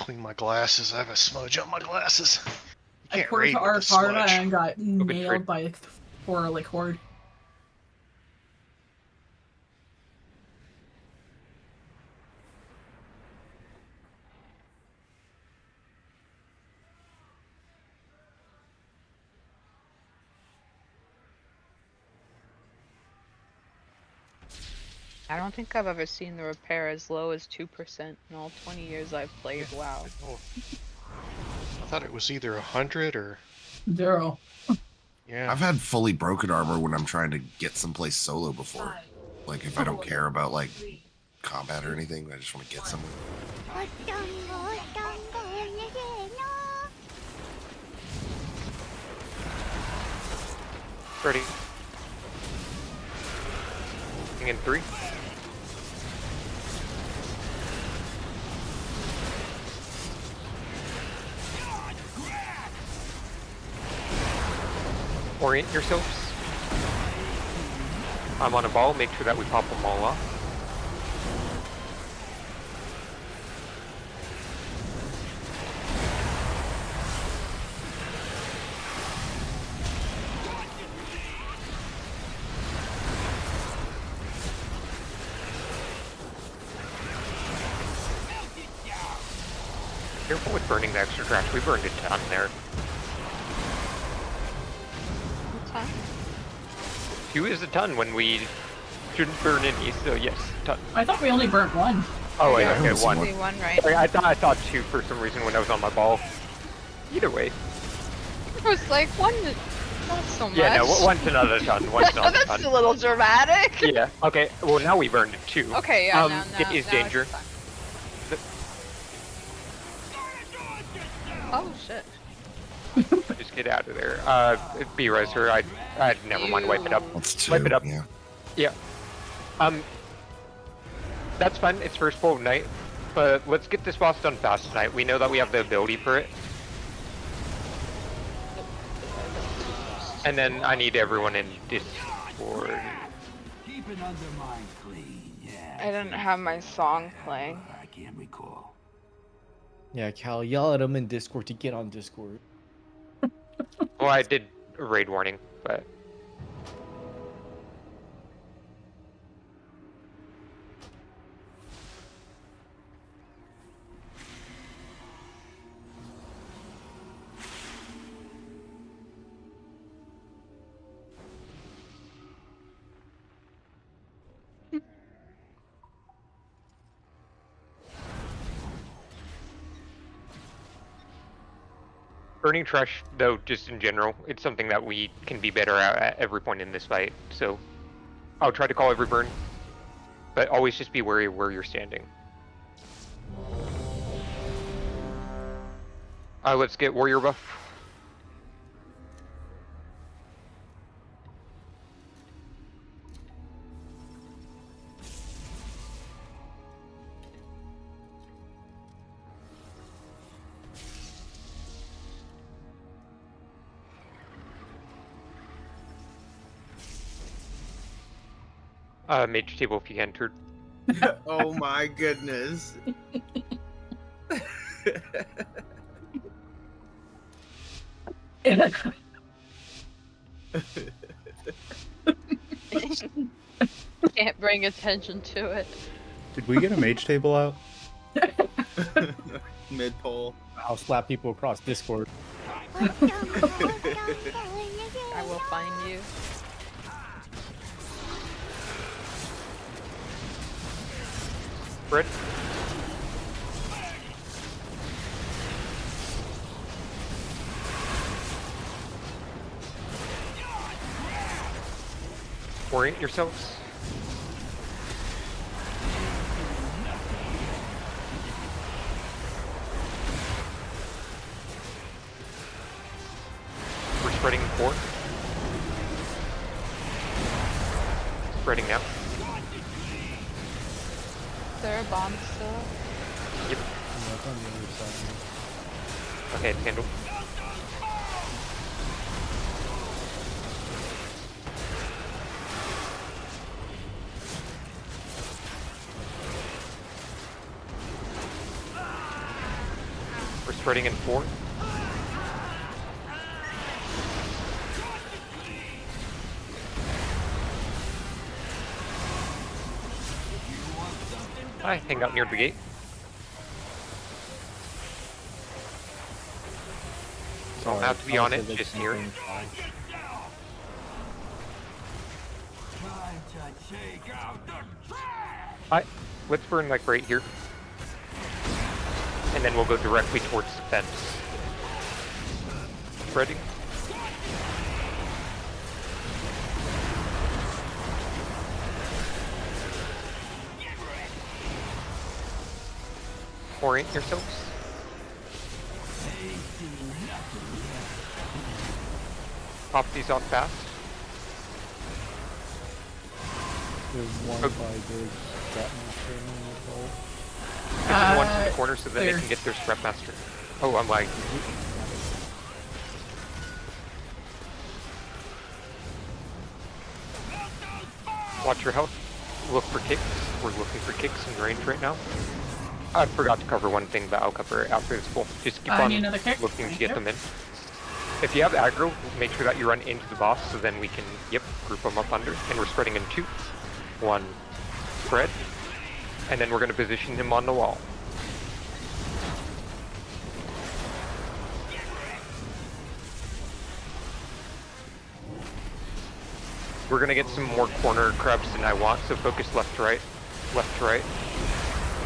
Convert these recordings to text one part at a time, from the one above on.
clean my glasses. I have a smudge on my glasses. You I can't poured raid to with a Arcarda smudge. and got nailed trade. by like 4 like horde. I don't think I've ever seen the repair as low as 2% in all 20 years I've played WoW. Oh. I thought it was either 100 or 0. yeah. I've had fully broken armor when I'm trying to get someplace solo before. Like if I don't care about like combat or anything, I just want to get somewhere. Ready. In 3. Orient yourselves. I'm on a ball, make sure that we pop them all off. Careful with burning the extra trash. We burned a ton there. What's that? 2 is a ton when we shouldn't burn any, so yes, ton. I thought we only burnt 1. Oh wait, Yeah, okay, I was 1. Only 1, right? Sorry, I thought 2 for some reason when I was on my ball. Either way. I was like, 1, not so much. Yeah, no, 1's another ton. 1's not a That's ton. a little dramatic. Yeah, okay, well now we burned it 2. Okay, yeah, now is now danger. it's fine. Oh shit. Just get out of there. B-res her. I'd never mind. Wipe it up. That's 2. Wipe it up. Yeah. Yeah. That's fine. It's first full night, but let's get this boss done fast tonight. We know that we have the ability for it. And then I need everyone in Discord. Keep an undermine clean, yeah. I didn't have my song playing. I can't recall. Yeah, Cal, yell at him in Discord to get on Discord. Well, I did a raid warning, but burning trash, though, just in general, it's something that we can be better at every point in this fight. So I'll try to call every burn, but always just be wary of where you're standing. Let's get warrior buff. Mage table if you entered. Oh my goodness. Can't bring attention to it. Did we get a mage table out? Mid pole. I'll slap people across Discord. I will find you. Brett? Orient yourselves. We're spreading 4. Spreading now. Is there a bomb still? Yep. That's on the other side. Okay, it's handled. spreading in 4. Hi, hang out near the gate. Don't have to be on it, just near it. Hi, let's burn like right here. And then we'll go directly towards the fence. Ready? Orient yourselves. Pop these on fast. There's one Okay. by the Scrapmaster in the hole. Get the ones in the corner so that they clear. can get their Scrapmaster. Oh, I'm lagging. Watch your health. Look for kicks. We're looking for kicks in range right now. I forgot to cover one thing, but I'll cover it after it's full. Just keep I on need another kick. looking to Thank get you. them in. If you have aggro, make sure that you run into the boss so then we can, group them up under. And we're spreading in 2. 1, spread. And then we're going to position him on the wall. We're going to get some more corner crabs than I want, so focus left to right. Left to right.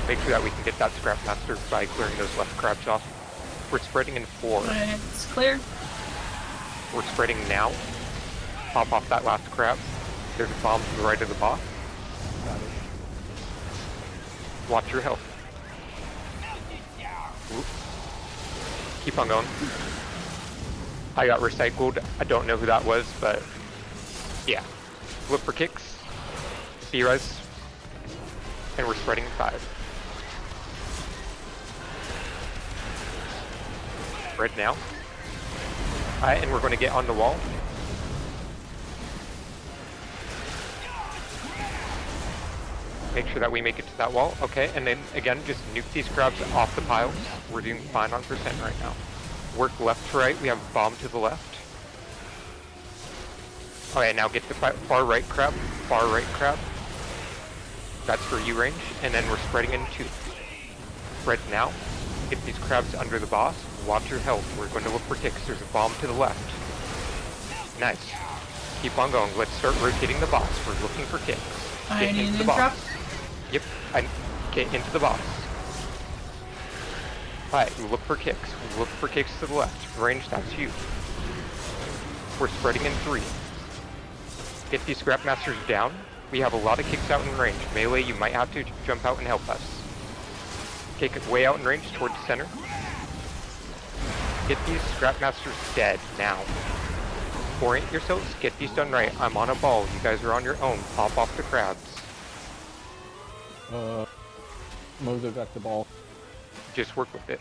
Make sure that we can get that Scrapmaster by clearing those left crabs off. We're spreading in 4. It's clear. We're spreading now. Pop off that last crab. There's a bomb to the right of the boss. Got it. Watch your health. Whoop. Keep on going. I got recycled. I don't know who that was, but yeah. Look for kicks. B-res. And we're spreading 5. Spread now. Alright, and we're going to get on the wall. Make sure that we make it to that wall. Okay, and then again, just nuke these crabs off the piles. We're doing fine on percent right now. Work left to right. We have a bomb to the left. Okay, now get the far right crab. Far right crab. That's for you range. And then we're spreading in 2. Spread now. Get these crabs under the boss. Watch your health. We're going to look for kicks. There's a bomb to the left. Nice. Keep on going. Let's start rotating the boss. We're looking for kicks. I Get need into an the boss. interrupt. Yep. Get into the boss. Alright, look for kicks. Look for kicks to the left. Range, that's you. We're spreading in 3. Get these Scrapmasters down. We have a lot of kicks out in range. Melee, you might have to jump out and help us. Take it way out in range towards the center. Get these Scrapmasters dead now. Orient yourselves. Get these done right. I'm on a ball. You guys are on your own. Pop off the crabs. Mozo got the ball. Just work with it.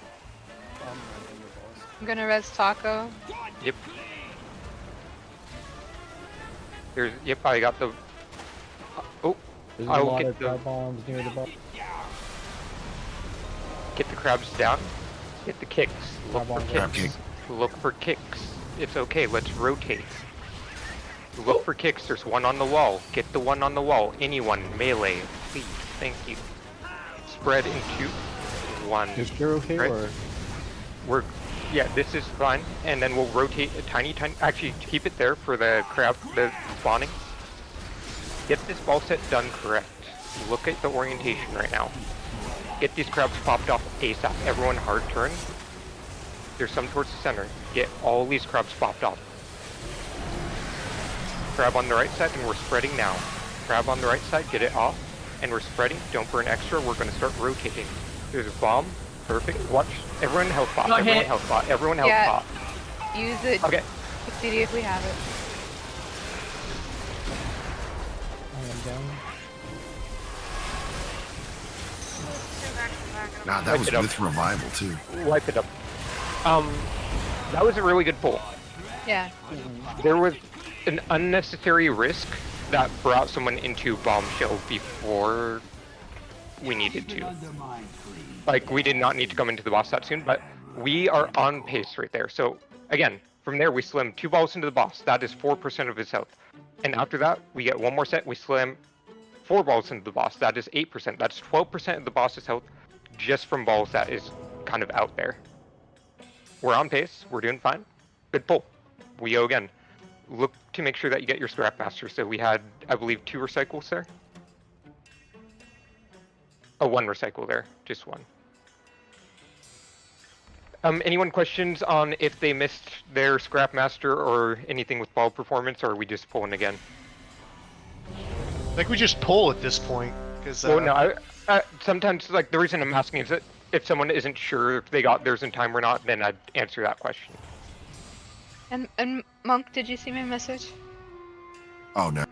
I'm gonna res Taco. Yep. Yep, I got the... Oh, There's I a will lot get of the... crab bombs near the ball. Get the crabs down. Get the kicks. Look Crab for on Crab kicks. kick. Look for kicks. It's okay, let's rotate. Look for kicks. There's one on the wall. Get the one on the wall. Anyone. Melee. Please. Thank you. Spread in 2. 1. Is Kira okay Right. or? Yeah, this is fine. And then we'll rotate a tiny... Actually, keep it there for the crab, the spawning. Get this ball set done correct. Look at the orientation right now. Get these crabs popped off ASAP. Everyone hard turn. There's some towards the center. Get all these crabs popped off. Crab on the right side, and we're spreading now. Crab on the right side, get it off. And we're spreading. Don't burn extra. We're going to start rotating. There's a bomb. Perfect. Watch. Everyone health bot. Go Everyone ahead. health bot. Everyone health Yeah. bot. Use it. Okay. CD if we have it. I am down. Nah, that Wipe was it up. with revival too. Wipe it up. That was a really good pull. Yeah. There was an unnecessary risk that brought someone into bombshell before we needed to. Undermine, please. Like, we did not need to come into the boss that soon, but We are on pace right there. So again, from there we slam 2 balls into the boss. That is 4% of his health. And after that, we get one more set. We slam 4 balls into the boss. That is 8%. That's 12% of the boss's health just from balls that is kind of out there. We're on pace. We're doing fine. Good pull. We go again. Look to make sure that you get your Scrap Master. So we had, I believe, 2 recycles there. Oh, 1 recycle there. Just 1. Anyone questions on if they missed their Scrap Master or anything with ball performance, or are we just pulling again? I think we just pull at this point, because Well, no, sometimes, like, the reason I'm asking is that if someone isn't sure if they got theirs in time or not, then I'd answer that question. And Monk, did you see my message? Oh no.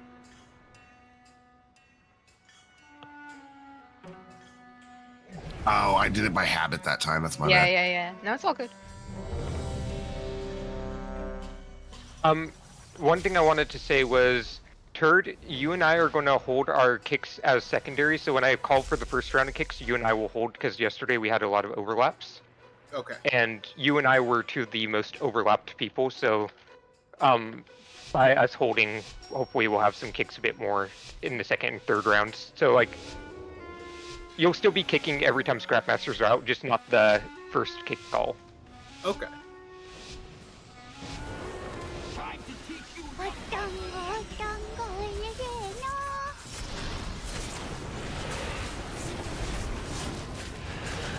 Oh, I did it by habit that time. That's my Yeah, bad. yeah. No, it's all good. One thing I wanted to say was, Turd, you and I are going to hold our kicks as secondary, so when I call for the first round of kicks, you and I will hold, because yesterday we had a lot of overlaps. Okay. And you and I were 2 of the most overlapped people, so by us holding, hopefully we'll have some kicks a bit more in the second and third rounds. So, like, you'll still be kicking every time Scrap Masters are out, just not the first kick call. Okay.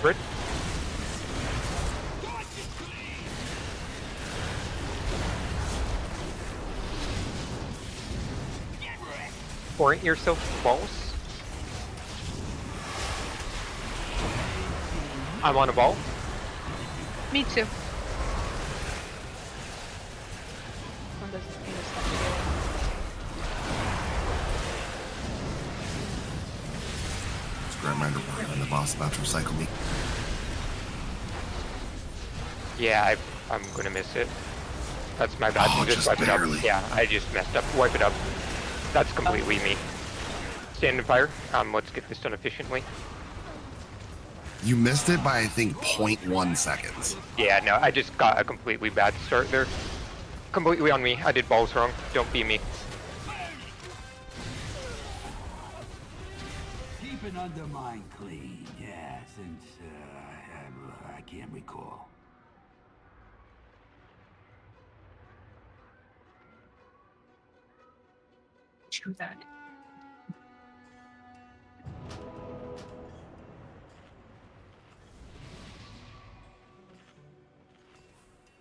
Brit? Orient yourself to balls. I'm on a ball. Me too. One doesn't need to stop Scrap Minder and the boss about to recycle me. Yeah, I'm gonna miss it. That's my bad. Oh, Just just wipe it barely. up. Yeah, I just messed up. Wipe it up. That's completely me. Stand and fire. Let's get this done efficiently. You missed it by I think 0.1 seconds. Yeah, no, I just got a completely bad start there. Completely on me. I did balls wrong. Don't be me. Keep an undermine clean, yeah, since I can't recall. True that.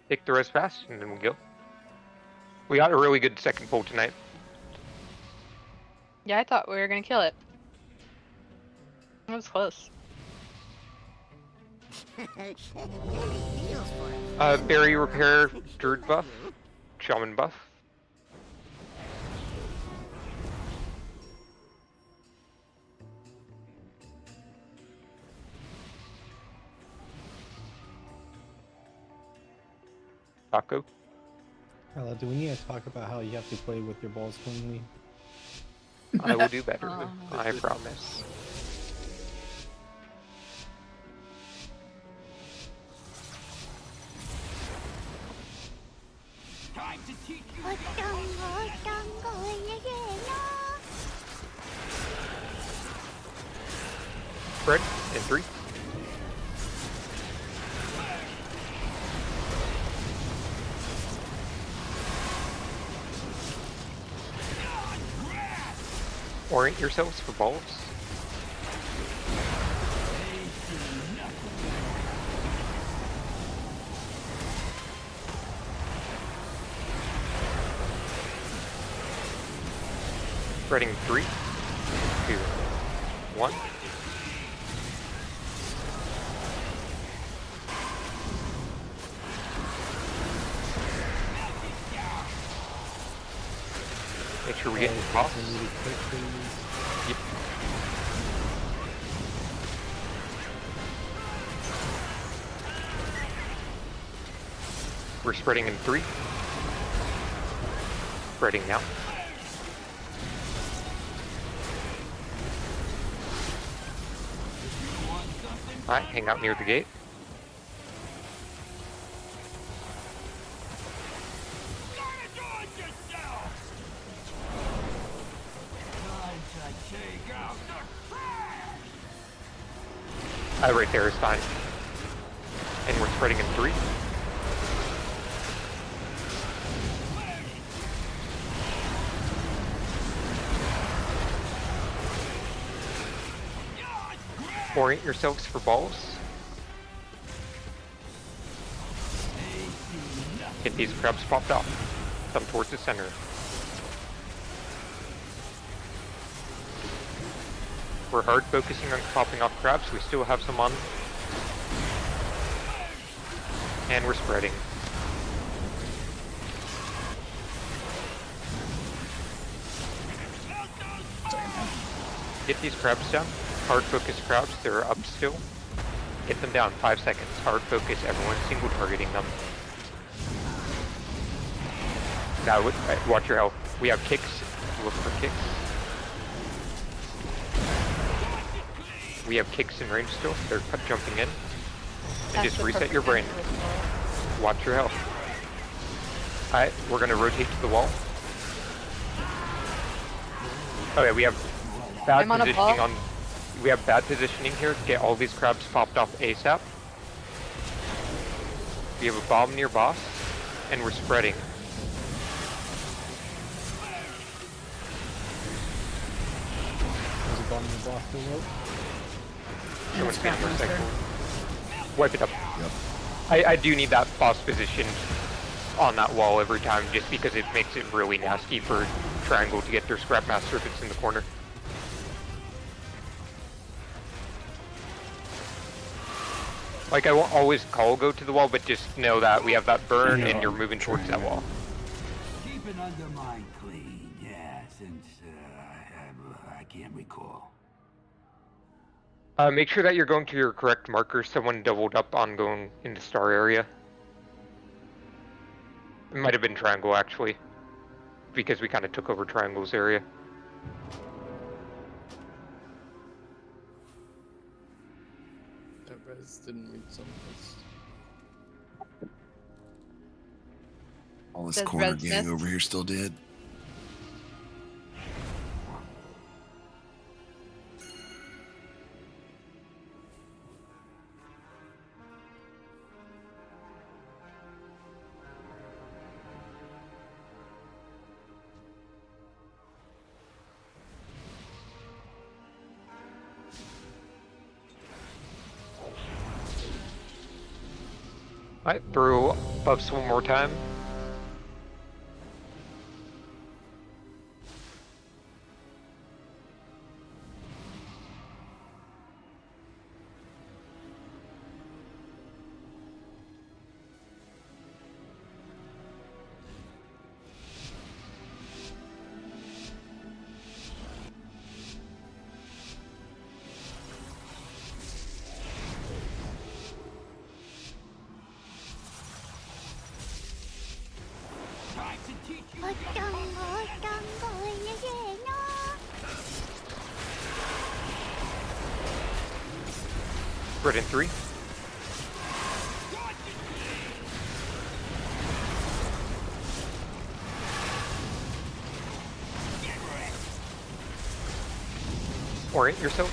Take the rest fast, and then we go. We got a really good second pull tonight. Yeah, I thought we were gonna kill it. It was close. Berry repair, Druid buff, Shaman buff. Taco. Carla, do we need to talk about how you have to play with your balls cleanly? I will do better. Oh. I promise. Time to teach you. Spread in 3. Orient yourselves for balls. Spreading 3, 2, 1. Make sure we get the boss. Really quick, please. Yep. We're spreading in 3. Spreading now. Alright, hang out near the gate. Right there is fine. And we're spreading in 3. Orient yourselves for balls. Get these crabs popped off. Come towards the center. We're hard focusing on popping off crabs. We still have some on. And we're spreading. Get these crabs down. Hard focus crabs. They're up still. Get them down. 5 seconds. Hard focus. Everyone single targeting them. Now, watch your health. We have kicks. Look for kicks. We have kicks in range still. They're jumping in. And just reset your brain. Watch your health. Alright, we're gonna rotate to the wall. Okay, we have bad positioning on. We have bad positioning here. Get all these crabs popped off ASAP. We have a bomb near boss, and we're spreading. There's a bomb in the block below. Someone's getting motorcycle. Wipe it up. Yep. I do need that boss position on that wall every time, just because it makes it really nasty for Triangle to get their Scrap Master if it's in the corner. Like, I won't always call go to the wall, but just know that we have that burn and you're moving towards that wall. Keep it under mine clean. Yeah, since I can't recall. Make sure that you're going to your correct marker. Someone doubled up on going into star area. It might have been triangle, actually, because we kind of took over triangle's area. That res didn't read some of this. All this Does corner Red gang Smith- over here still dead. Alright, throw buffs one more time. Spread in 3. Orient yourselves.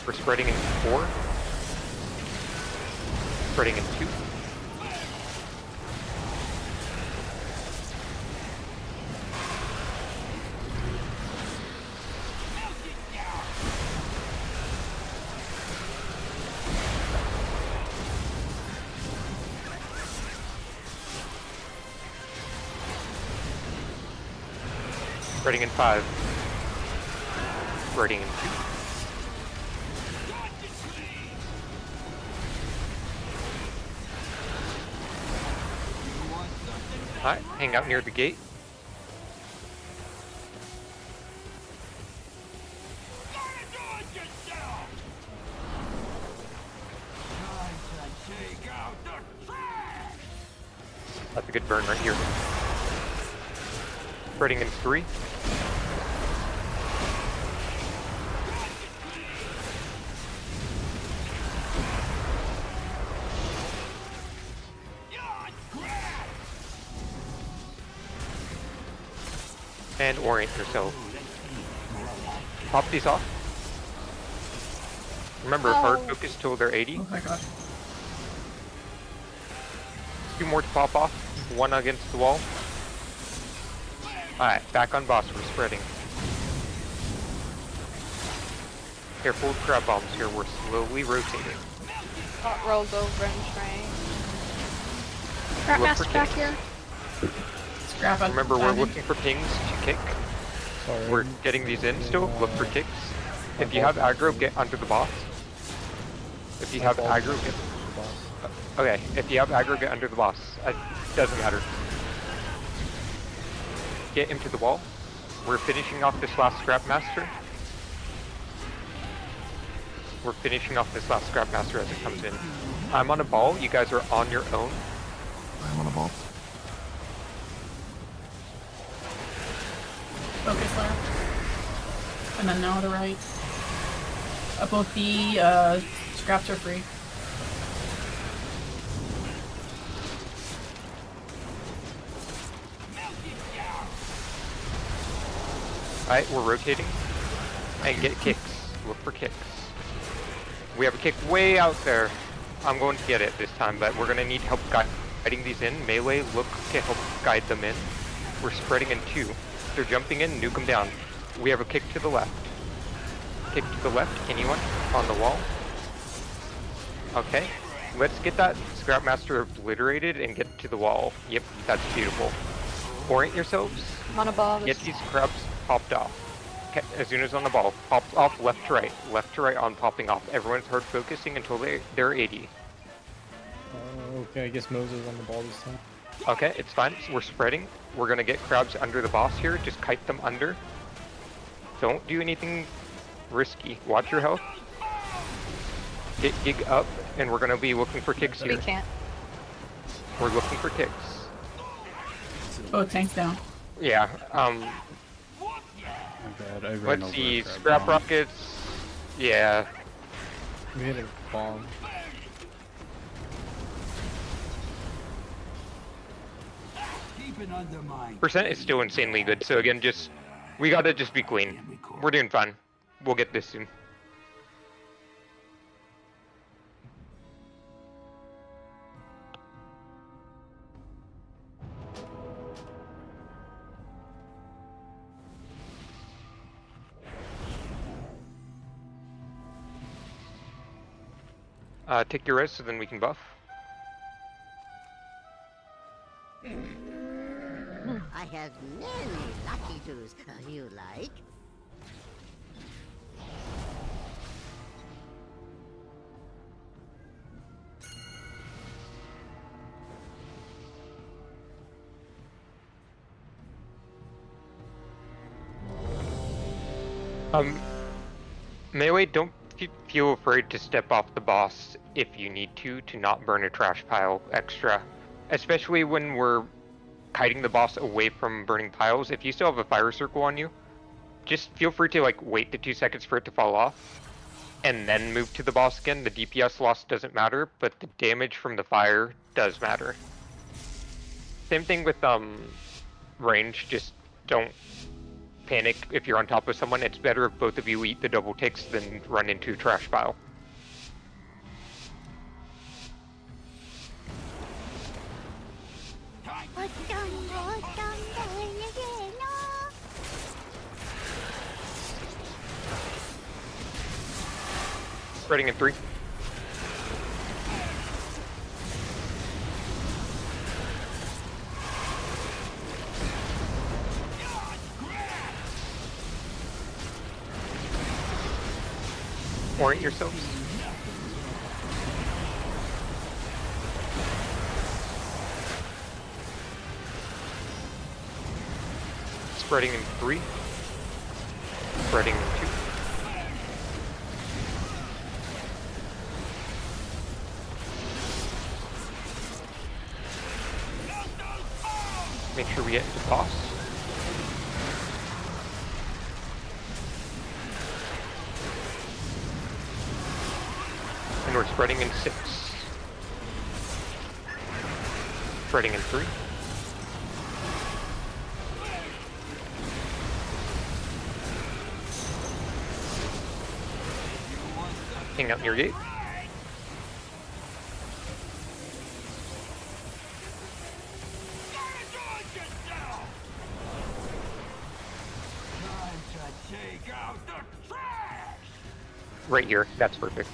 We're spreading in 4. Spreading in 2. Spreading in 5. Spreading in 2. Alright, hang out near the gate. That's a good burn right here. Spreading in 3. And orient yourself. Pop these off. Remember, hard focus till they're 80. Oh my god. 2 more to pop off. 1 against the wall. Alright, back on boss. We're spreading. Careful with crab bombs here. We're slowly rotating. Got rolled over and trained. Crap Look for master back kicks. here. Scrap up. Remember, we're looking for pings to kick. Sorry. We're getting these in still. Look for kicks. If you have aggro, get under the boss. If you have aggro, get... Okay, if you have aggro, get under the boss. It doesn't matter. Get him to the wall. We're finishing off this last scrap master. We're finishing off this last scrap master as it comes in. I'm on a ball. You guys are on your own. I'm on a ball. Focus left. And then now to the right. Both the scraps are free. Alright, we're rotating. And get kicks. Look for kicks. We have a kick way out there. I'm going to get it this time, but we're going to need help guiding these in. Melee, look to help guide them in. We're spreading in 2. They're jumping in, nuke them down. We have a kick to the left. Kick to the left, anyone? On the wall? Okay. Let's get that Scrap Master obliterated and get to the wall. Yep, that's beautiful. Orient yourselves. On a ball. Get these crabs popped off. Okay, as soon as on the ball, pop off left to right. Left to right on popping off. Everyone's hard focusing until they're 80. Okay, I guess Moses on the ball this time. Okay, it's fine. We're spreading. We're gonna get crabs under the boss here. Just kite them under. Don't do anything risky. Watch your health. Get gig up, and we're gonna be looking for kicks We here. can't. We're looking for kicks. Oh, tank's down. Yeah. My bad, I ran Let's over see. a crab Scrap bomb. rockets. Yeah. We hit a bomb. Keeping under my Percent is still insanely good. So again, we gotta just be clean. We're doing fine. We'll get this soon. Take your res so then we can buff. I have many lucky twos. You like? Melee, don't feel afraid to step off the boss if you need to not burn a trash pile extra. Especially when we're kiting the boss away from burning piles. If you still have a fire circle on you, just feel free to wait the 2 seconds for it to fall off and then move to the boss again. The DPS loss doesn't matter, but the damage from the fire does matter. Same thing with range, just don't panic if you're on top of someone. It's better if both of you eat the double ticks than run into a trash pile. Spreading in 3. Orient yourselves. Spreading in 3. Spreading in 2. Make sure we get into boss. And we're spreading in 6. Spreading in 3. Hang out near gate. Right here, that's perfect.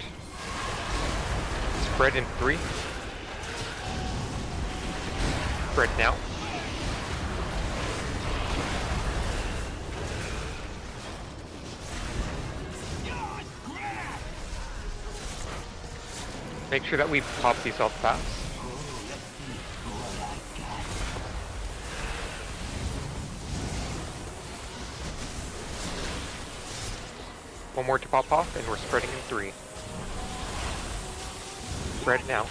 Spread in 3. Spread now. Make sure that we pop these off fast. One more to pop off, and we're spreading in 3. Spread now.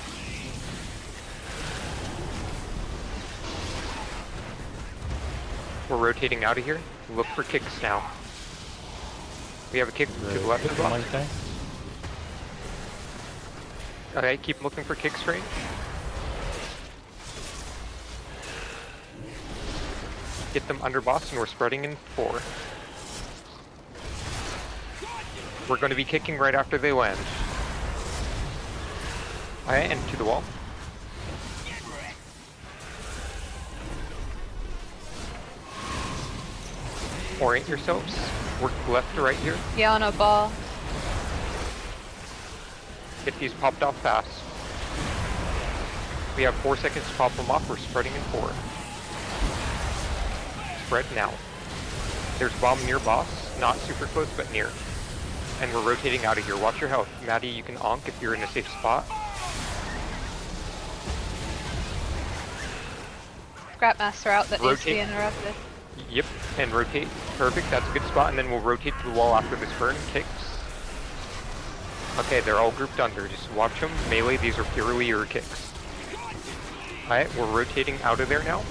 We're rotating out of here. Look for kicks now. We have a kick to the left of the box. Okay, keep looking for kicks range. Get them under boss, and we're spreading in 4. We're going to be kicking right after they land. Alright, and to the wall. Orient yourselves. Work left to right here. Yeah, on a ball. Get these popped off fast. We have 4 seconds to pop them off. We're spreading in 4. Spread now. There's bomb near boss. Not super close, but near. And we're rotating out of here. Watch your health. Maddie, you can onk if you're in a safe spot. Scrapmaster out that needs to be Rotate. interrupted. Yep, and rotate. Perfect, that's a good spot. And then we'll rotate to the wall after this burn. Kicks. Okay, they're all grouped under. Just watch them. Melee, these are purely your kicks. Alright, we're rotating out of there now.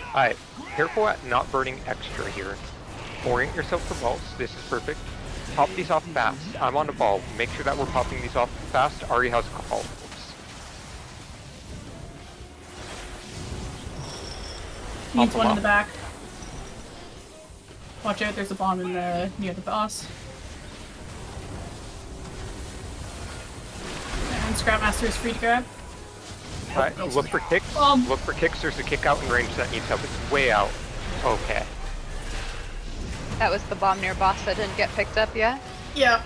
Alright, careful at not burning extra here. Orient yourself for balls. This is perfect. Pop these off fast. I'm on a ball. Make sure that we're popping these off fast. Ari has calls. Needs one in the back. Watch out, there's a bomb in the near the boss. And Scrapmaster is free to grab. Alright, look for kicks. Look for kicks. There's a kick out in range that needs help. It's way out. Okay. That was the bomb near boss that didn't get picked up yet. Yeah.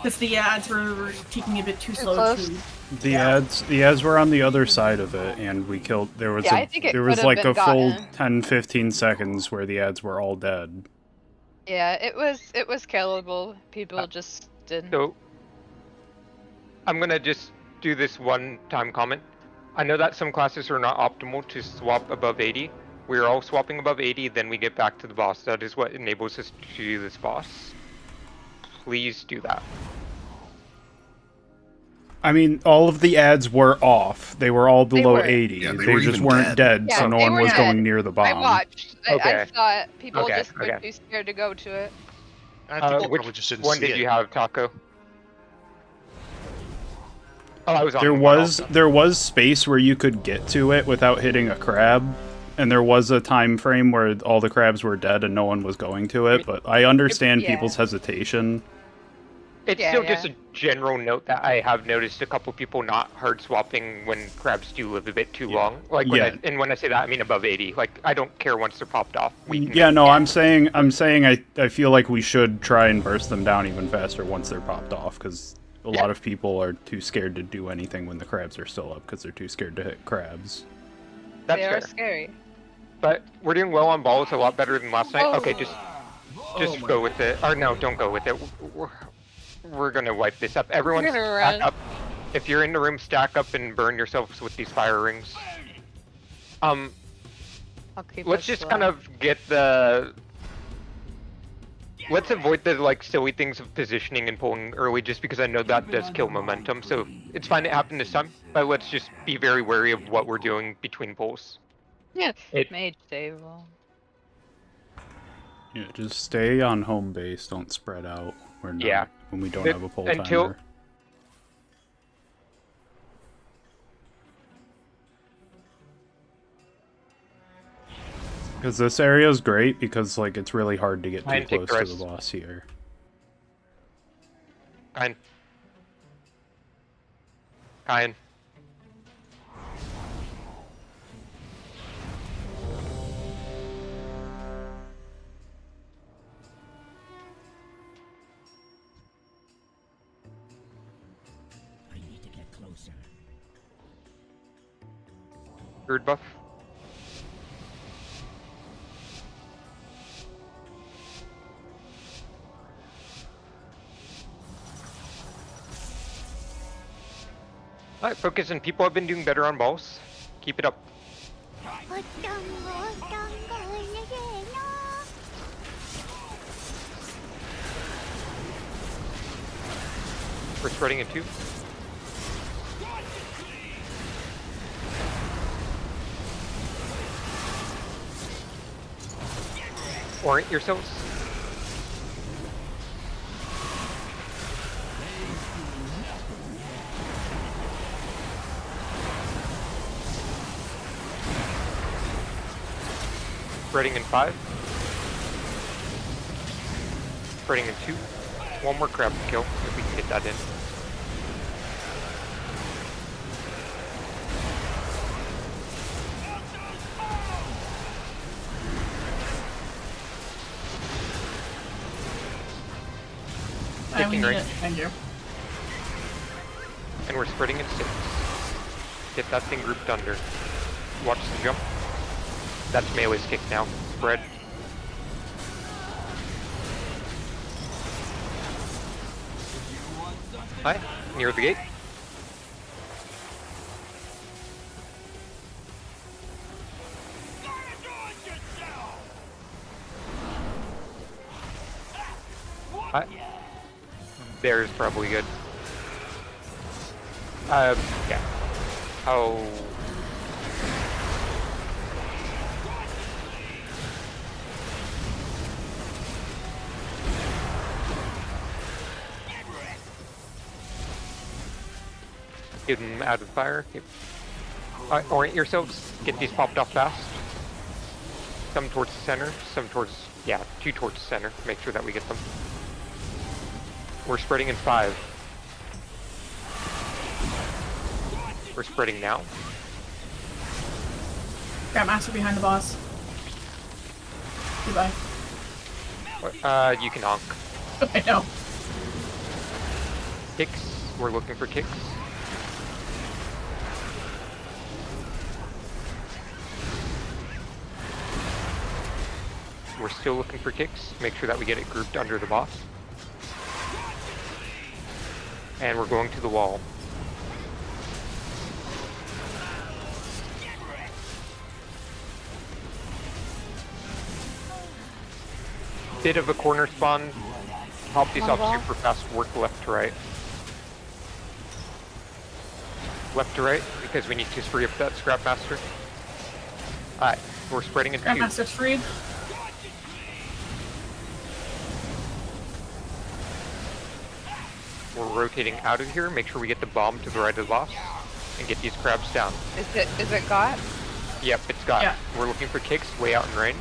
Because the ads were taking a bit too slow close. to... The ads were on the other side of it, and we killed. There was I think it there was could have like been a full gotten. 10-15 seconds where the ads were all dead. Yeah, it was killable. People just didn't. So, I'm gonna just do this one-time comment. I know that some classes are not optimal to swap above 80. We're all swapping above 80, then we get back to the boss. That is what enables us to do this boss. Please do that. I mean, all of the ads were off. They were all below were. 80. Yeah, they were just even weren't dead, Yeah, so no they one were was dead. going near the bomb. I watched. I Okay. thought people Okay, just were okay. too scared to go to it. I think people Which probably just didn't one see did it. you have, Taco? Oh, I was on There one was also. space where you could get to it without hitting a crab, and there was a time frame where all the crabs were dead and no one was going to it. But I understand Yeah. people's hesitation. It's Yeah, still yeah. just a general note that I have noticed a couple people not hard swapping when crabs do live a bit too long. Like when I say that, I mean above 80. Like I don't care once they're popped off. We can Yeah, make- no, I'm saying I feel like we should try and burst them down even faster once they're popped off, because a lot of people are too scared to do anything when the crabs are still up because they're too scared to hit crabs. That's They are fair. scary. But we're doing well on balls, a lot better than last night. Oh. Okay, just my go with it. Or no, don't go with it. We're gonna wipe this up. Everyone We're gonna stack run. up. If you're in the room, stack up and burn yourselves with these fire rings. I'll keep Let's us just slow. kind of get the... Let's avoid the like silly things of positioning and pulling early, just because I know that does kill momentum. So it's fine it happened this time, but let's just be very wary of what we're doing between pulls. Yeah, It- mage table. Yeah, just stay on home base. Don't spread out. Yeah. When we don't The- have a pull until- timer. Because this area is great because like it's really hard to get Try too and take close the to rest. the boss here. Kyan. Kyan. I need to get closer. Third buff. Alright, focus and people have been doing better on balls. Keep it up. We're spreading it too. Orient yourselves. Spreading in 5. Spreading in 2. One more crab to kill, if we can get that in. We Taking need right. it. Thank you. And we're spreading in 6. Get that thing grouped under. Watch the jump. That's Melee's kick now. Spread. Hi, near the gate. Hi. There's probably good. Yeah. Oh. Get them out of fire. Yep. Orient yourselves. Get these popped off fast. Some towards the center, some towards, yeah, 2 towards the center. Make sure that we get them. We're spreading in 5. We're spreading now. Got Master behind the boss. Goodbye. You can honk. I know. Kicks. We're looking for kicks. We're still looking for kicks. Make sure that we get it grouped under the boss. And we're going to the wall. Bit of a corner spawn. Hop these off super fast. Work left to right. Left to right, because we need to free up that Scrap Master. Alright, we're spreading into 2. Grandmaster's freed. We're rotating out of here. Make sure we get the bomb to the right of the boss and get these crabs down. Is it got? Yep, it's got. Yeah. We're looking for kicks way out in range.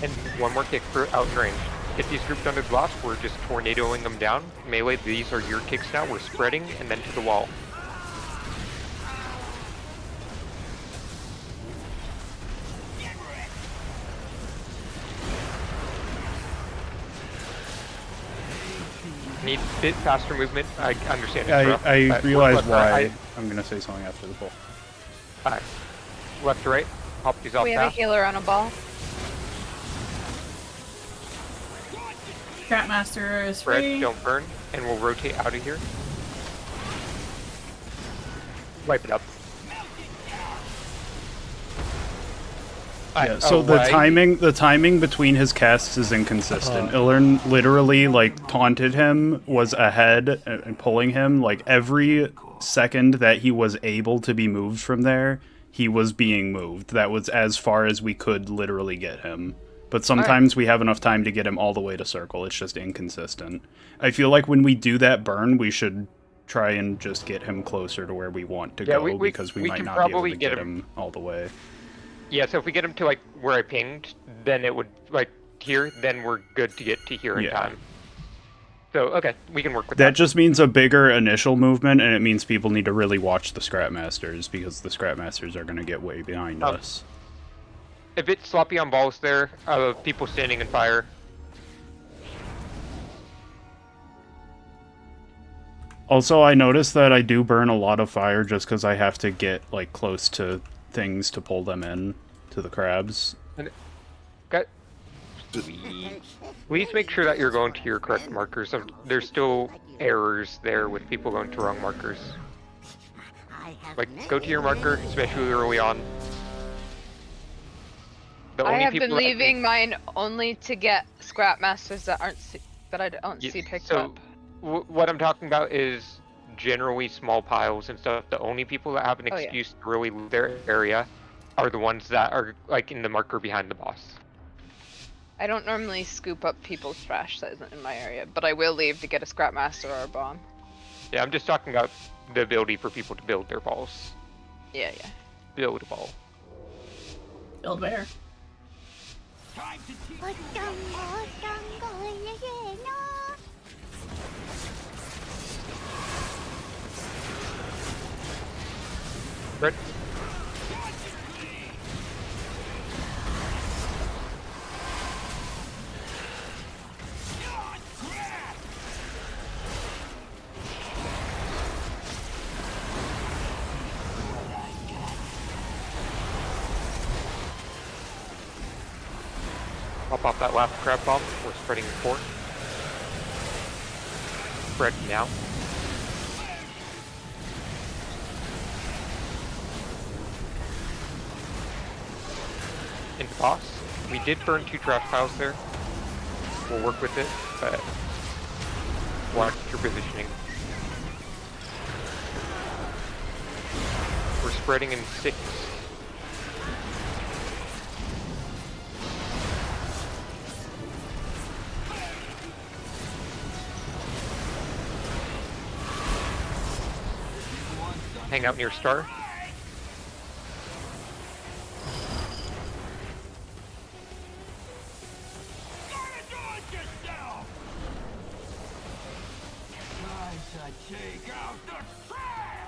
And one more kick for out in range. Get these grouped under the boss. We're just tornadoing them down. Melee, these are your kicks now. We're spreading and then to the wall. Need a bit faster movement. I understand. It's rough, I but realize left to why. right. I'm gonna say something after the pull. Alright. Left to right. Hop these off We have a fast. healer on a ball. Grandmaster is Spread, free. don't burn, and we'll rotate out of here. Wipe it up. Yeah, so the timing between his casts is inconsistent. Ilern literally like taunted him, was ahead and pulling him. Like every second that he was able to be moved from there, he was being moved. That was as far as we could literally get him. But sometimes we have enough time to get him all the way to circle. It's just inconsistent. I feel like when we do that burn, we should try and just get him closer to where we want to Yeah, go, we because we might can not be able probably to get him all the way. Yeah, so if we get him to like where I pinged, then it would like here, then we're good to get to here in time. So okay, we can work with that. That just means a bigger initial movement, and it means people need to really watch the Scrapmasters, because the Scrapmasters are going to get way behind us. A bit sloppy on balls there, people standing in fire. Also, I noticed that I do burn a lot of fire just because I have to get like close to things to pull them in to the crabs. Please make sure that you're going to your correct markers. There's still errors there with people going to wrong markers. Like, go to your marker, especially early on. I have been leaving mine only to get scrap masters that I don't see picked up. What I'm talking about is generally small piles and stuff. The only people that have an excuse to really leave their area are the ones that are like in the marker behind the boss. I don't normally scoop up people's trash that isn't in my area, but I will leave to get a scrap master or a bomb. Yeah, I'm just talking about the ability for people to build their balls. Yeah. Build a ball. Build bear. Right. Pop off that last crab bomb. We're spreading the fort. Spread now. Into boss. We did burn 2 trash piles there. We'll work with it, but watch your positioning. We're spreading in 6. Hang out near star.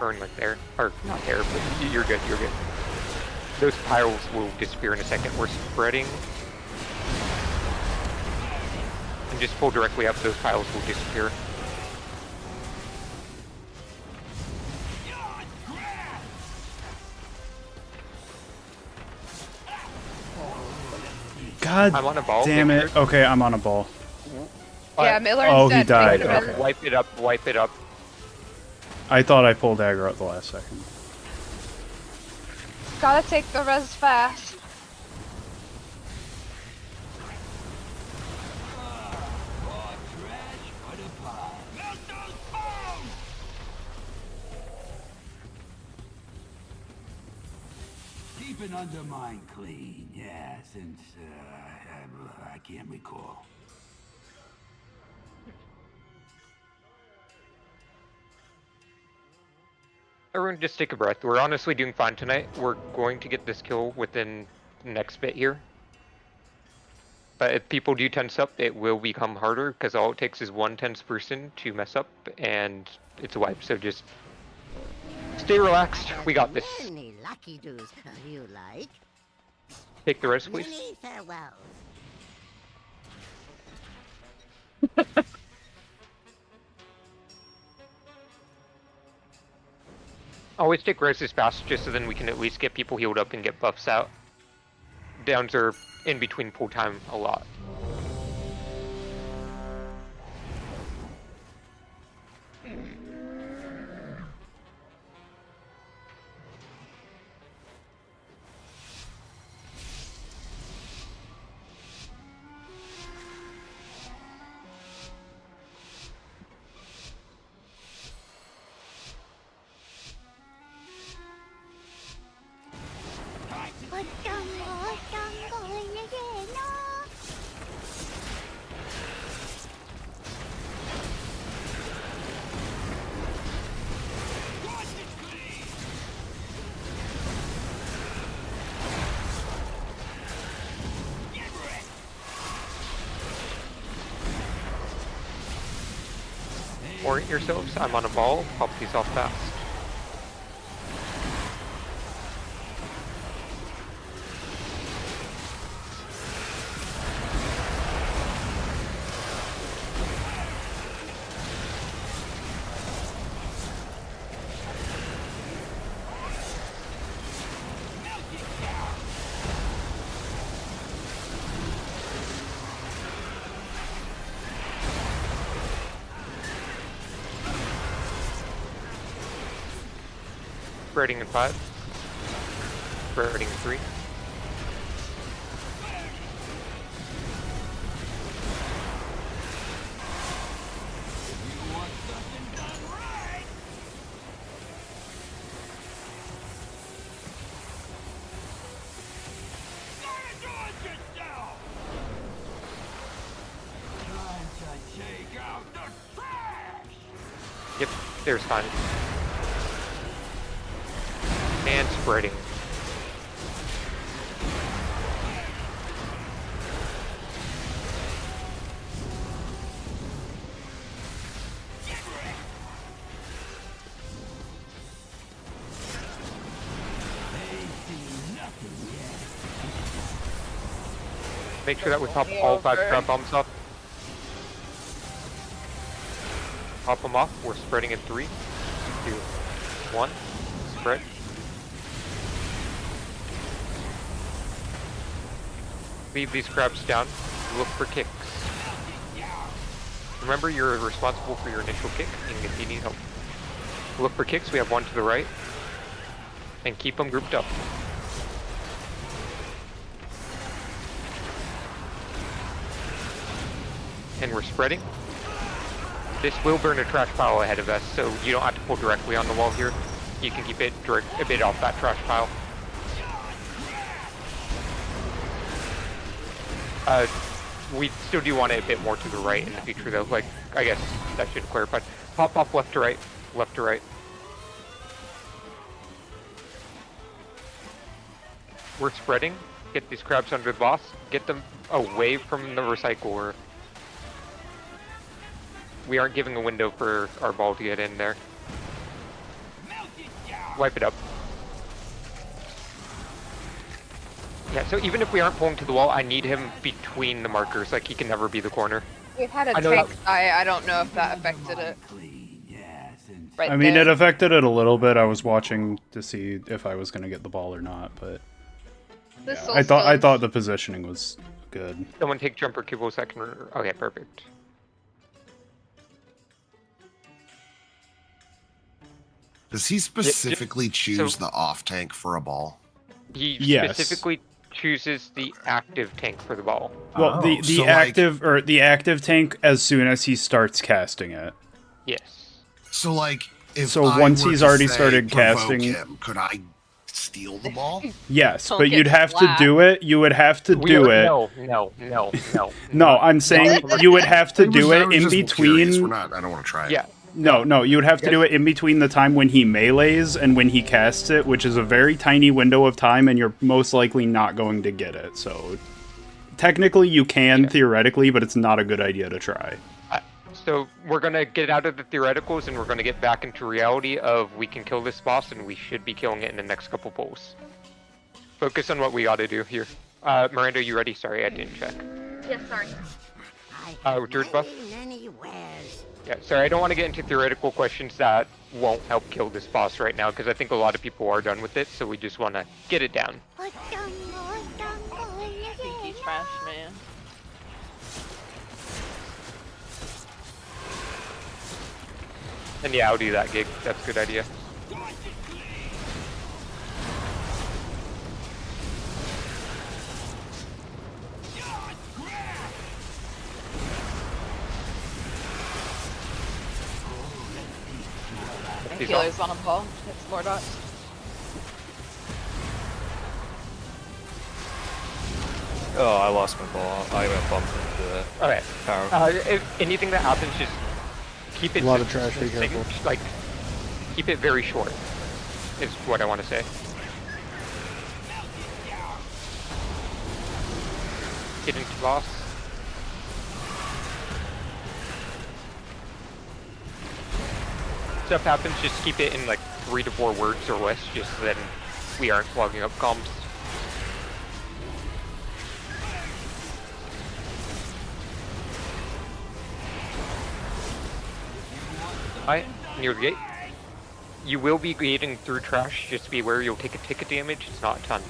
Burn like there, or not there, but you're good, you're good. Those piles will disappear in a second. We're spreading. And just pull directly up, those piles will disappear. God I'm on a ball. damn it. Okay, I'm on a ball. Yeah, Miller Oh, he instead. died. Miller. Okay. Wipe it up, wipe it up. I thought I pulled aggro at the last second. Gotta take the res fast. Keep an undermine clean, yeah, since I can't recall. Everyone just take a breath. We're honestly doing fine tonight. We're going to get this kill within the next bit here. But if people do tense up, it will become harder, because all it takes is one tense person to mess up, and it's a wipe. So just stay relaxed. We got this. Many lucky doos you like. Take the rest, please. Many farewells. Always take reses fast, just so then we can at least get people healed up and get buffs out. Downs are in between pull time a lot. orient yourselves. I'm on a ball. Pop these off fast. Spreading in 5. Spreading in 3. Yep, there's fine. And spreading. Make sure that we pop all 5 trap bombs off. Pop them off. We're spreading in 3, 2, 1. Spread. Leave these crabs down. Look for kicks. Remember, you're responsible for your initial kick, and if you need help. Look for kicks. We have one to the right. And keep them grouped up. And we're spreading. This will burn a trash pile ahead of us, so you don't have to pull directly on the wall here. You can keep it a bit off that trash pile. We still do want it a bit more to the right in the future though, like, I guess that should clarify. Pop off left to right, left to right. We're spreading, get these crabs under the boss, get them away from the recycler. We aren't giving a window for our ball to get in there. Wipe it up. Yeah, so even if we aren't pulling to the wall, I need him between the markers, like he can never be the corner. We've had a tank die, I don't know if that affected it. Right I mean, there. it affected it a little bit. I was watching to see if I was going to get the ball or not, but This I thought the positioning was good. Someone take jumper kibble second. Okay, perfect. Does he specifically choose the off tank for a ball? He Yes. specifically chooses the active tank for the ball. Well, the so, active or the active tank as soon as he starts casting it. Yes. So like, if So I once were he's to already say, started provoke casting- him, could I steal the ball? Yes, Don't but get you'd have to slapped. do it. You would have to do it. No. No, I'm saying you would have to do I it was in just curious. between. I don't want to try it. Yeah. No, you would have to do it in between the time when he melees and when he casts it, which is a very tiny window of time, and you're most likely not going to get it. So technically you can, theoretically, but it's not a good idea to try. So we're gonna get out of the theoreticals and we're gonna get back into reality of we can kill this boss and we should be killing it in the next couple pulls. Focus on what we gotta do here. Miranda, you ready? Sorry, I didn't check. Yes, sorry. George buff? Anywheres. Yeah, sorry, I don't want to get into theoretical questions that won't help kill this boss right now, because I think a lot of people are done with it, so we just want to get it down. I think he's trash, man. And yeah, I'll do that gig. That's a good idea. He's Healer's on a ball. It's Lord Dot. Oh, I lost my ball. I got bumped into the Okay. power. If anything that happens, just keep it. A lot of trash, be careful. Like, keep it very short. Is what I want to say. Get into boss. stuff happens, just keep it in like 3 to 4 words or less, just so then we aren't clogging up comms. Alright, near the gate. You will be gating through trash, just be aware you'll take a ticket damage, it's not a ton.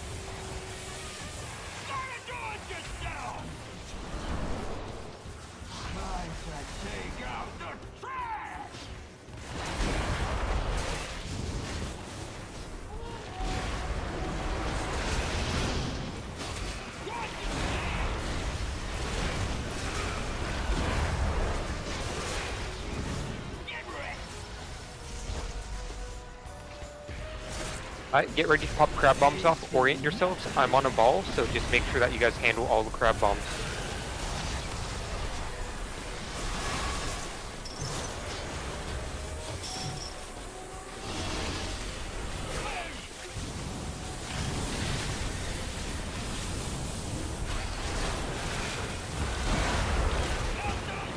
Alright, get ready to pop crab bombs off, orient yourselves. I'm on a ball, so just make sure that you guys handle all the crab bombs.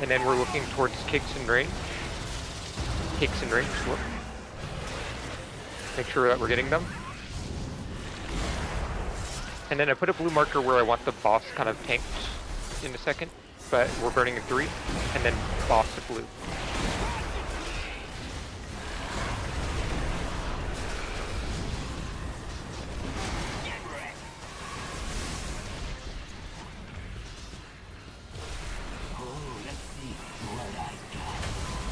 And then we're looking towards kicks and range. Kicks and range, look. Make sure that we're getting them. And then I put a blue marker where I want the boss kind of tanked in a second, but we're burning a 3, and then boss to blue.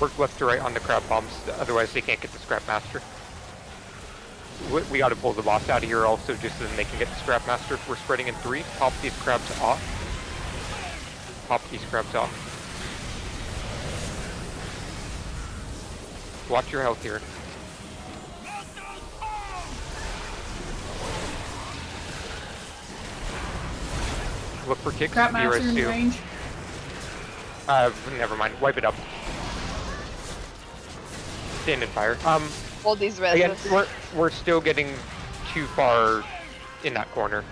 Work left to right on the crab bombs, otherwise they can't get the Scrap Master. We gotta pull the boss out of here also, just so then they can get the Scrap Master. We're spreading in 3. Pop these crabs off. Pop these crabs off. Watch your health here. Look for kicks. Scrap Master in range. Never mind. Wipe it up. Stand and fire. Hold these Again, reses. we're still getting too far in that corner.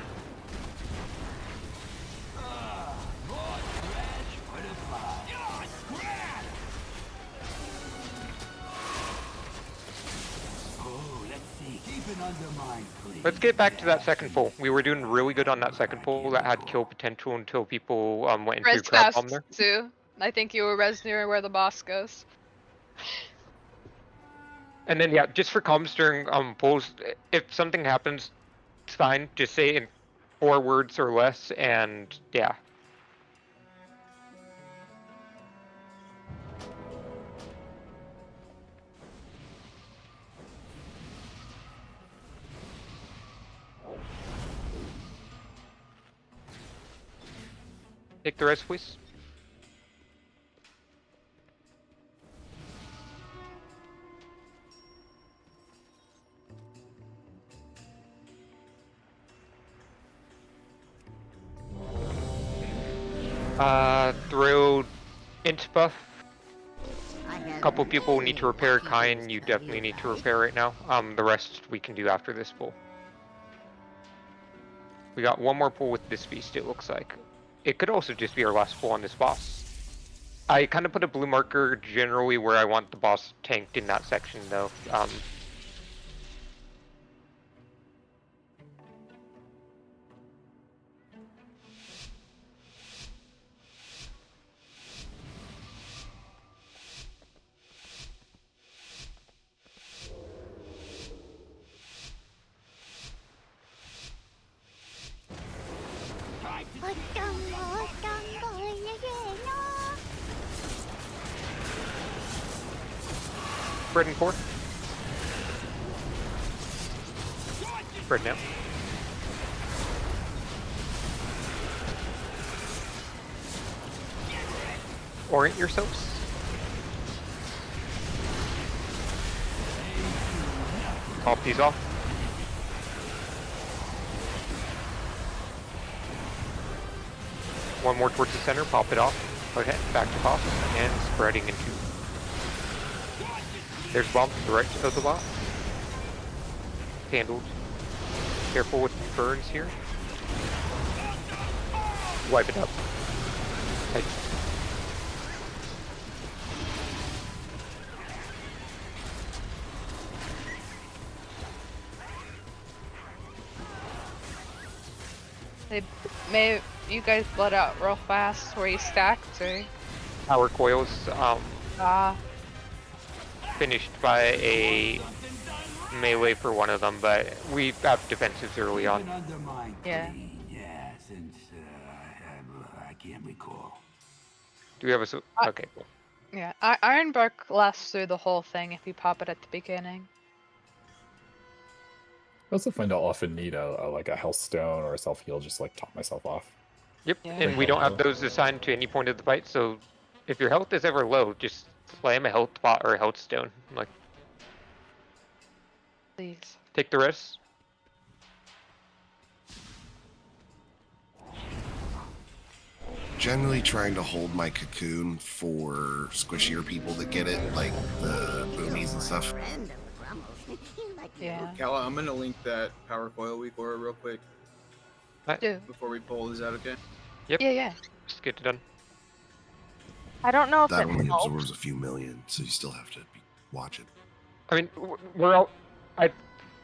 Let's get back to that second pull. We were doing really good on that second pull that had kill potential until people went into Res crab fast, bomb there. Sue. I think you were res near where the boss goes. And then yeah, just for comms during pulls, if something happens, it's fine. Just say in 4 words or less, and yeah. Take the rest, please. Throw int buff. A couple people need to repair. Kyan, you definitely need to repair right now. The rest we can do after this pull. We got one more pull with this beast, it looks like. It could also just be our last pull on this boss. I kind of put a blue marker generally where I want the boss tanked in that section though. Spread in 4. Spread now. Orient yourselves. Pop these off. One more towards the center, pop it off. Okay, back to boss, and spreading into. There's bomb to the right of the boss. Handled. Careful with burns here. Wipe it up. Okay. They may you guys bled out real fast where you stacked, or Power coils ah. finished by a melee for one of them, but we have defensives early on. Yeah. Yeah, since I can't recall. Do we have a okay, cool. Yeah, Ironbark lasts through the whole thing if you pop it at the beginning. I also find I'll often need like a health stone or a self heal just to, like, top myself off. Yep, Yeah. and we don't have those assigned to any point of the fight, so if your health is ever low, just slam a health pot or a health stone. Like, Please. take the rest. Generally trying to hold my cocoon for squishier people that get it, like the boomies and stuff. Yeah. Kala, I'm gonna link that power coil weak aura real quick. Do. Before we pull, is that okay? Yep. Yeah. Just get it done. I don't know if That it only helps. absorbs a few million, so you still have to watch it. I mean, we're all.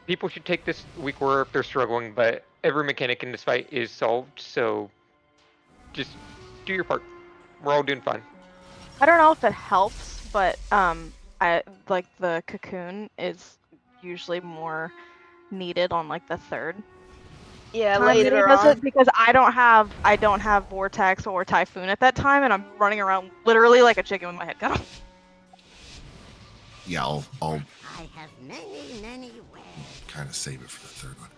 People should take this week where if they're struggling, but every mechanic in this fight is solved, so just do your part. We're all doing fine. I don't know if it helps, but I like the cocoon is usually more needed on like the third. Yeah, time that he later does on. it, because I don't have vortex or typhoon at that time, and I'm running around literally like a chicken with my head cut off. Yeah, I'll I have many ways. kind of save it for the third one.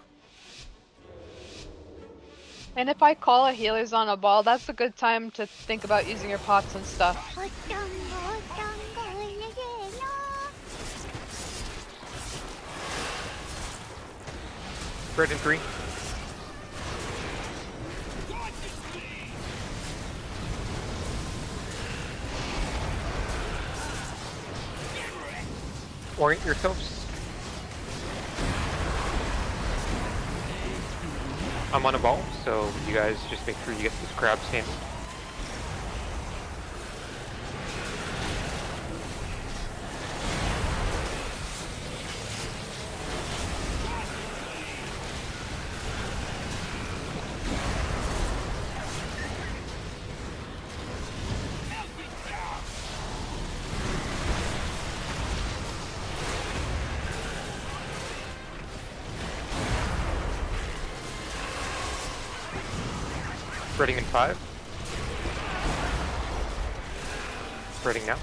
And if I call a healers on a ball, that's a good time to think about using your pots and stuff. Spread in 3. Orient yourselves. I'm on a ball, so you guys just make sure you get this crab handled. Spreading in 5. Spreading now.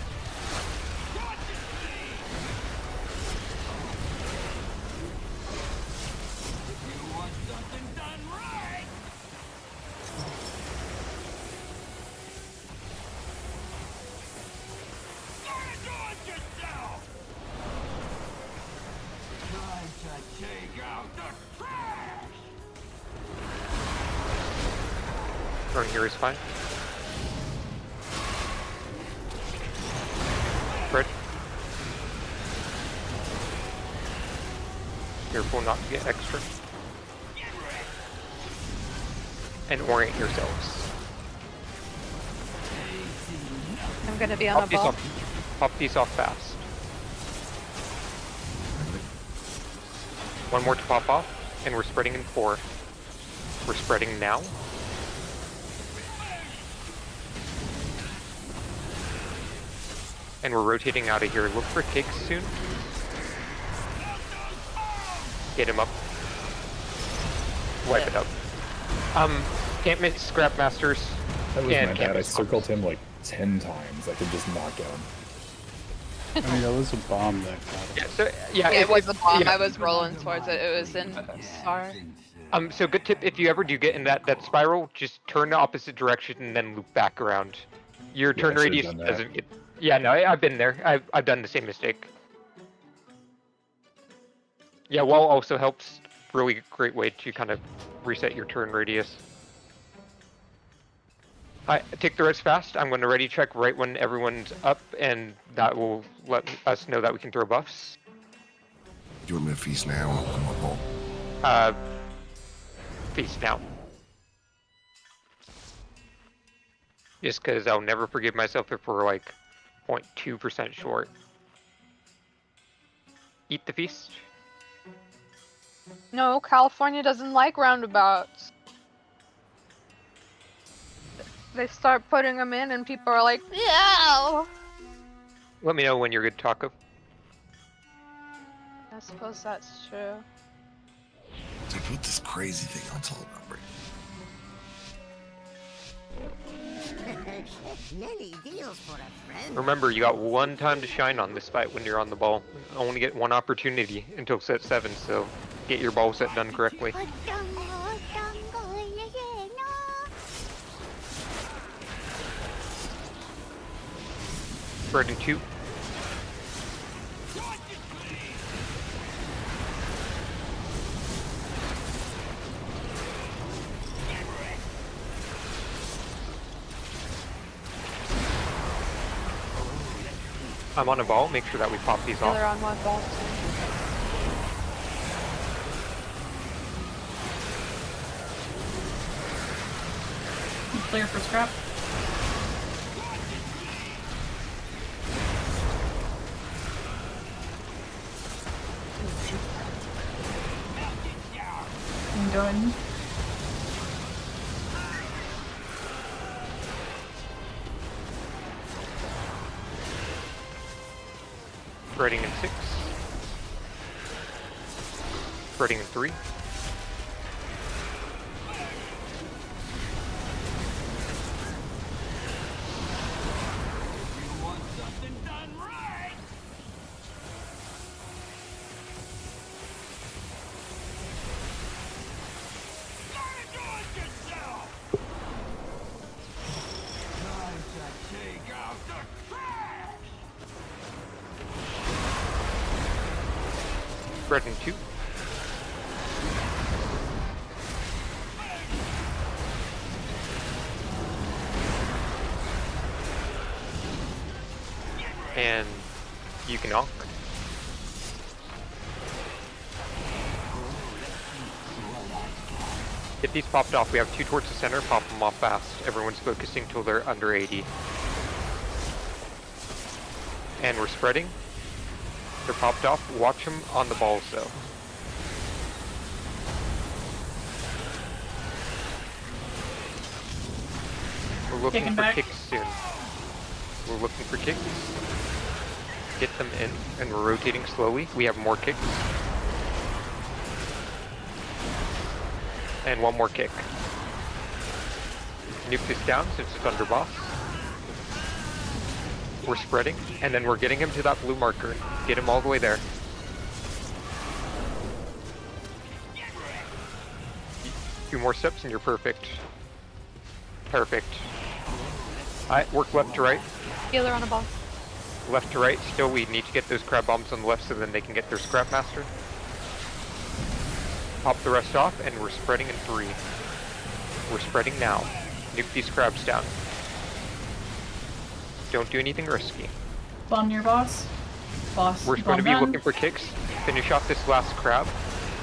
Running here is fine. Spread. Careful not to get extra. And orient yourselves. I'm gonna be on a ball. Pop these off fast. One more to pop off, and we're spreading in 4. We're spreading now. And we're rotating out of here. Look for kicks soon. Get him up. Wipe it up. Can't miss Scrap Masters. That was and my can't bad. I miss circled him like 10 times. I could just not get him. I mean, that was a bomb that got him. Yeah, so, yeah, It was a bomb. yeah. I was rolling towards it. It was in SAR. So good tip, if you ever do get in that spiral, just turn the opposite direction and then loop back around. Your Yeah, turn I should've radius done that. doesn't get... Yeah, no, I've been there. I've done the same mistake. Yeah, wall also helps. Really great way to kind of reset your turn radius. Take the rest fast. I'm going to ready check right when everyone's up, and that will let us know that we can throw buffs. Do you want me to feast now on my ball? Feast now. Just because I'll never forgive myself if we're like 0.2% short. Eat the feast. No, California doesn't like roundabouts. They start putting them in, and people are like, "No." Let me know when you're good, Taco. I suppose that's true. They put this crazy thing on top number. Many deals for a friend. Remember, you got one time to shine on this fight when you're on the ball. Only get one opportunity until set 7, so get your ball set done correctly. Spread in 2. I'm on a ball, make sure that we pop these They're off. on my ball. Clear for scrap. I'm going. Spreading in 6. Spreading in 3. Spread in 2. And you can knock. Get these popped off. We have 2 towards the center. Pop them off fast. Everyone's focusing till they're under 80. And we're spreading. They're popped off. Watch them on the balls though. We're looking Kicking for back. kicks soon. We're looking for kicks. Get them in, and we're rotating slowly. We have more kicks. And one more kick. Nuke this down since it's under boss. We're spreading, and then we're getting him to that blue marker. Get him all the way there. Few more steps and you're perfect. Perfect. Alright, work left to right. Healer on a ball. Left to right. Still, we need to get those crab bombs on the left so then they can get their scrap master. Pop the rest off, and we're spreading in 3. We're spreading now. Nuke these crabs down. Don't do anything risky. Bomb your boss. Boss. We're going to be bomb done. looking for kicks. Finish off this last crab.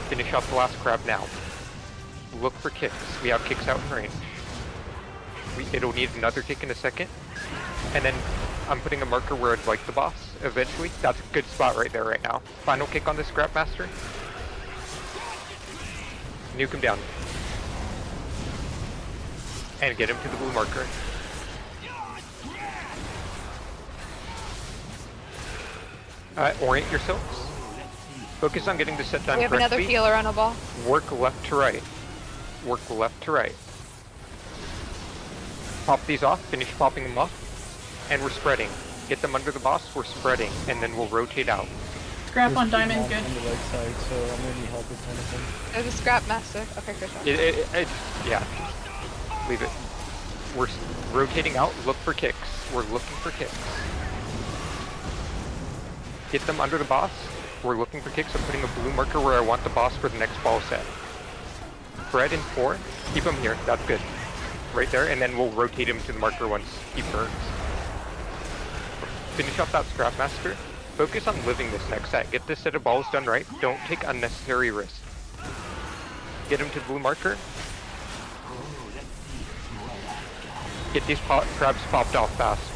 Finish off the last crab now. Look for kicks. We have kicks out in range. It'll need another kick in a second. And then I'm putting a marker where I'd like the boss eventually. That's a good spot right there right now. Final kick on the scrap master. Nuke him down. And get him to the blue marker. Orient yourselves. Focus on getting the set done We have correctly. another healer on a ball. Work left to right. Work left to right. Pop these off, finish popping them off, and we're spreading. Get them under the boss, we're spreading, and then we'll rotate out. Scrap on diamond, good. On the right side, so I'm gonna need help with anything. There's a scrap master. Okay, good job. Yeah. Leave it. We're rotating out, look for kicks. We're looking for kicks. Get them under the boss. We're looking for kicks. I'm putting a blue marker where I want the boss for the next ball set. Spread in 4. Keep him here. That's good. Right there, and then we'll rotate him to the marker once he burns. Finish off that scrap master. Focus on living this next set. Get this set of balls done right. Don't take unnecessary risks. Get him to the blue marker. Get these crabs popped off fast.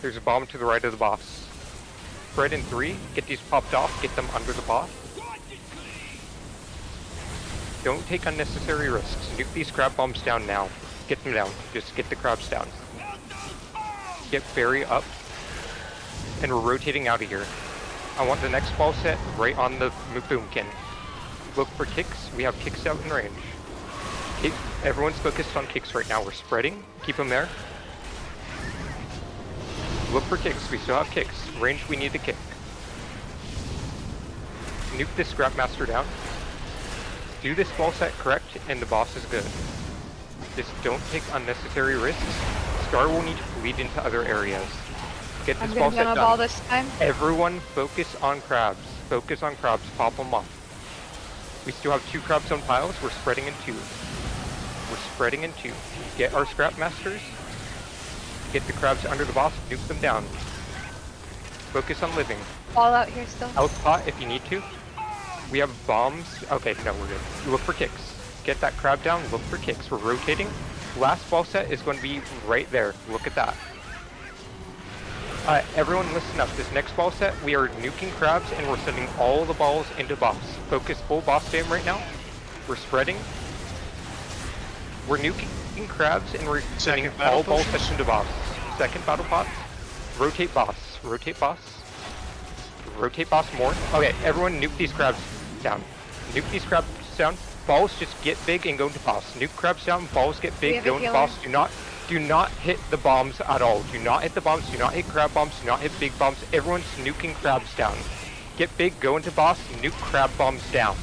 There's a bomb to the right of the boss. Spread in 3. Get these popped off. Get them under the boss. Don't take unnecessary risks. Nuke these crab bombs down now. Get them down. Just get the crabs down. Get Barry up. And we're rotating out of here. I want the next ball set right on the Boomkin. Look for kicks. We have kicks out in range. Everyone's focused on kicks right now. We're spreading. Keep them there. Look for kicks. We still have kicks. Range, we need the kick. Nuke this Scrapmaster down. Do this ball set correct, and the boss is good. Just don't take unnecessary risks. Star will need to bleed into other areas. Get this ball set done. Ball this time. Everyone focus on crabs. Focus on crabs. Pop them off. We still have 2 crabs on piles. We're spreading in 2. We're spreading in 2. Get our Scrapmasters. Get the crabs under the boss. Nuke them down. Focus on living. Ball out here still. Health pot if you need to. We have bombs. Okay, no, we're good. Look for kicks. Get that crab down. Look for kicks. We're rotating. Last ball set is going to be right there. Look at that. Everyone listen up. This next ball set, we are nuking crabs and we're sending all the balls into boss. Focus full boss spam right now. We're spreading. We're nuking crabs and we're sending all ball sets into boss. Second battle pot. Rotate boss. Rotate boss. Rotate boss more. Okay, everyone nuke these crabs down. Nuke these crabs down. Balls just get big and go into boss. Nuke crabs down. Balls get big, go into boss. Do not hit the bombs at all. Do not hit the bombs. Do not hit crab bombs. Do not hit big bombs. Everyone's nuking crabs down. Get big, go into boss, nuke crab bombs down.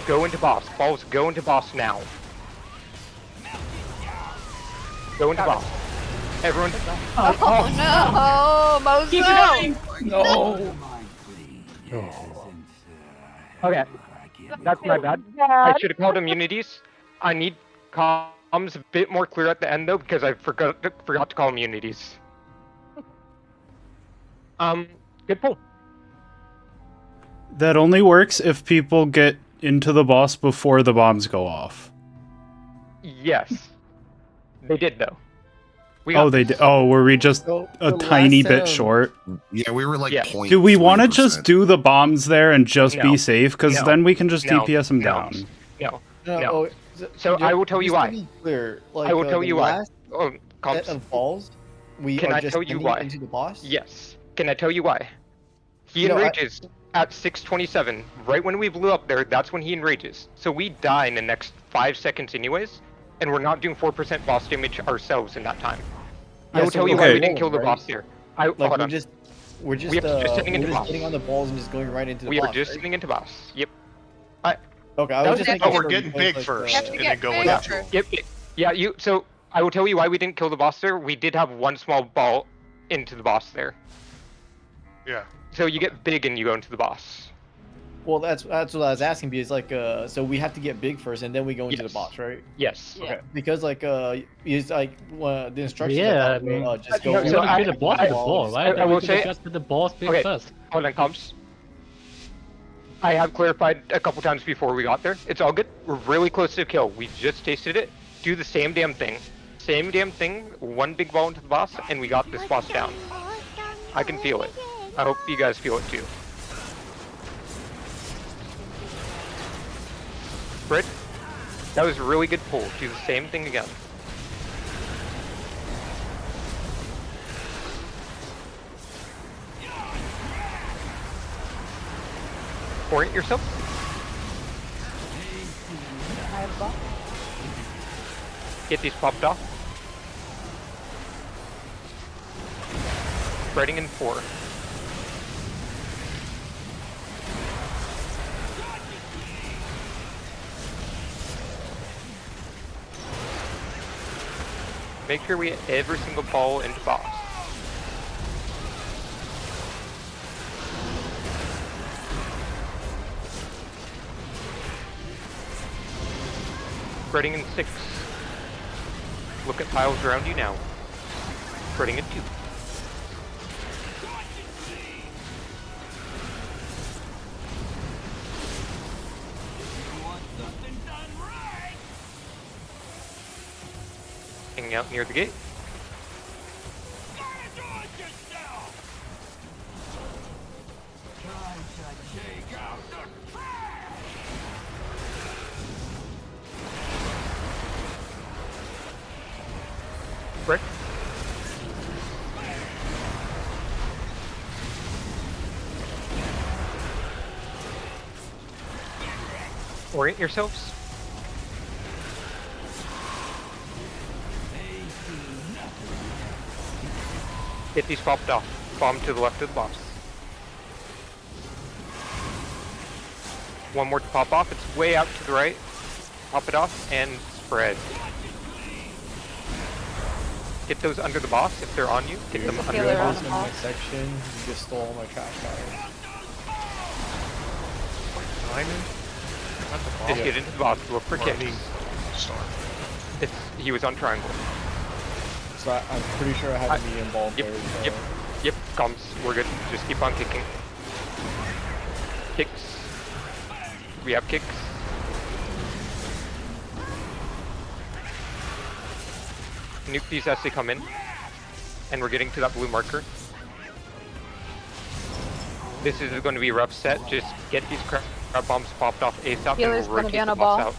Go into boss. Balls, go into boss now. Go into boss. Everyone. Oh no, Mozo! Keep it No. Okay, that's my bad. I should have called immunities. I need comms a bit more clear at the end though, because I forgot to call immunities. Good pull. That only works if people get into the boss before the bombs go off. Yes, they did though. They did. Oh, were we just a tiny bit short? Yeah, we were like. Do we want to just do the bombs there and just be safe? Because then we can just DPS them down. No. So I will tell you why. Clear, I will tell you why. Oh, set of balls, can I tell you why? Into the boss? Yes. Can I tell you why? He enrages at 6:27. Right when we blew up there, that's when he enrages. So we die in the next 5 seconds anyways, and we're not doing 4% boss damage ourselves in that time. I will tell you why we didn't kill the boss here. We're just sitting into boss. getting on the balls and just going right into the boss. We are just sitting into boss. Yep. Okay, I was just thinking. Oh, we're getting big first, and then going into. Yep. Yeah. So I will tell you why we didn't kill the boss there. We did have one small ball into the boss there. Yeah. So you get big and you go into the boss. Well, that's what I was asking, because so we have to get big first and then we go into the boss, right? Yes. Okay. Because it's like the instructions. Yeah, I mean, just go. So I the boss before, right? I will say. Just the boss big first. Hold on, comms. I have clarified a couple times before we got there. It's all good. We're really close to a kill. We just tasted it. Do the same damn thing. Same damn thing. One big ball into the boss, and we got this boss down. I can feel it. I hope you guys feel it too. Fred, that was a really good pull. Do the same thing again. Orient yourself. Get these popped off. Spreading in 4. Make sure we hit every single ball into boss. Spreading in 6. Look at piles around you now. Spreading in 2. Hanging out near the gate. Spread. Orient yourselves. Get these popped off. Bomb to the left of the boss. One more to pop off. It's way out to the right. Pop it off and spread. Get those under the boss if they're on you. Get them under the boss. In my section, you just stole all my trash tires. Diamond? Not the boss. Just get into the boss. Look for Or I kicks. mean, Star. He was on triangle. So I'm pretty sure I had to be involved Yep, there. So. yep, comms. We're good. Just keep on kicking. Kicks. We have kicks. Nuke these as they come in. And we're getting to that blue marker. This is going to be a rough set. Just get these crab bombs popped off ASAP Healer's and we'll gonna be rotate on the a boss ball. out.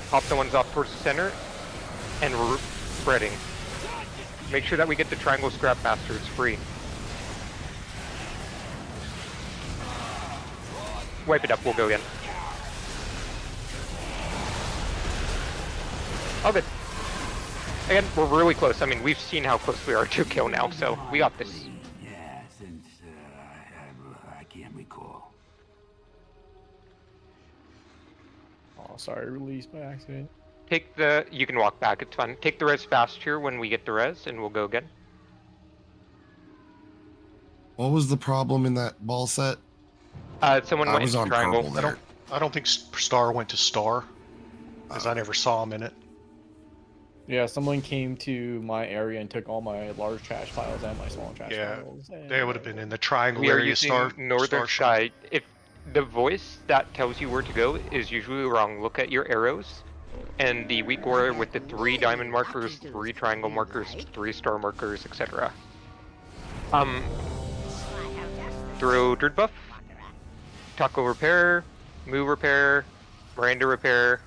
Pop the ones off towards the center. And we're spreading. Make sure that we get the triangle scrap master. It's free. Wipe it up. We'll go again. Oh, good. Again, we're really close. I mean, we've seen how close we are to kill now, so we got this. Yeah, since I can't recall. Oh, sorry, released by accident. Take the... You can walk back, it's fine. Take the res fast here when we get the res, and we'll go again. What was the problem in that ball set? Someone I went was into on triangle. purple there. I don't think Star went to Star. Because I never saw him in it. Yeah, someone came to my area and took all my large trash piles and my small trash piles. Yeah, they would have been in the triangle We are area. using Star, northern sky. If the voice that tells you where to go is usually wrong, look at your arrows. And the weak aura with the 3 diamond markers, 3 triangle markers, 3 star markers, etc. Throw dirt buff, taco repair, moo repair, Miranda repair.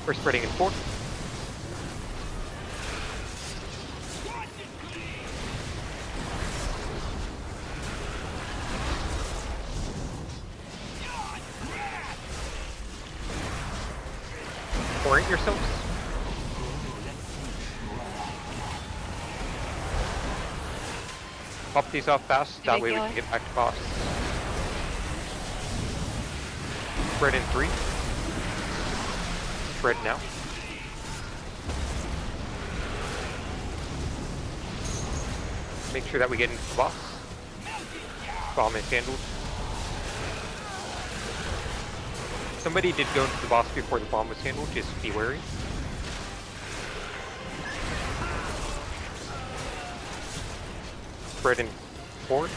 We're spreading in 4. Orient yourselves. Pop these off fast, that way we can get back to boss. Spread in 3. Spread now. Make sure that we get into the boss. Bomb is handled. Somebody did go into the boss before the bomb was handled, just be wary. Spread in 4.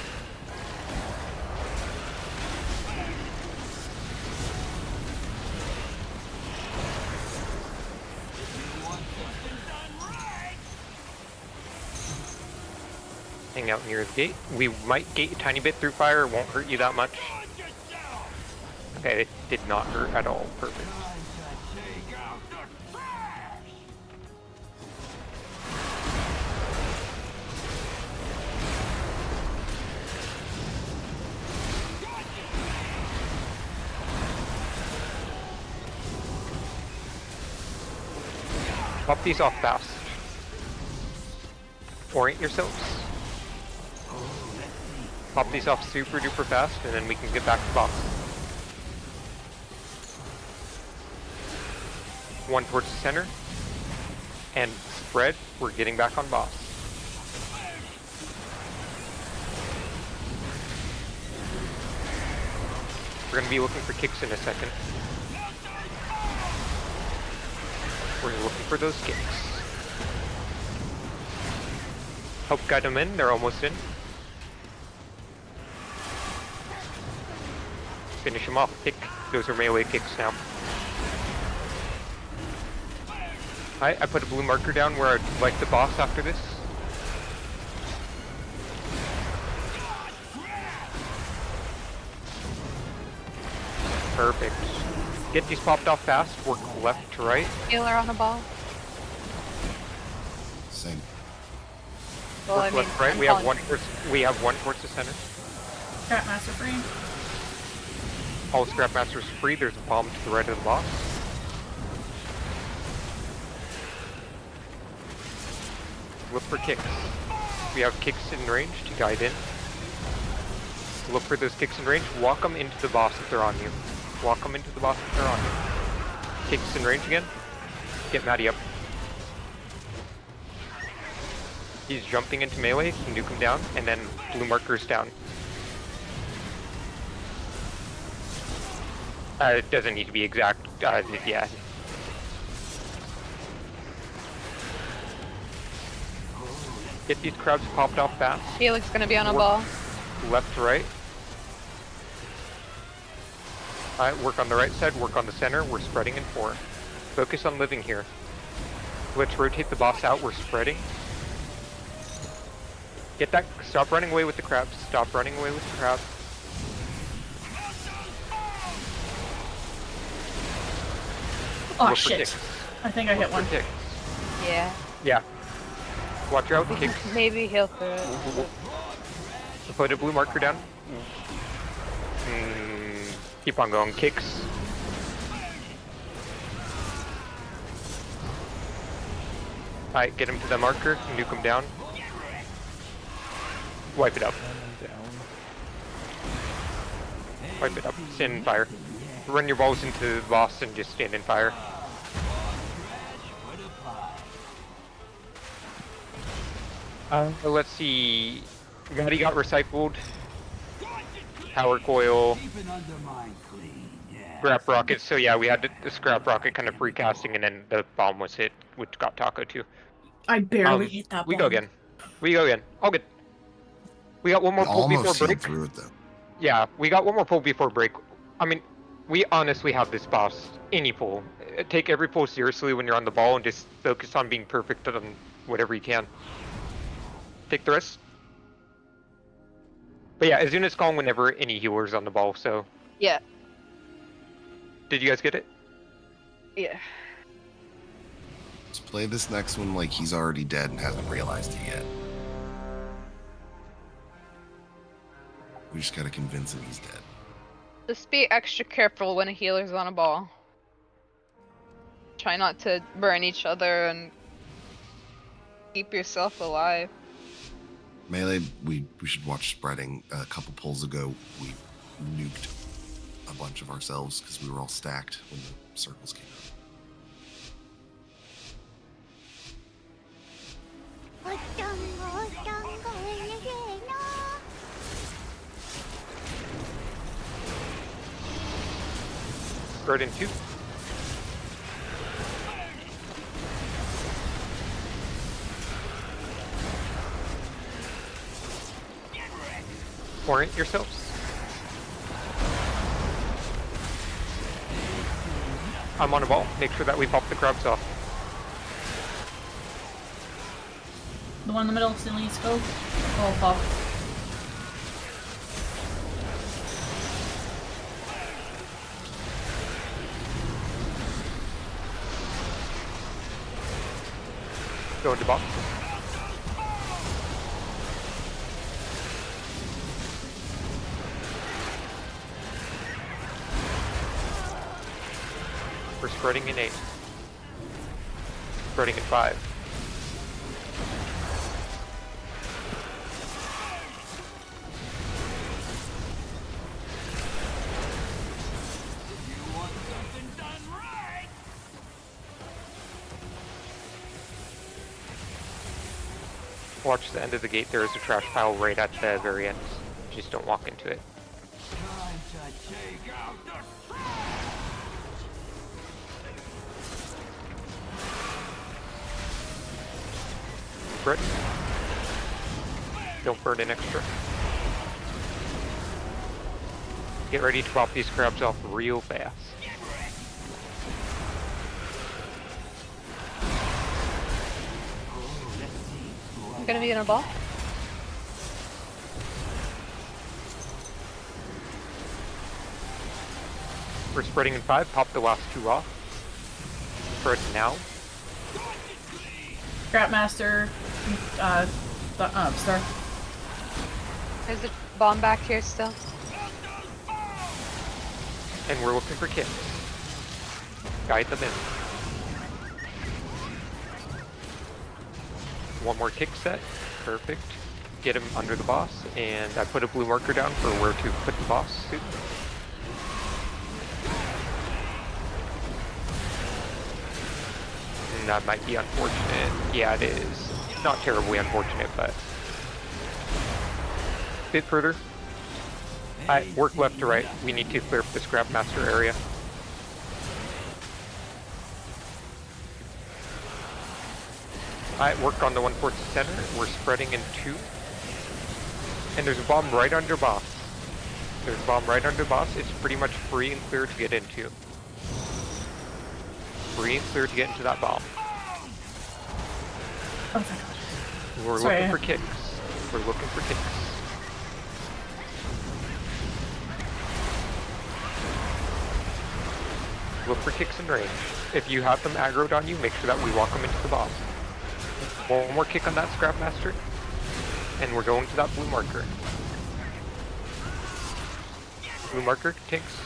Hang out near the gate. We might gate a tiny bit through fire, it won't hurt you that much. Okay, it did not hurt at all. Perfect. Pop these off fast. Orient yourselves. Pop these off super duper fast, and then we can get back to boss. 1 towards the center. And spread, we're getting back on boss. We're gonna be looking for kicks in a second. We're looking for those kicks. Help guide them in, they're almost in. Finish them off, kick. Those are melee kicks now. I put a blue marker down where I'd like the boss after this. Perfect. Get these popped off fast, work left to right. Healer on a ball. Same. Well, Work I mean, left right. I'm We have calling- one towards the center. Scrapmaster free. All Scrap Masters free. There's a bomb to the right of the boss. Look for kicks. We have kicks in range to guide in. Look for those kicks in range. Walk them into the boss if they're on you. Walk them into the boss if they're on you. Kicks in range again. Get Maddie up. He's jumping into melee. Nuke him down, and then blue markers down. It doesn't need to be exact. Yeah. Get these crowds popped off fast. Felix gonna be on a Work ball. Left to right. Alright, work on the right side, work on the center. We're spreading in 4. Focus on living here. Let's rotate the boss out. We're spreading. Get that. Stop running away with the crabs. Stop running away with the crabs. Oh Look for shit. kicks. I think I hit one. Kicks. Yeah. Yeah. Watch out, kicks. Maybe heal through it. Put a blue marker down. Keep on going. Kicks. Alright, get him to the marker. Nuke him down. Wipe it up. Wipe it up. Stand in fire. Run your balls into the boss and just stand in fire. Let's see. Maddie got recycled. Power coil. Scrap rocket. So yeah, we had the scrap rocket kind of recasting, and then the bomb was hit, which got Taco too. I barely hit that. We go again. We go again. All good. We got one more pull before Almost break. through it though. Yeah, we got one more pull before break. I mean, we honestly have this boss. Any pull. Take every pull seriously when you're on the ball and just focus on being perfect on whatever you can. Take the rest. But yeah, Azuna's calling whenever any healer's on the ball, so. Yeah. Did you guys get it? Yeah. Let's play this next one like he's already dead and hasn't realized it yet. We just gotta convince him he's dead. Just be extra careful when a healer's on a ball. Try not to burn each other and keep yourself alive. Melee, we should watch spreading. A couple pulls ago, we nuked a bunch of ourselves because we were all stacked when the circles came out. Spread in 2. Orient yourselves. I'm on a ball. Make sure that we pop the crabs off. The one in the middle still needs scope. Oh fuck. Go into box. We're spreading in 8. Spreading in 5. Watch the end of the gate. There is a trash pile right at the very end. Just don't walk into it. Brett. Don't burn in extra. Get ready to pop these crabs off real fast. I'm gonna be in a ball. We're spreading in 5, pop the last 2 off. Spread now. Scrapmaster, Star. There's a bomb back here still. And we're looking for kicks. Guide them in. One more kick set. Perfect. Get him under the boss, and I put a blue marker down for where to put the boss suit. And that might be unfortunate. Yeah, it is. Not terribly unfortunate, but a bit further. Alright, work left to right. We need to clear up the Scrapmaster area. Alright, work on the one towards the center. We're spreading in 2. And there's a bomb right under boss. There's a bomb right under boss. It's pretty much free and clear to get into. Free and clear to get into that bomb. Oh my god. We're Sorry, looking for kicks. We're looking for kicks. Look for kicks in range. If you have them aggroed on you, make sure that we walk them into the boss. One more kick on that Scrapmaster, and we're going to that blue marker. Blue marker, Tinks.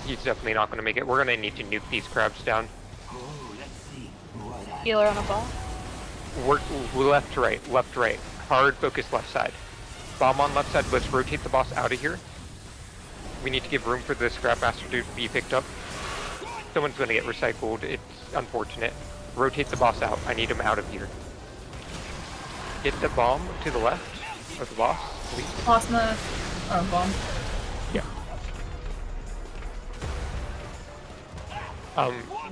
He's definitely not going to make it. We're going to need to nuke these crabs down. Healer on a ball. Work left to right, left to right. Hard focus left side. Bomb on left side. Let's rotate the boss out of here. We need to give room for the Scrapmaster to be picked up. Someone's going to get recycled. It's unfortunate. Rotate the boss out. I need him out of here. Get the bomb to the left of the boss, please. Plasma bomb. Yeah.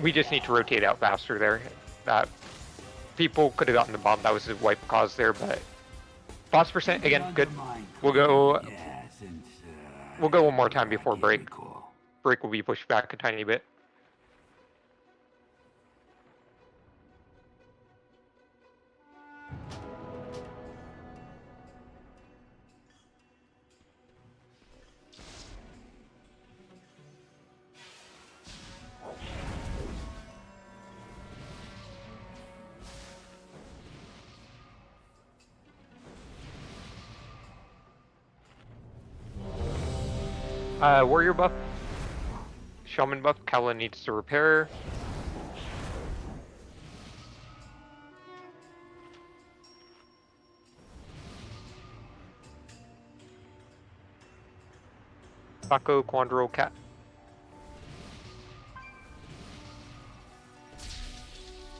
We just need to rotate out faster there. People could have gotten the bomb. That was a wipe cause there, but boss percent again. Good. We'll go. We'll go one more time before break. Break will be pushed back a tiny bit. Warrior buff, Shaman buff, Kala needs to repair. Paco, Quandro, Cat.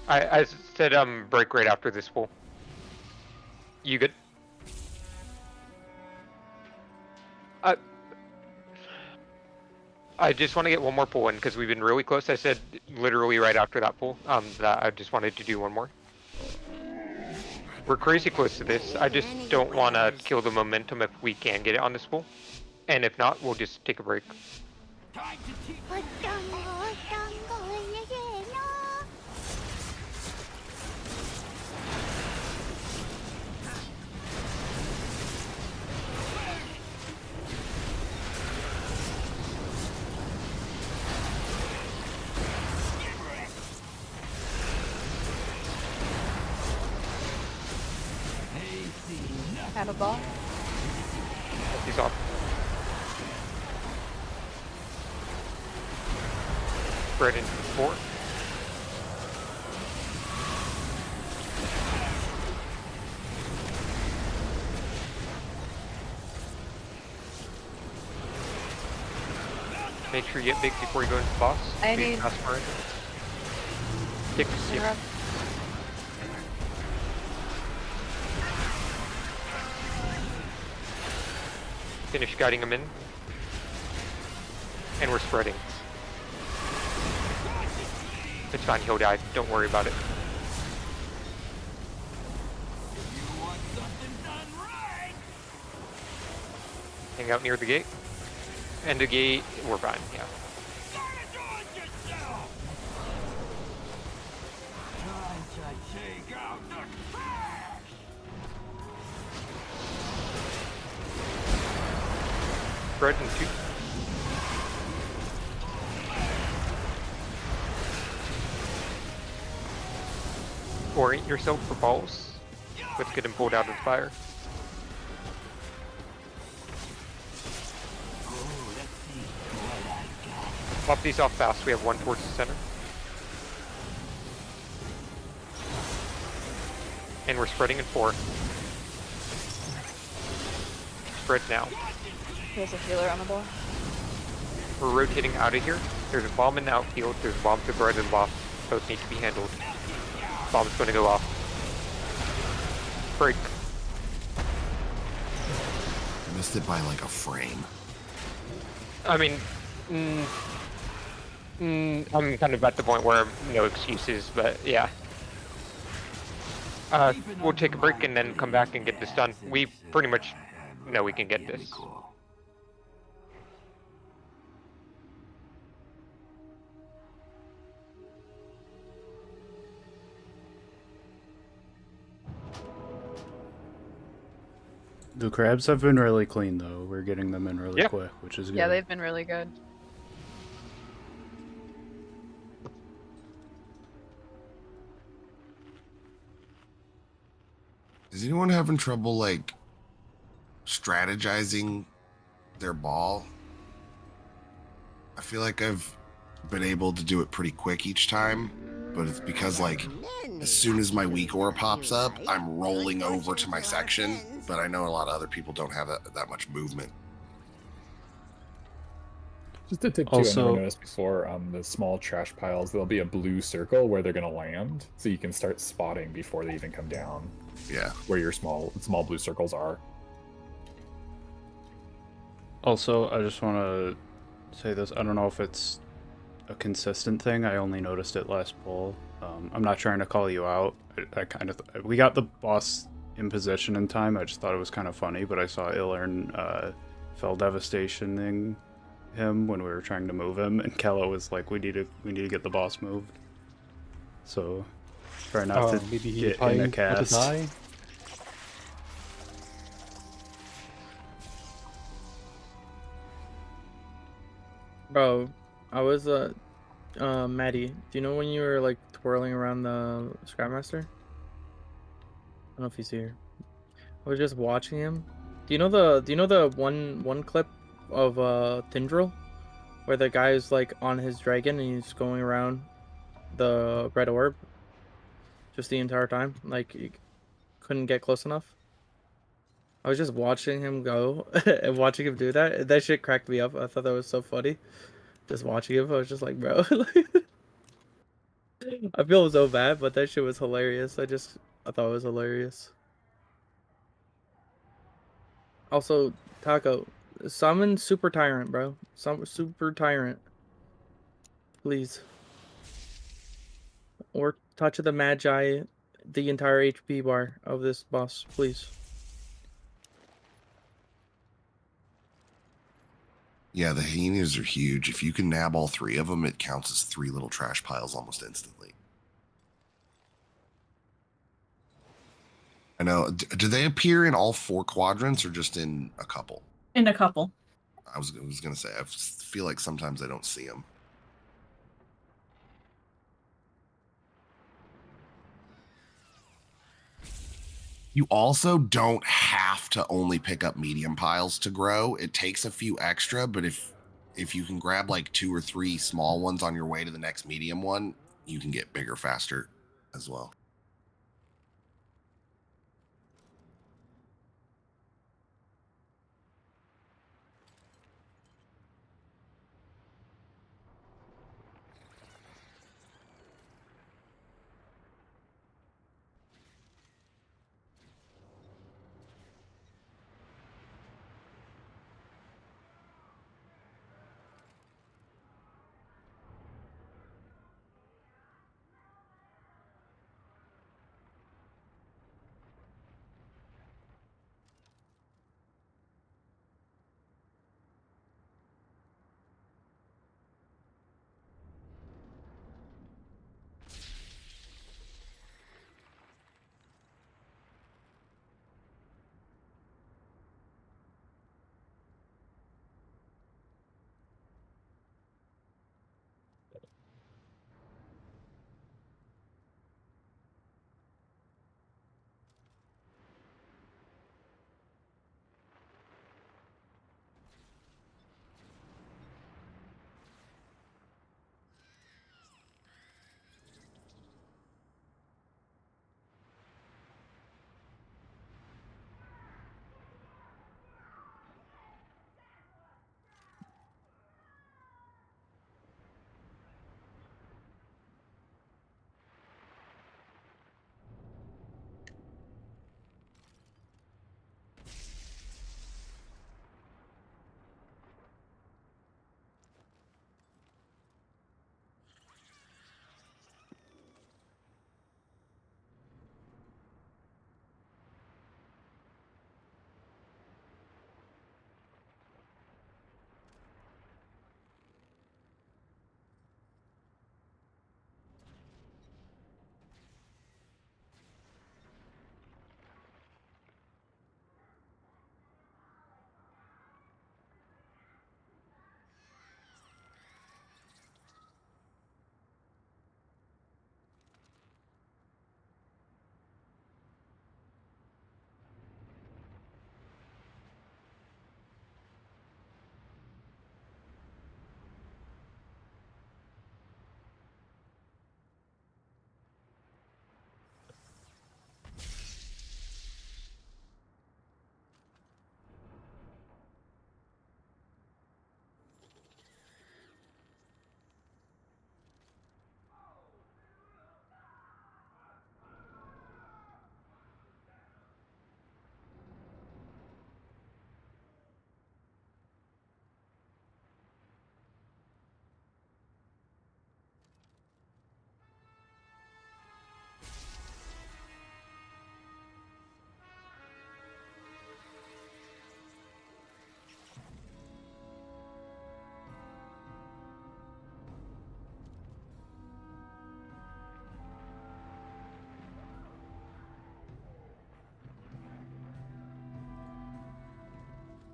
I said break right after this pool. You good? I just want to get one more pull in because we've been really close. I said literally right after that pull that I just wanted to do one more. We're crazy close to this. I just don't want to kill the momentum if we can get it on this pull. And if not, we'll just take a break. Have a ball. He's off. Spread into 4. Make sure you get big before you go into the boss. I need. Kicks. Yep. Finish guiding him in. And we're spreading. It's fine, he'll die. Don't worry about it. Hang out near the gate. And the gate, we're fine, yeah. Spread in 2. Orient yourself for balls. Let's get him pulled out of the fire. Pop these off fast. We have one towards the center. And we're spreading in 4. Spread now. There's a healer on the ball. We're rotating out of here. There's a bomb in the outfield. There's a bomb to the right and left. Both need to be handled. Bomb's going to go off. Break. I missed it by like a frame. I mean, I'm kind of at the point where no excuses, but yeah. We'll take a break and then come back and get this done. We pretty much know we can get this. The crabs have been really clean, though. We're getting them in really quick, which is good. Yeah, they've been really good. Is anyone having trouble, like, strategizing their ball? I feel like I've been able to do it pretty quick each time, but it's because, like, as soon as my weak aura pops up, I'm rolling over to my section, but I know a lot of other people don't have that much movement. Just a tip too, I never noticed before, on the small trash piles, there'll be a blue circle where they're going to land, so you can start spotting before they even come down. Yeah. Where your small blue circles are. Also, I just want to say this. I don't know if it's a consistent thing. I only noticed it last pull. I'm not trying to call you out. We got the boss in position in time. I just thought it was kind of funny, but I saw Ilern fell devastationing him when we were trying to move him, and Kella was like, "We need to get the boss moved." So try not to get in a cast. Bro, I was Maddie, do you know when you were like twirling around the Scrapmaster? I don't know if he's here. I was just watching him. Do you know the one clip of Tindril where the guy is like on his dragon and he's going around the red orb just the entire time? Like he couldn't get close enough. I was just watching him go and watching him do that. That shit cracked me up. I thought that was so funny. Just watching him, I was just like, bro. I feel so bad, but that shit was hilarious. I thought it was hilarious. Also, Taco, summon Super Tyrant, bro. Super Tyrant. Please. Or Touch of the Magi, the entire HP bar of this boss, please. Yeah, the hyenas are huge. If you can nab all 3 of them, it counts as 3 little trash piles almost instantly. I know. Do they appear in all 4 quadrants or just in a couple? In a couple. I was going to say, I feel like sometimes I don't see them. You also don't have to only pick up medium piles to grow. It takes a few extra, but if you can grab like 2 or 3 small ones on your way to the next medium one, you can get bigger faster as well.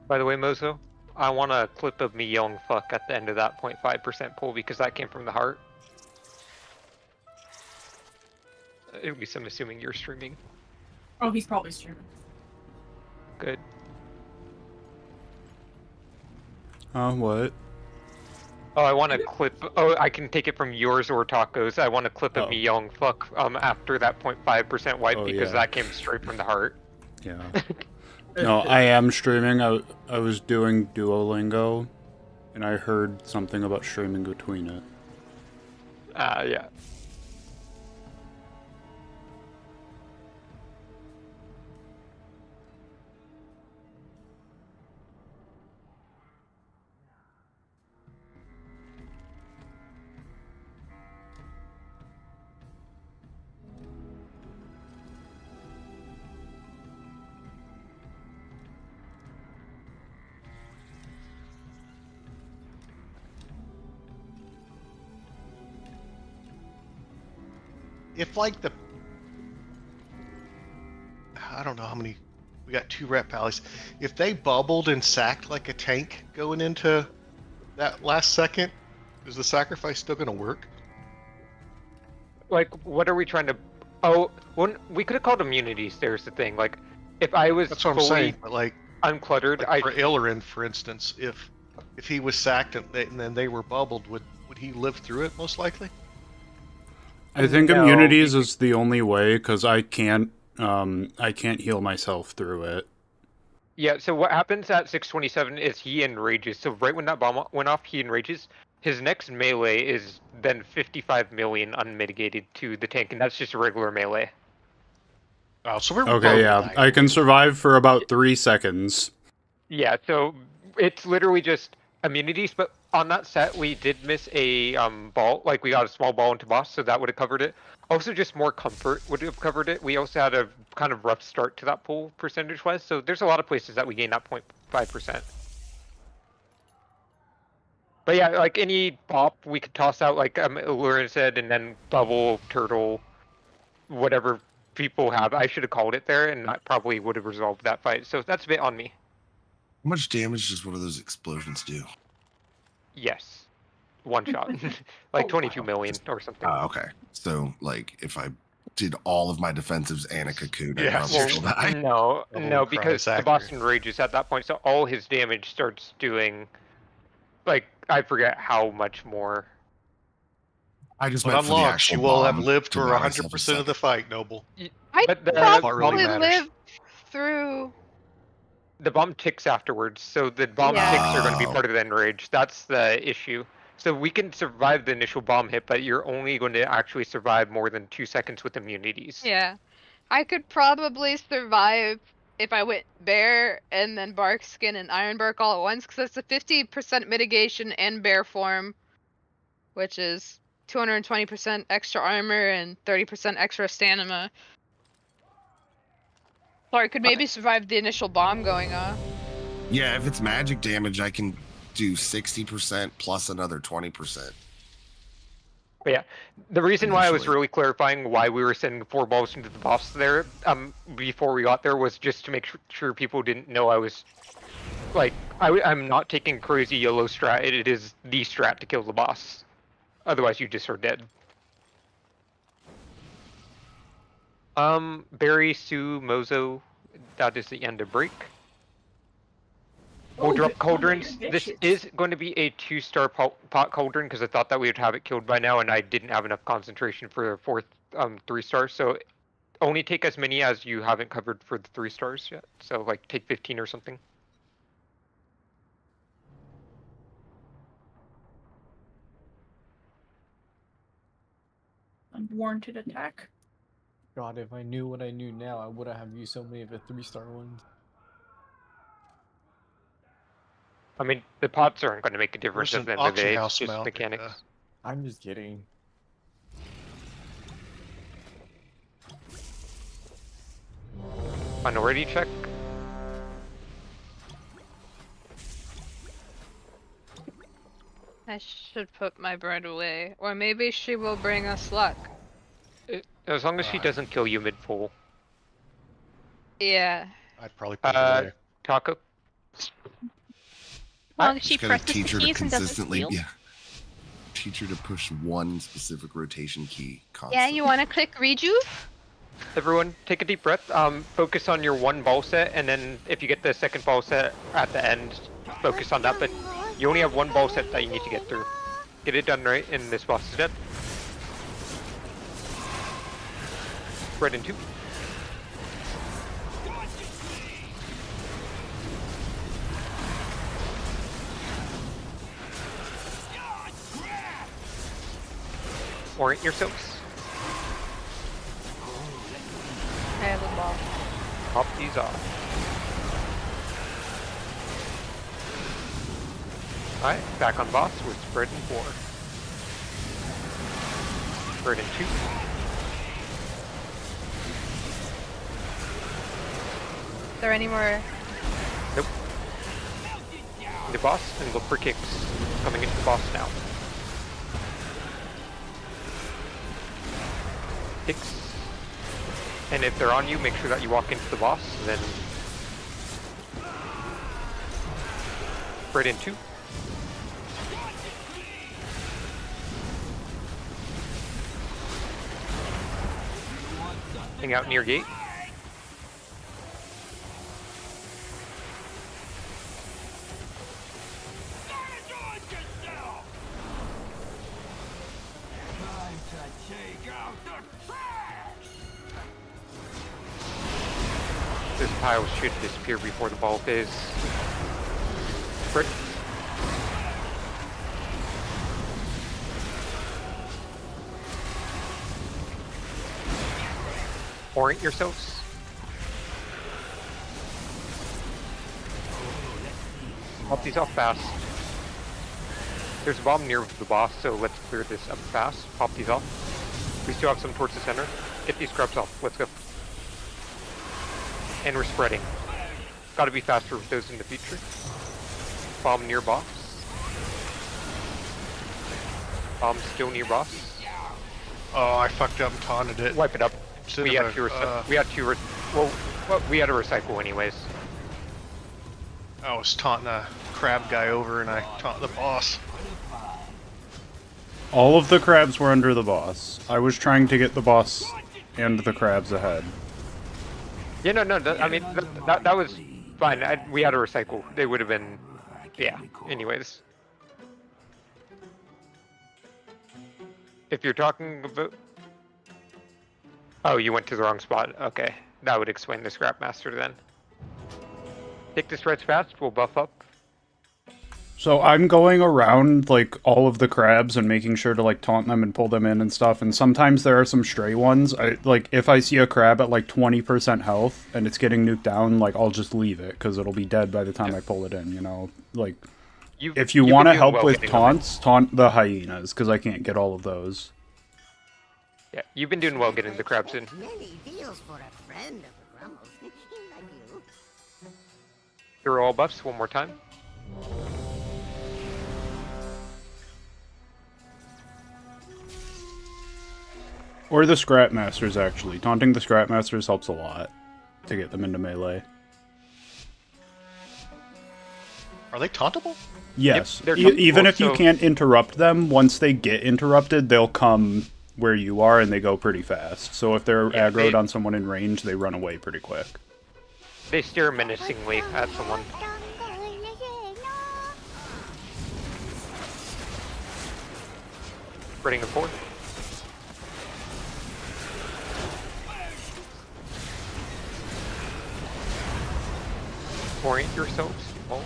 By the way, Mozo, I want a clip of me yelling fuck at the end of that 0.5% pull because that came from the heart. At least I'm assuming you're streaming. Oh, he's probably streaming. Good. What? Oh, I want a clip. Oh, I can take it from yours or Taco's. I want a clip of me yelling fuck after that 0.5% wipe because that came straight from the heart. Yeah. No, I am streaming. I was doing Duolingo, and I heard something about streaming between it. Yeah. If like I don't know how many, we got 2 rep pallies. If they bubbled and sacked like a tank going into that last second, is the sacrifice still going to work? Like, what are we trying to? Oh, we could have called immunities. There's the thing. Like, if I was That's what I'm fully saying. But like uncluttered, like for Illerin, for instance, if he was sacked and then they were bubbled, would he live through it most likely? I think immunities is the only way because I can't heal myself through it. Yeah, so what happens at 627 is he enrages. So right when that bomb went off, he enrages. His next melee is then 55 million unmitigated to the tank, and that's just a regular melee. Oh, so we're Okay, yeah. I can survive for about 3 seconds. Yeah, so it's literally just immunities, but on that set we did miss a ball, like we got a small ball into boss, so that would have covered it. Also just more comfort would have covered it. We also had a kind of rough start to that pool percentage-wise, so there's a lot of places that we gained that 0.5%. But yeah, like any bop we could toss out, like Lunar said, and then bubble, turtle, whatever people have. I should have called it there, and that probably would have resolved that fight, so that's a bit on me. How much damage does one of those explosions do? Yes. One shot. Like 22 million or something. Oh, okay. So, like, if I did all of my defensives and a cocoon, I'd Yeah, probably still die. no, because the boss enrages at that point, so all his damage starts doing, like, I forget how much more. I just But meant for the unlocked, actual you will have bomb lived to for buy myself a 100% of the fight, Noble. I But the probably really matters. lived through. The bomb ticks afterwards, so the bomb ticks are going to be Oh. part of the enrage. That's the issue. So we can survive the initial bomb hit, but you're only going to actually survive more than 2 seconds with immunities. Yeah. I could probably survive if I went bear and then bark skin and ironbark all at once, because that's a 50% mitigation and bear form, which is 220% extra armor and 30% extra stamina. So I could maybe survive the initial bomb going off. Yeah, if it's magic damage, I can do 60% plus another 20%. But yeah, the reason why I was really clarifying why we were sending 4 balls into the boss there before we got there was just to make sure people didn't know I was, like, I'm not taking crazy YOLO strat. It is the strat to kill the boss. Otherwise you just are dead. Barry, Sue, Mozo, that is the end of break. We'll drop cauldrons. This is going to be a 2-star pot cauldron because I thought that we would have it killed by now, and I didn't have enough concentration for the 4th 3-star. So only take as many as you haven't covered for the 3 stars yet. So like take 15 or something. Unwarranted attack. God, if I knew what I knew now, I wouldn't have used so many of the 3-star ones. I mean, the pots aren't going to make a difference There's at the an end of the auction day. house It's just mount, mechanics. I'm just kidding. Minority check. I should put my bread away. Or maybe she will bring us luck. As long as she doesn't kill you mid-pull. Yeah. I'd probably put it away. Taco? Well, she Just gotta presses the teach her to keys and doesn't consistently, steal. teach her to push one specific rotation key Yeah, constantly. you want to click rejuve? Everyone, take a deep breath. Focus on your one ball set, and then if you get the second ball set at the end, focus on that. But you only have one ball set that you need to get through. Get it done right, and this boss is dead. Right in 2. Orient yourselves. I have a ball. Pop these off. Alright, back on boss with spread in 4. Spread in 2. Is there any more? Nope. The boss, and look for kicks. Coming into the boss now. Kicks. And if they're on you, make sure that you walk into the boss, then spread in 2. Hang out near gate. This pile should disappear before the ball phase. Spread. Orient yourselves. Pop these off fast. There's a bomb near the boss, so let's clear this up fast. Pop these off. We still have some towards the center. Get these scrubs off. Let's go. And we're spreading. Gotta be faster with those in the future. Bomb near boss. Bomb still near boss. Oh, I fucked up and taunted it. Wipe it up. Instead We of had to a, we had to recycle anyways. I was taunting a crab guy over and I taunt the boss. All of the crabs were under the boss. I was trying to get the boss and the crabs ahead. Yeah, no, I mean, that was fine. We had to recycle. They would have been, yeah, anyways. If you're talking about... Oh, you went to the wrong spot. Okay, that would explain the Scrap Master then. Take the spreads fast, we'll buff up. So I'm going around, like, all of the crabs and making sure to, like, taunt them and pull them in and stuff, and sometimes there are some stray ones. Like, if I see a crab at, like, 20% health and it's getting nuked down, like, I'll just leave it, because it'll be dead by the time I pull it in, you know? Like, if you want to help with taunts, taunt the hyenas, because I can't get all of those. Yeah, you've been doing well getting the crabs in. Many deals for a friend of the Grummles. Like you. Through all buffs one more time. Or the Scrap Masters, actually. Taunting the Scrap Masters helps a lot to get them into melee. Are they tauntable? Yes. Yep, Even if you can't interrupt them, once they get interrupted, they'll come where you are and they go pretty fast. So if they're aggroed on someone in range, they run away pretty quick. They stare menacingly at someone. Spreading a 4. Orient yourselves, balls.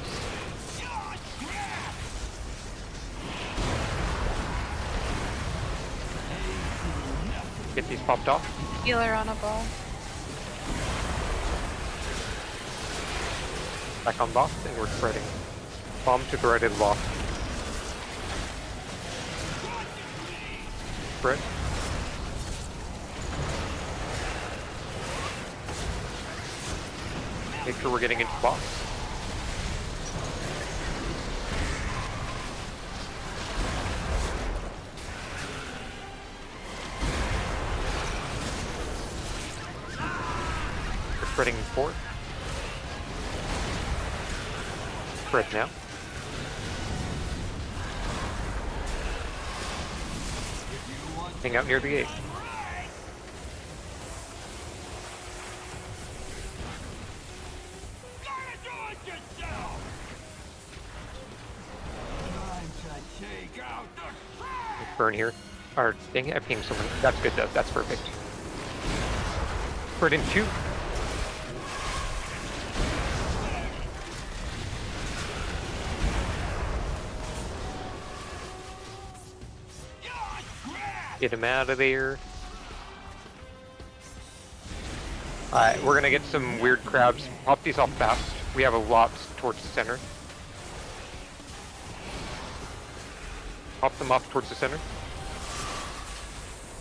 Get these popped off. Healer on a ball. Back on boss, and we're spreading. Bomb to the right of the boss. Spread. Make sure we're getting into the boss. We're spreading forward. Spread now. Hang out near the gate. Burn here. Or dang it, I pinged someone. That's good though. That's perfect. Spread in 2. Get him out of there. Alright, we're gonna get some weird crabs. Pop these off fast. We have a lot towards the center. Pop them off towards the center.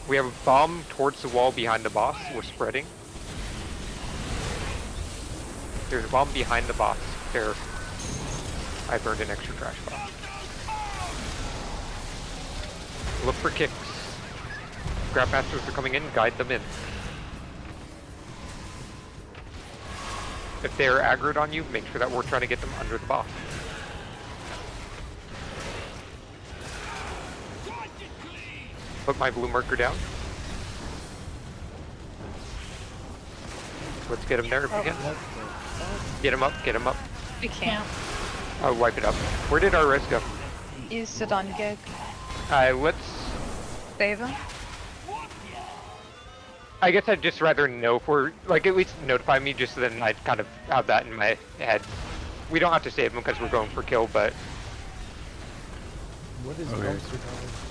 We have a bomb towards the wall behind the boss. We're spreading. There's a bomb behind the boss. There. I burned an extra trash box. Look for kicks. Grab masters are coming in, guide them in. If they're aggroed on you, make sure that we're trying to get them under the boss. Put my blue marker down. Let's get him there if we can. Get him up, get him up. We can't. I'll wipe it up. Where did our res go? You sit on gig. Let's... Save him. I guess I'd just rather know if we're, like, at least notify me just so then I'd kind of have that in my head. We don't have to save him because we're going for kill, but... What is okay. dumpster dive?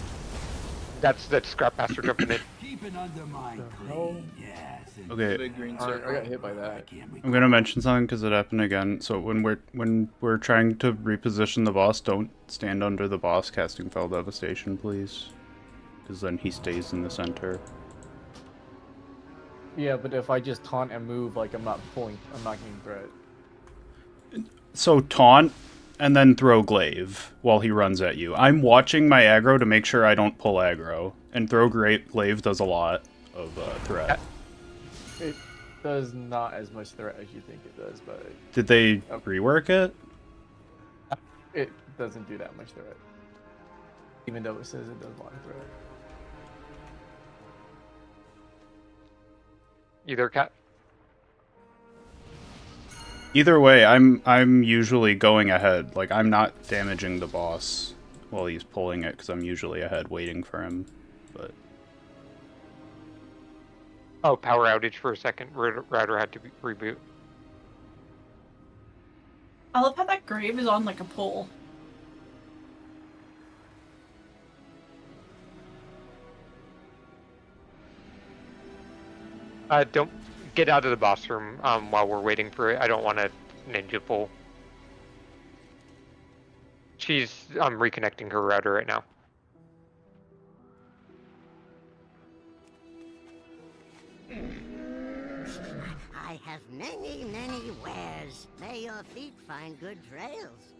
That's Scrapmaster jumping in. Okay. I got hit by that. I'm gonna mention something because it happened again. So when we're trying to reposition the boss, don't stand under the boss casting Fell Devastation, please, because then he stays in the center. Yeah, but if I just taunt and move, like I'm not getting threat. So taunt, and then throw glaive while he runs at you. I'm watching my aggro to make sure I don't pull aggro, and throw glaive does a lot of threat. It does not as much threat as you think it does, but... Did they rework it? It doesn't do that much threat. Even though it says it does a lot of threat. Either cat. Either way, I'm usually going ahead. Like, I'm not damaging the boss while he's pulling it, because I'm usually ahead waiting for him, but... Oh, power outage for a second. Router had to reboot. I love how that grave is on like a pole. Don't get out of the boss room while we're waiting for it. I don't want a ninja pull. She's reconnecting her router right now. I have many, many wares. May your feet find good trails.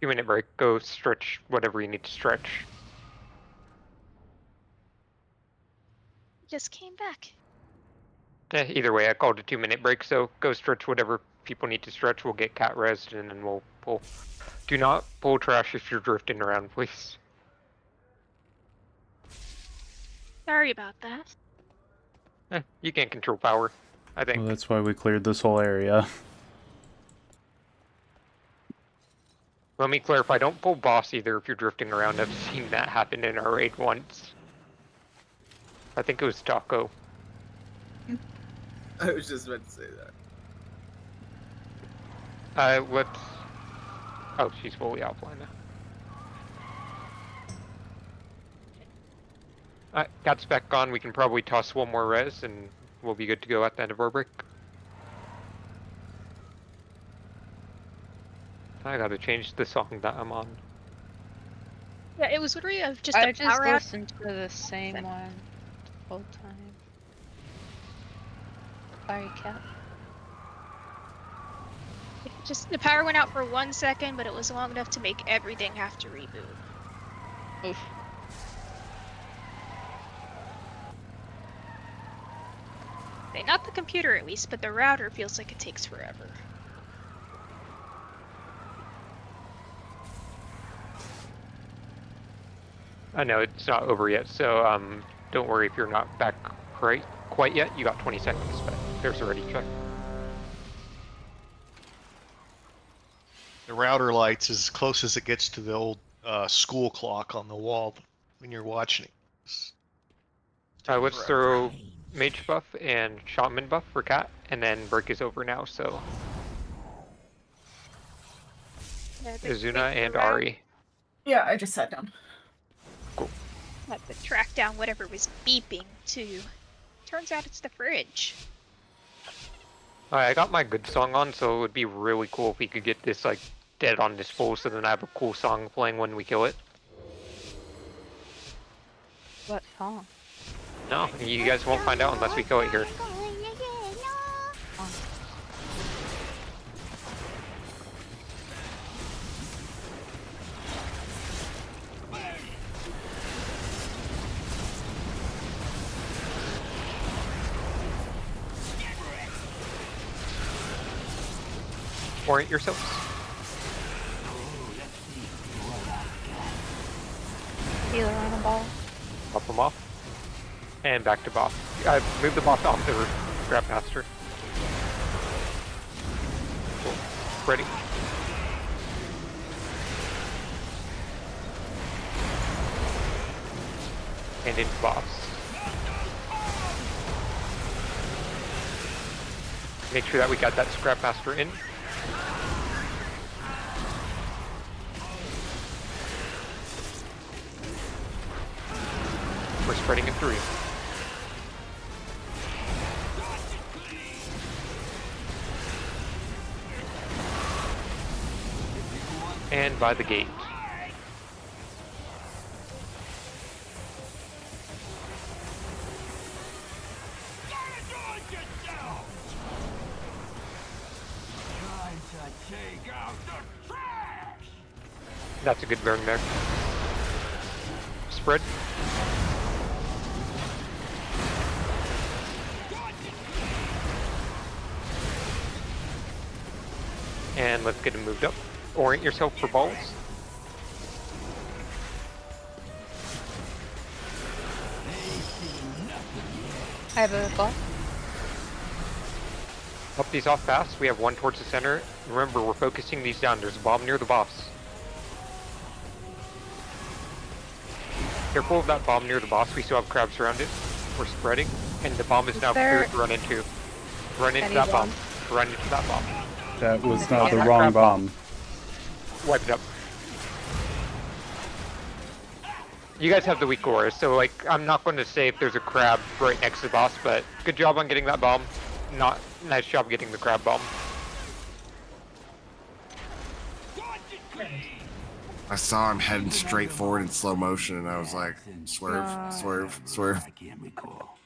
Minute break. Go stretch whatever you need to stretch. Just came back. Either way, I called a 2-minute break, so go stretch whatever people need to stretch. We'll get cat rest and then we'll pull. Do not pull trash if you're drifting around, please. Sorry about that. You can't control power, I think. Well, that's why we cleared this whole area. Let me clarify, don't pull boss either if you're drifting around. I've seen that happen in our raid once. I think it was Taco. I was just about to say that. Let's... Oh, she's fully offline now. Cat's back on. We can probably toss one more res and we'll be good to go at the end of our break. I gotta change the song that I'm on. Yeah, it was literally just I a just power out. listened to the same one the whole time. Sorry, cat. Just the power went out for 1 second, but it was long enough to make everything have to reboot. Oof. Okay, not the computer at least, but the router feels like it takes forever. I know it's not over yet, so don't worry if you're not back quite yet. You got 20 seconds, but there's a ready check. The router lights as close as it gets to the old school clock on the wall when you're watching it. Let's throw mage buff and shaman buff for cat, and then break is over now. So Izuna and Ari. Yeah, I just sat down. Cool. I had to track down whatever was beeping too. Turns out it's the fridge. I got my good song on, so it would be really cool if we could get this like dead on this pole, so then I have a cool song playing when we kill it. What song? No, you guys won't find out unless we kill it here. Orient yourselves. Healer on a ball. Pop them off. And back to boss. Move the boss off the grab master. Cool. Ready? And into boss. Make sure that we got that scrap master in. We're spreading it through. And by the gate. That's a good burn there. Spread. And let's get him moved up. Orient yourself for balls. I have a ball. Up these off fast. We have one towards the center. Remember, we're focusing these down. There's a bomb near the boss. Careful of that bomb near the boss. We still have crabs around it. We're spreading. And the bomb is now clear to run into. Run into that bomb. Run into that bomb. That was not the wrong bomb. Wipe it up. You guys have the weak auras, so like I'm not going to say if there's a crab right next to the boss, but good job on getting that bomb. Not nice job getting the crab bomb. I saw him heading straight forward in slow motion, and I was like, swerve, swerve, swerve. I can't recall.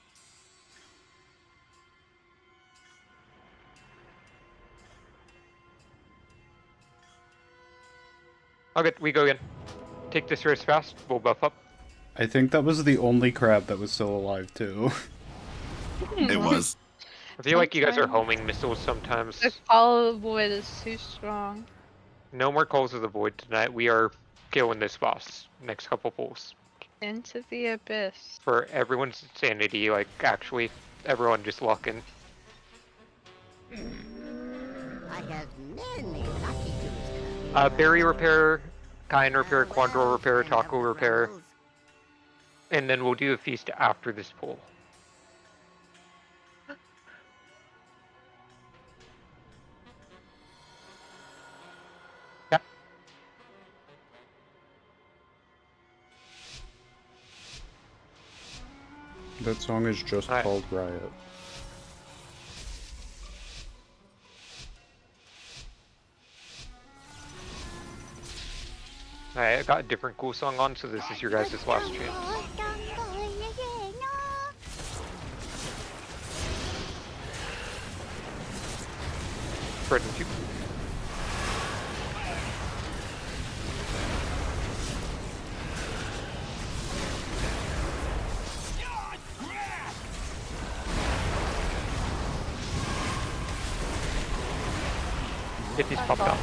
Okay, we go again. Take this race fast. We'll buff up. I think that was the only crab that was still alive too. It was. I feel like you guys are homing missiles sometimes. The call of the void is too strong. No more calls of the void tonight. We are killing this boss. Next couple pulls. Into the abyss. For everyone's sanity, like actually, everyone just lock in. I have many lucky Berry repair, Kain repair, Quandrel repair, Taco repair. And then we'll do a feast after this pull. Yeah. That song is just called Riot. I got a different cool song on, so this is your guys' last chance. Spread in 2. Get these popped up.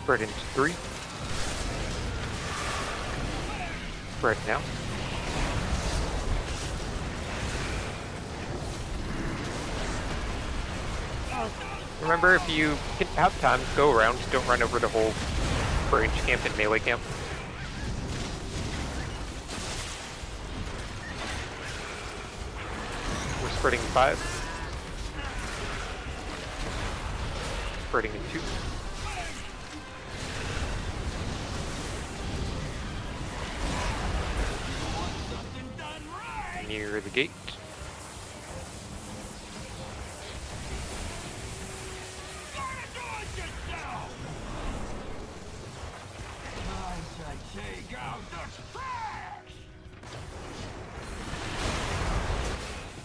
Spread into 3. Spread now. Remember, if you can have time, go around. Don't run over the whole range camp and melee camp. We're spreading 5. Spreading in 2. Near the gate.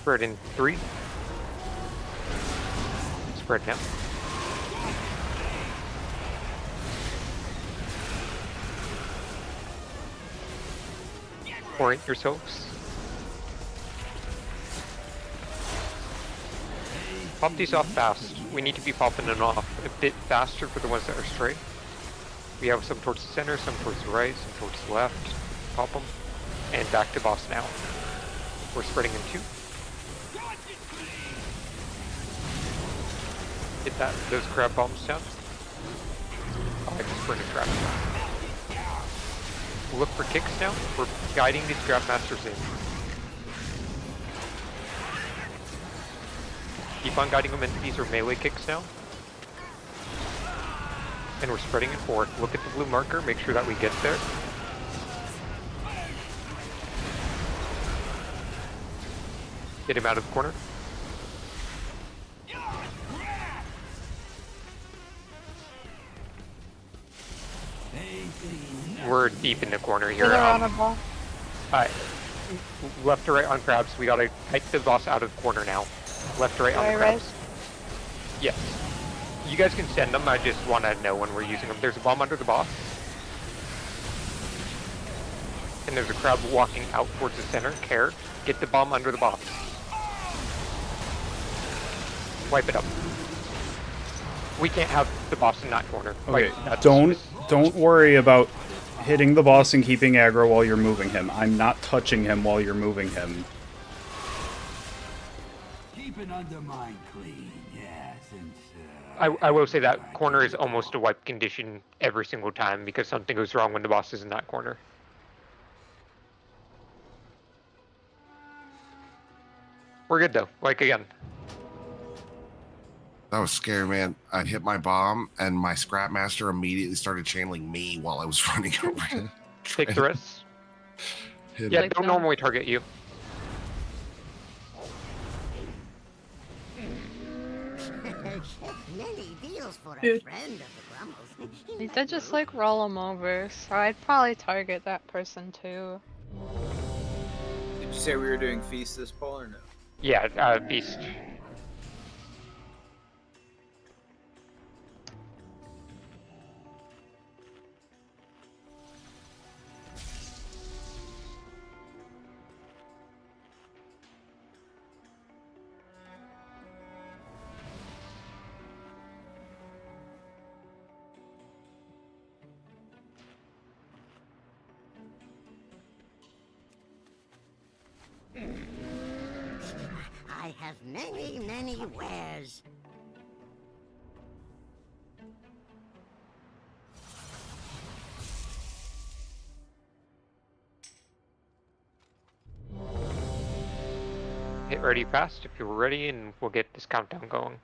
Spread in 3. Spread now. Orient yourselves. Pop these off fast. We need to be popping them off a bit faster for the ones that are stray. We have some towards the center, some towards the right, some towards the left. Pop them. And back to boss now. We're spreading in 2. Get those crab bombs down. I just bring a trap. We'll look for kicks now. We're guiding these grab masters in. Keep on guiding them in. These are melee kicks now. And we're spreading it forward. Look at the blue marker. Make sure that we get there. Get him out of the corner. We're deep in the corner here. Left to right on crabs. We gotta hike the boss out of the corner now. Left to right on the crabs. Yes. You guys can send them. I just want to know when we're using them. There's a bomb under the boss. And there's a crab walking out towards the center. Care. Get the bomb under the boss. Wipe it up. We can't have the boss in that corner. Okay, don't worry about hitting the boss and keeping aggro while you're moving him. I'm not touching him while you're moving him. Keep an undermine clean, yes, and I will say that corner is almost a wipe condition every single time because something goes wrong when the boss is in that corner. We're good though. Like again. That was scary, man. I hit my bomb, and my Scrapmaster immediately started channeling me while I was running over to Take the risks. Yeah, him. don't normally target you. Many deals for a Dude. friend of the Grumbles. They did just like roll them over, so I'd probably target that person too. Did you say we were doing feast this poll or no? Yeah, beast. I have many, many wares. Hit ready fast if you're ready, and we'll get this countdown going.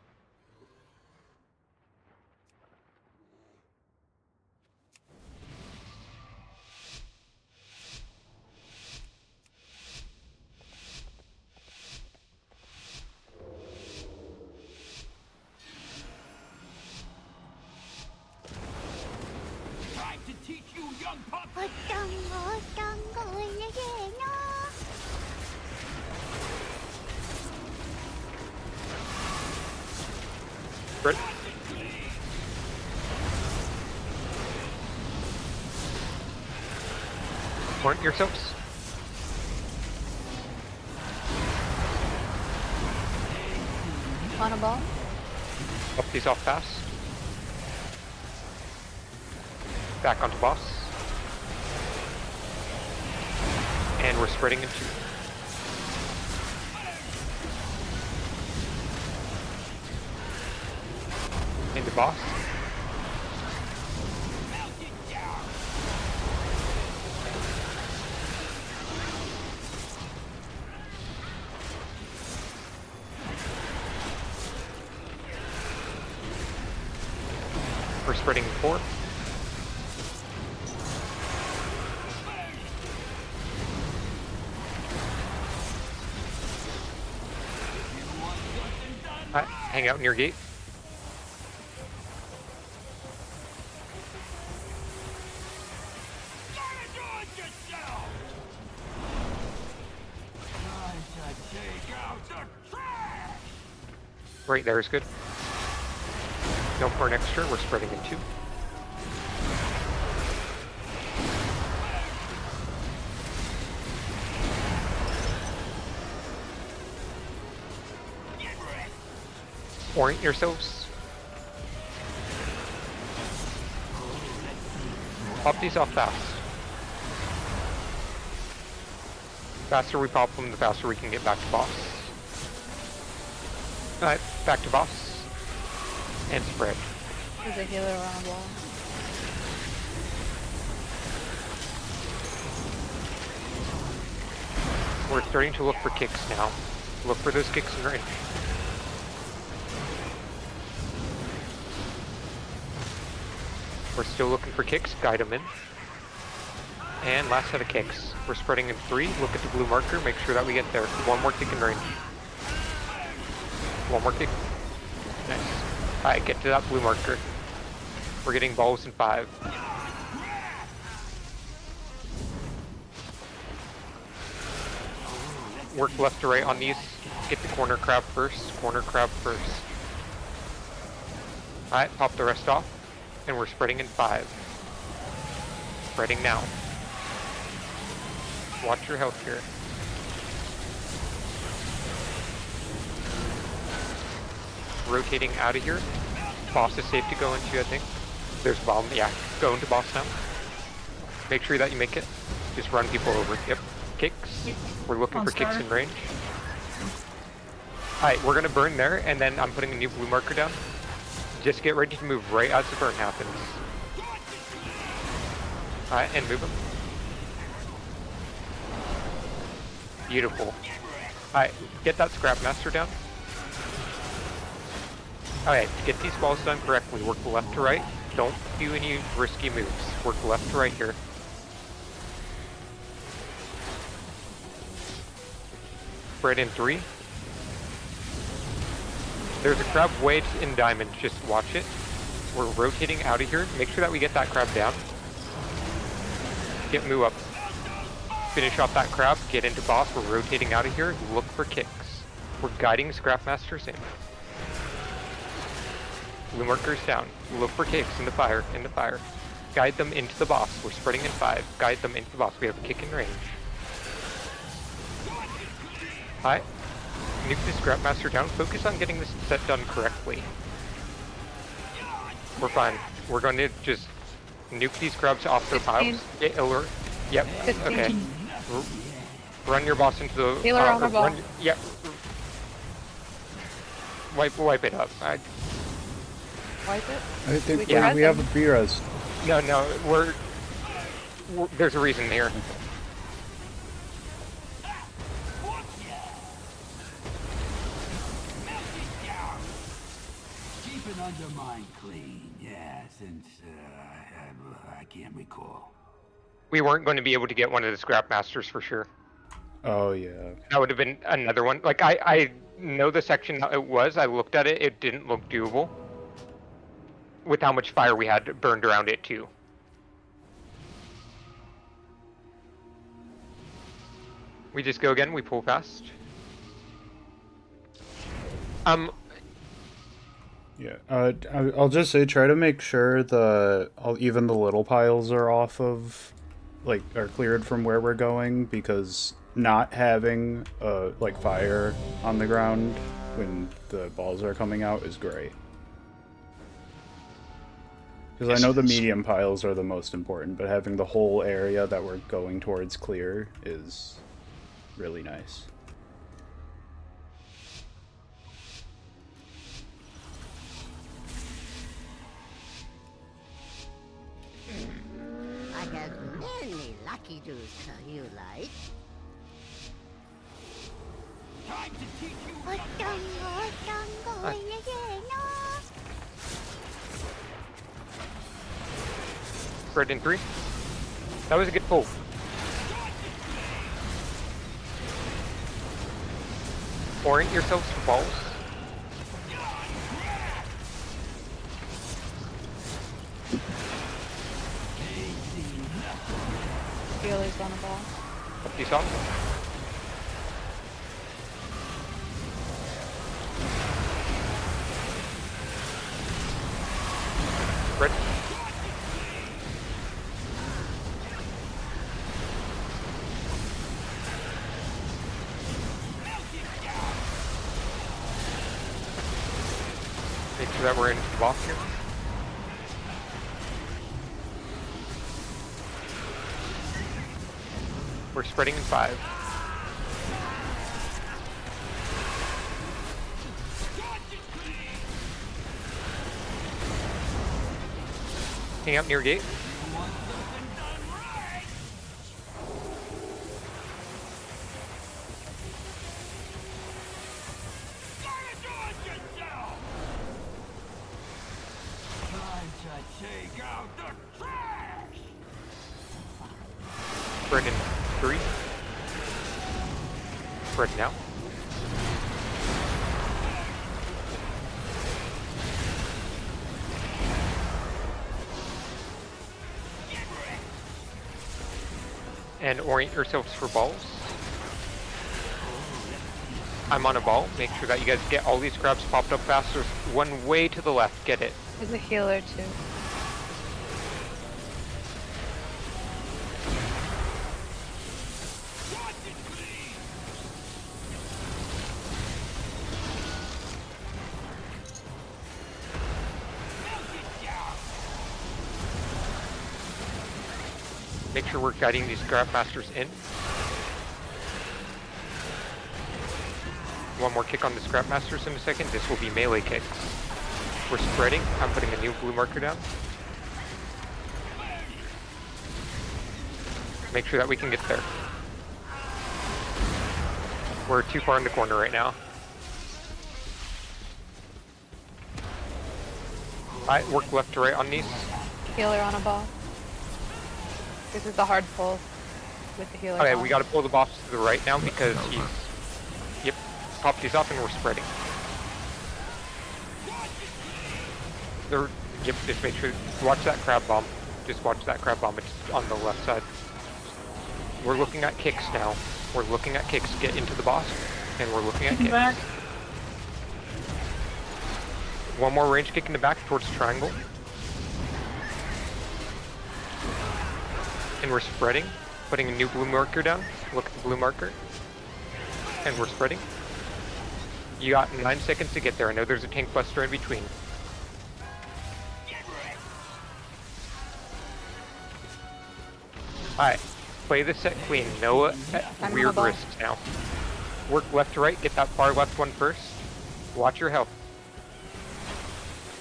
Right. Point yourselves. On a ball. Up these off fast. Back onto boss. And we're spreading into. Into boss. We're spreading 4. Hang out near gate. Right there is good. No for an extra, we're spreading in 2. Orient yourselves. Pop these off fast. Faster we pop them, the faster we can get back to boss. Alright, back to boss. And spread. There's a healer on a wall. We're starting to look for kicks now. Look for those kicks in range. We're still looking for kicks, guide them in. And last set of kicks. We're spreading in 3, look at the blue marker, make sure that we get there. 1 more kick in range. 1 more kick. Nice. Alright, get to that blue marker. We're getting balls in 5. Work left to right on these. Get the corner crab first. Corner crab first. Alright, pop the rest off. And we're spreading in 5. Spreading now. Watch your health here. Rotating out of here. Boss is safe to go into, I think. There's bomb, yeah. Go into boss now. Make sure that you make it. Just run people over. Yep. Kicks. We're looking for kicks in range. Alright, we're gonna burn there, and then I'm putting a new blue marker down. Just get ready to move right as the burn happens. Alright, and move them. Beautiful. Alright, get that scrap master down. Alright, get these balls done correctly. Work left to right. Don't do any risky moves. Work left to right here. Spread in 3. There's a crab way in diamond. Just watch it. We're rotating out of here. Make sure that we get that crab down. Get Moo up. Finish off that crab. Get into boss. We're rotating out of here. Look for kicks. We're guiding scrap masters in. Blue markers down. Look for kicks in the fire. In the fire. Guide them into the boss. We're spreading in 5. Guide them into the boss. We have a kick in range. Hi. Nuke the scrap master down. Focus on getting this set done correctly. We're fine. We're going to just nuke these crabs off their piles. Get Iller. Yep. 15. Okay. Run your boss into the. Healer on the ball. Yep. Wipe it up. Wipe it? I think We we have a B-res. No, we're there's a reason here. Keep an undermine clean, yeah, since I can't recall. We weren't going to be able to get one of the scrap masters for sure. Oh yeah. That would have been another one. Like I know the section that it was. I looked at it. It didn't look doable. With how much fire we had burned around it too. We just go again. We pull fast. Yeah, I'll just say try to make sure even the little piles are off of, like, are cleared from where we're going, because not having like fire on the ground when the balls are coming out is great. Because I know the medium piles are the most important, but having the whole area that we're going towards clear is really nice. I have many lucky doos for you, like. Time to teach you. Spread in 3. That was a good pull. Orient yourselves for balls. Healer's on a ball. Up these on. Spread. Make sure that we're in the box here. We're spreading in 5. Hang out near gate. Spread in 3. Spread now. And orient yourselves for balls. I'm on a ball. Make sure that you guys get all these crabs popped up fast. There's one way to the left. Get it. There's a healer too. Make sure we're guiding these grab masters in. One more kick on the scrap masters in a second. This will be melee kicks. We're spreading. I'm putting a new blue marker down. Make sure that we can get there. We're too far in the corner right now. Alright, work left to right on these. Healer on a ball. This is the hard pull with the healer. Okay, on. we gotta pull the boss to the right now because he's... Yep, pop these off and we're spreading. Yep, just make sure... Watch that crab bomb. Just watch that crab bomb. It's on the left side. We're looking at kicks now. We're looking at kicks. Get into the boss. And we're looking at kicks. Back. One more range kick in the back towards triangle. And we're spreading, putting a new blue marker down. Look at the blue marker. And we're spreading. You got 9 seconds to get there. I know there's a tank buster in between. Alright, play the set clean. No weird risks now. Work left to right, get that far left one first. Watch your health.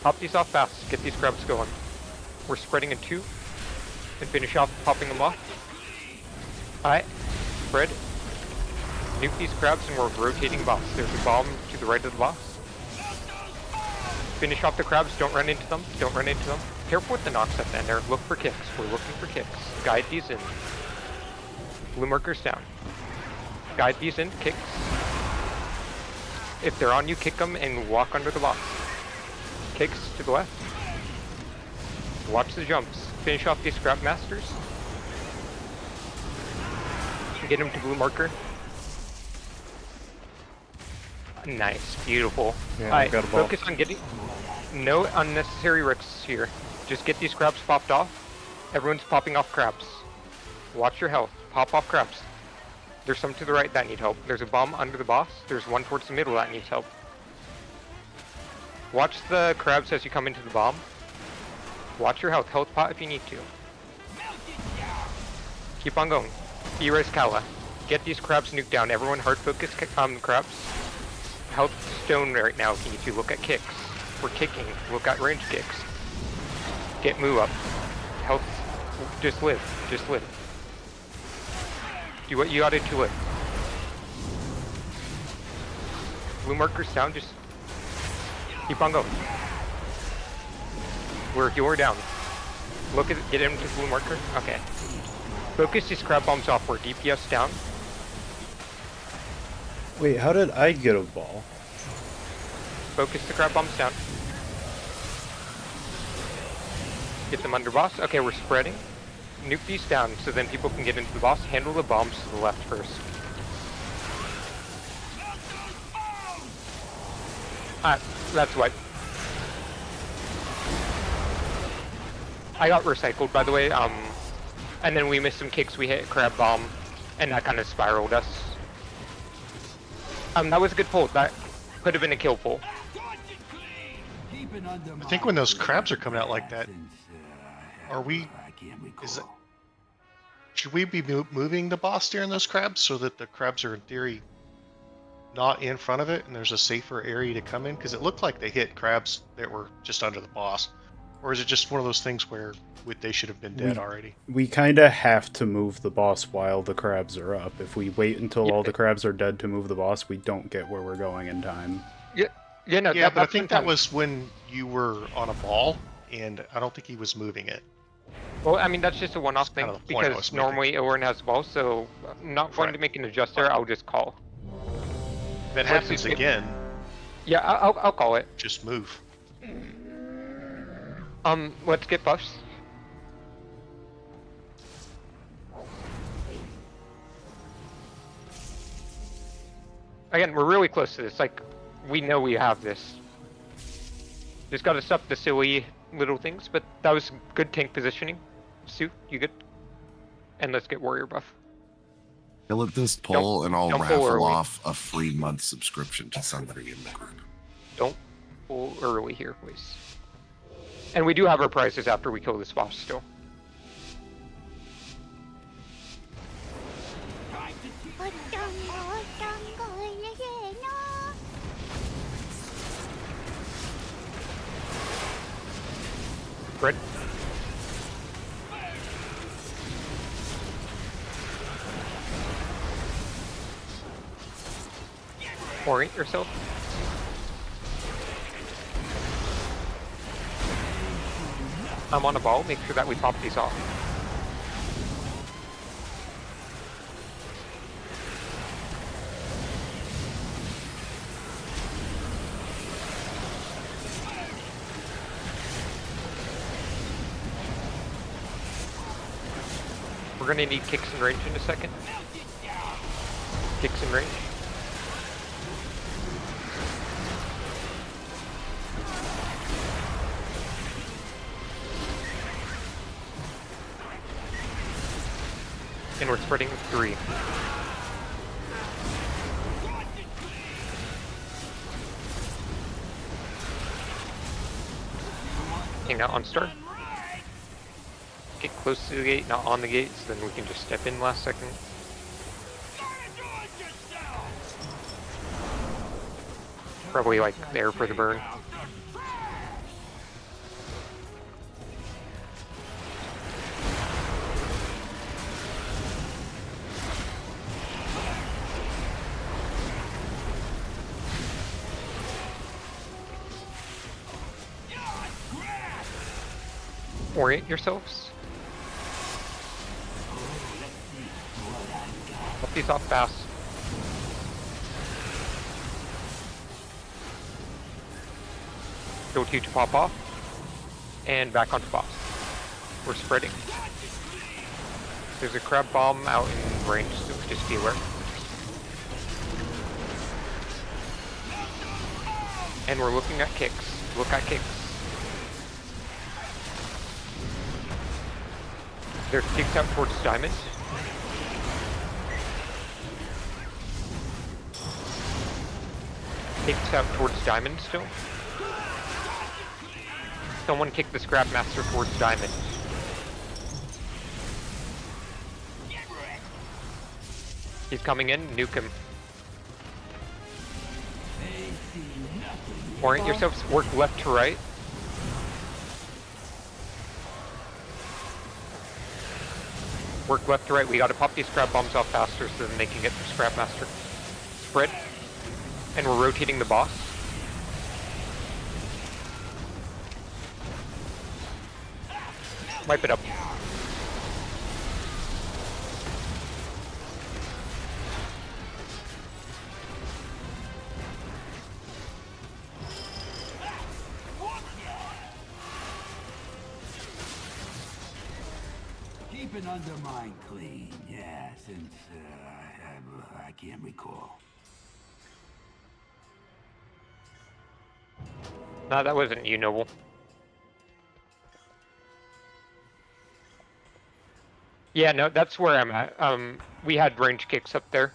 Pop these off fast, get these crabs going. We're spreading in 2. And finish off popping them off. Alright, spread. Nuke these crabs and we're rotating boss. There's a bomb to the right of the boss. Finish off the crabs, don't run into them, don't run into them. Careful with the knocks at the end there, look for kicks. We're looking for kicks. Guide these in. Blue markers down. Guide these in, kicks. If they're on you, kick them and walk under the boss. Kicks to the left. Watch the jumps. Finish off these scrap masters. Get him to blue marker. Nice, beautiful. Yeah, Alright, got a ball. focus on getting no unnecessary risks here. Just get these crabs popped off. Everyone's popping off crabs. Watch your health. Pop off crabs. There's some to the right that need help. There's a bomb under the boss. There's one towards the middle that needs help. Watch the crabs as you come into the bomb. Watch your health. Health pot if you need to. Keep on going. E-Res Kala. Get these crabs nuked down. Everyone hard focus on the crabs. Health stone right now if you need to. Look at kicks. We're kicking. Look at range kicks. Get move up. Health. Just live. Just live. Do what you gotta to live. Blue markers down. Just keep on going. You're down. Look at it. Get into blue marker. Okay. Focus these crab bombs off. We're DPS down. Wait, how did I get a ball? Focus the crab bombs down. Get them under boss. Okay, we're spreading. Nuke these down so then people can get into the boss. Handle the bombs to the left first. That's what. I got recycled, by the way. And then we missed some kicks. We hit crab bomb, and that kind of spiraled us. That was a good pull. That could have been a kill pull. I think when those crabs are coming out like that, should we be moving the boss during those crabs so that the crabs are in theory not in front of it and there's a safer area to come in? Because it looked like they hit crabs that were just under the boss. Or is it just one of those things where they should have been dead already? We kind of have to move the boss while the crabs are up. If we wait until all the crabs are dead to move the boss, we don't get where we're going in time. Yeah, but I think that was when you were on a ball, and I don't think he was moving it. Well, I mean, that's just a one-off thing, because normally Orin has balls, so I'm not going to make an adjuster, I'll just call. If that happens again... Yeah, I'll call it. Just move. Let's get buffs. Again, we're really close to this, like, we know we have this. Just gotta stop the silly little things, but that was good tank positioning. Sue, you good? And let's get warrior buff. Kill at this poll and I'll raffle off a free month subscription to somebody in the group. Don't pull early here, please. And we do have our prizes after we kill this boss still. Red. Orient yourself. I'm on a ball, make sure that we pop these off. We're gonna need kicks and range in a second. Kicks and range. And we're spreading 3. Hang out on star. Get close to the gate, not on the gate, so then we can just step in last second. Probably like there for the burn. Orient yourselves. Pop these off fast. Go to pop off. And back onto boss. We're spreading. There's a crab bomb out in range, so just be aware. And we're looking at kicks. Look at kicks. There's kicks out towards diamond. Kicks out towards diamond still. Someone kick the scrap master towards diamond. He's coming in, nuke him. Orient yourselves, work left to right. Work left to right, we gotta pop these scrap bombs off faster so then they can get their scrap master. Spread. And we're rotating the boss. Wipe it up. Keep an undermine clean, yeah, since I can't recall. No, that wasn't you, Noble. Yeah, no, that's where I'm at. We had range kicks up there.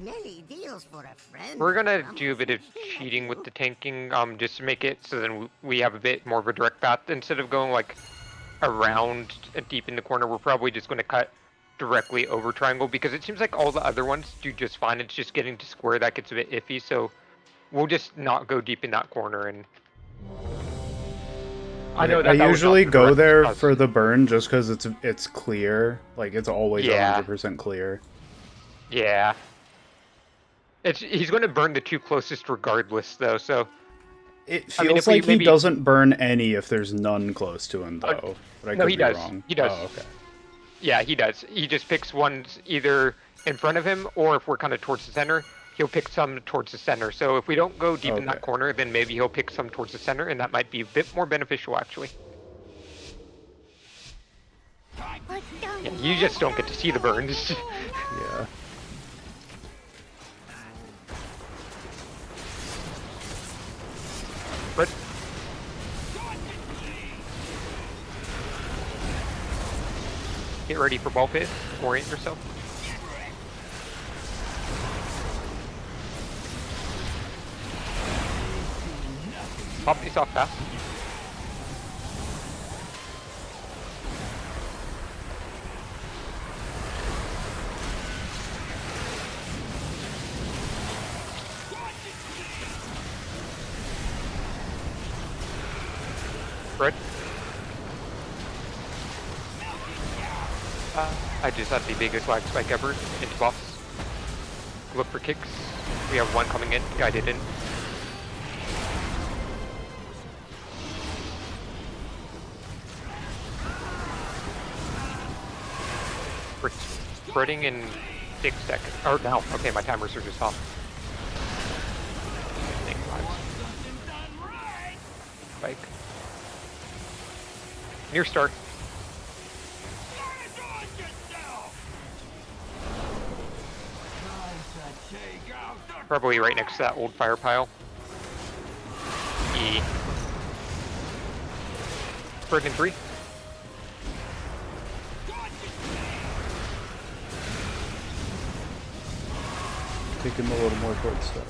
Many deals for a friend. We're gonna do a bit of cheating with the tanking, just to make it so then we have a bit more of a direct path. Instead of going like around deep in the corner, we're probably just gonna cut directly over triangle because it seems like all the other ones do just fine. It's just getting to square that gets a bit iffy, so we'll just not go deep in that corner. And I know that I usually go there for the burn just because it's clear. Like it's always 100% clear. Yeah. He's going to burn the two closest regardless, though, so... It feels like he doesn't burn any if there's none close to him, though. But I no, could he be does. wrong. He does. Oh, okay. Yeah, he does. He just picks ones either in front of him, or if we're kind of towards the center, he'll pick some towards the center. So if we don't go deep in that corner, then maybe he'll pick some towards the center, and that might be a bit more beneficial, actually. Yeah, you just don't get to see the burns. Yeah. But get ready for ball pit. Orient yourself. Pop these off fast. Spread. I just had the biggest lag spike ever into boss. Look for kicks. We have one coming in. Guy didn't. We're spreading in 6 seconds. Or no. Okay, my timers are just off. Spike. Near start. Probably right next to that old fire pile. E. Spread in 3. Take him a little more towards stuff.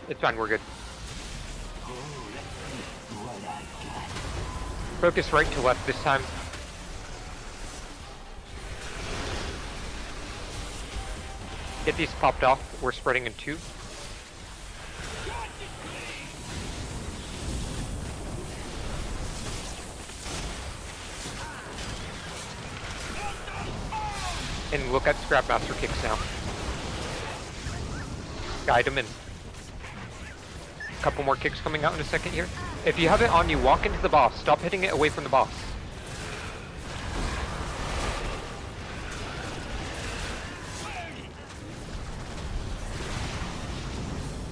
It's fine, we're good. Focus right to left this time. Get these popped off. We're spreading in 2. And look at Scrap Master kicks now. Guide him in. Couple more kicks coming out in a second here. If you have it on you, walk into the boss. Stop hitting it away from the boss.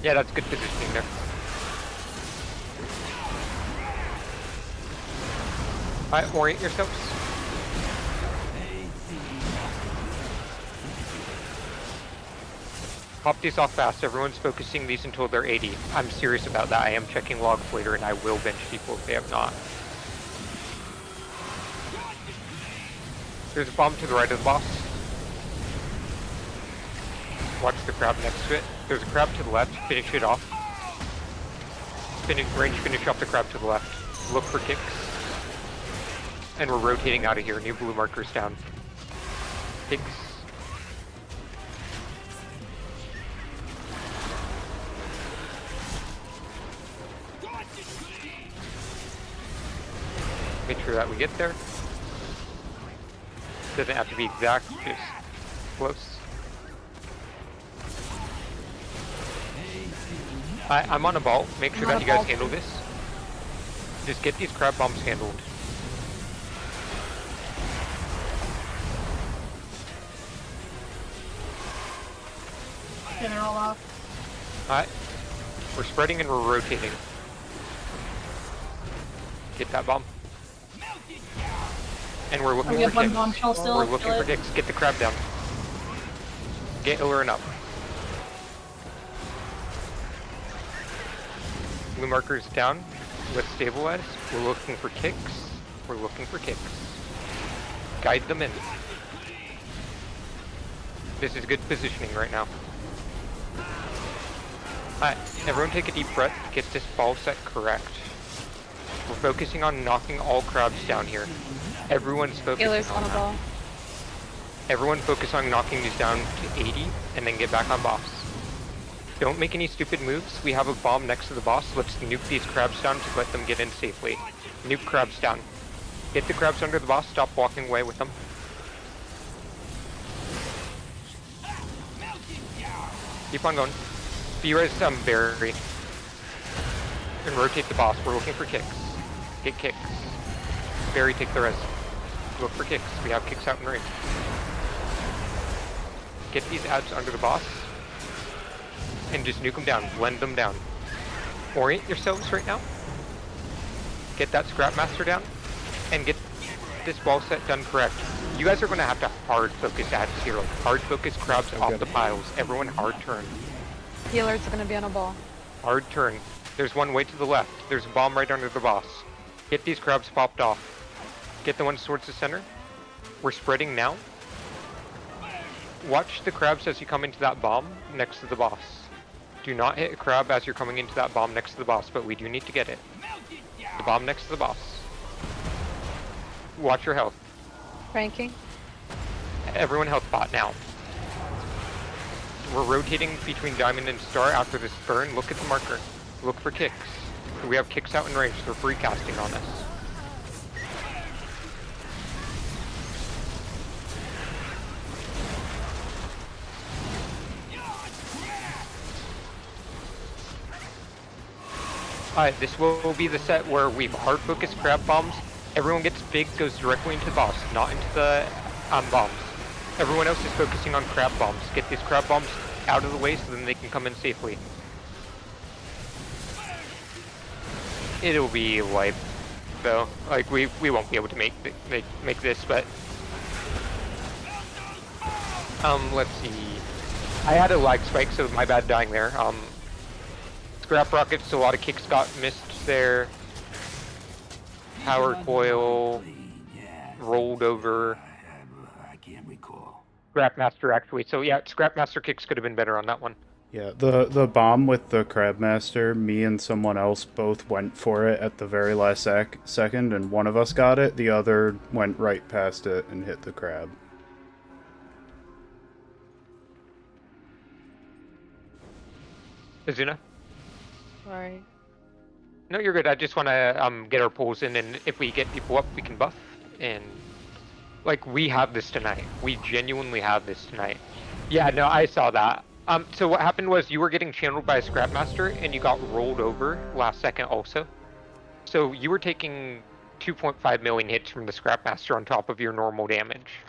Yeah, that's good positioning there. Alright, orient yourselves. Pop these off fast. Everyone's focusing these until they're 80. I'm serious about that. I am checking logs later, and I will bench people if they have not. There's a bomb to the right of the boss. Watch the crab next to it. There's a crab to the left. Finish it off. Finish off the crab to the left. Look for kicks. And we're rotating out of here. New blue markers down. Kicks. Make sure that we get there. Doesn't have to be exact, just close. I'm on a ball. Make sure that you guys handle this. Just get these crab bombs handled. Okay, they're all off. Alright. We're spreading and we're rotating. Get that bomb. And we're looking We have for one kicks. bombshell still. We're looking for kicks. Get the crab down. Get Illurin up. Blue markers down. Let's stabilize. We're looking for kicks. We're looking for kicks. Guide them in. This is good positioning right now. Alright, everyone take a deep breath. Get this ball set correct. We're focusing on knocking all crabs down here. Everyone's focusing on that. Everyone focus on knocking these down to 80 and then get back on boss. Don't make any stupid moves. We have a bomb next to the boss. Let's nuke these crabs down to let them get in safely. Nuke crabs down. Get the crabs under the boss. Stop walking away with them. Keep on going. B-res berry. And rotate the boss. We're looking for kicks. Get kicks. Berry, take the res. Look for kicks. We have kicks out in range. Get these ads under the boss. And just nuke them down. Blend them down. Orient yourselves right now. Get that Scrap Master down. And get this ball set done correct. You guys are going to have to hard focus ads here. Like hard focus crabs off the piles. Everyone hard turn. Healers are gonna be on a ball. Hard turn. There's one way to the left. There's a bomb right under the boss. Get these crabs popped off. Get the ones towards the center. We're spreading now. Watch the crabs as you come into that bomb next to the boss. Do not hit a crab as you're coming into that bomb next to the boss, but we do need to get it. The bomb next to the boss. Watch your health. Ranking. Everyone health bot now. We're rotating between Diamond and Star after this burn. Look at the marker. Look for kicks. We have kicks out in range. They're free casting on us. Alright, this will be the set where we've hard focused crab bombs. Everyone gets big, goes directly into the boss, not into the bombs. Everyone else is focusing on crab bombs. Get these crab bombs out of the way so then they can come in safely. It'll be life, though. Like we won't be able to make this, but let's see. I had a lag spike, so my bad dying there. Scrap rockets, a lot of kicks got missed there. Power coil rolled over. I can't recall. Scrap Master actually. So yeah, Scrap Master kicks could have been better on that one. Yeah, the bomb with the Crab Master, me and someone else both went for it at the very last second, and one of us got it, the other went right past it and hit the crab. Azuna? Sorry. No, you're good. I just want to get our pulls in, and if we get people up, we can buff. And like we have this tonight. We genuinely have this tonight. Yeah, no, I saw that. So what happened was you were getting channeled by a Scrap Master, and you got rolled over last second also. So you were taking 2.5 million hits from the Scrap Master on top of your normal damage.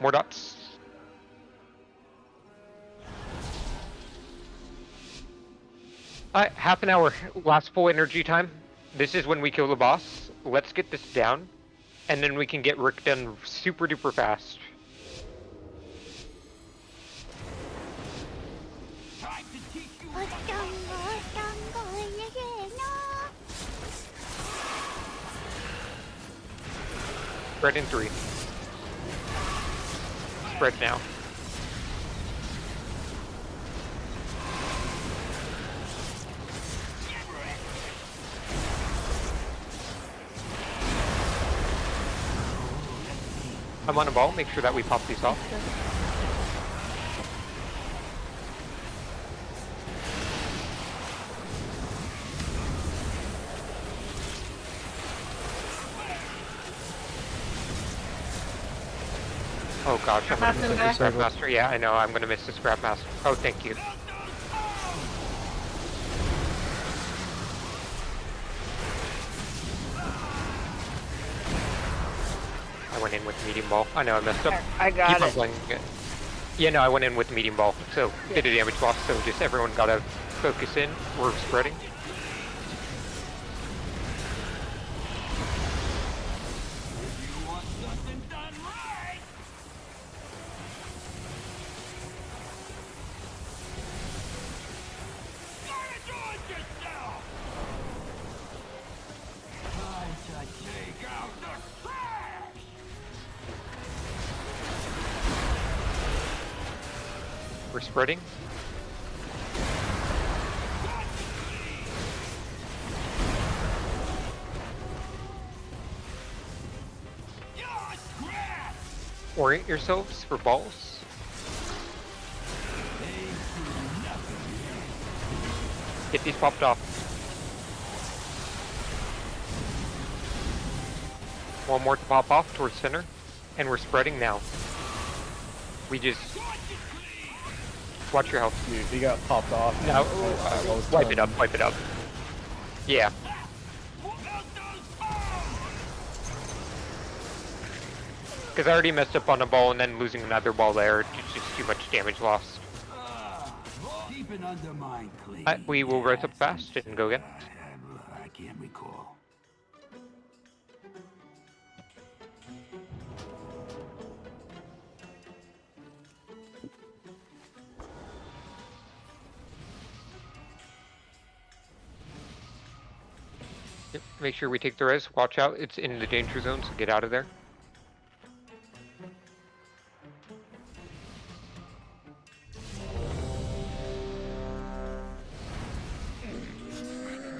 More dots. Half an hour, last full energy time. This is when we kill the boss. Let's get this down, and then we can get Rick done super duper fast. Spread in 3. Spread now. I'm on a ball, make sure that we pop these off. Oh gosh, I'm gonna miss the Scrap Master. Yeah, I know, I'm gonna miss the Scrap Master. Oh, thank you. I went in with medium ball. I know I messed up. I got Keep on it. playing it. Yeah, no, I went in with medium ball, so did a damage loss. So just everyone gotta focus in. We're spreading. We're spreading. Orient yourselves for balls. Get these popped off. One more to pop off towards center. And we're spreading now. We just... Watch your health. Dude, he got popped off. No, wipe it up, wipe it up. Yeah. Because I already messed up on a ball and then losing another ball there. It's just too much damage lost. Keep an undermine clean. We will rise up fast and go again. I can't recall. Yep, make sure we take the res. Watch out, it's in the danger zone, so get out of there.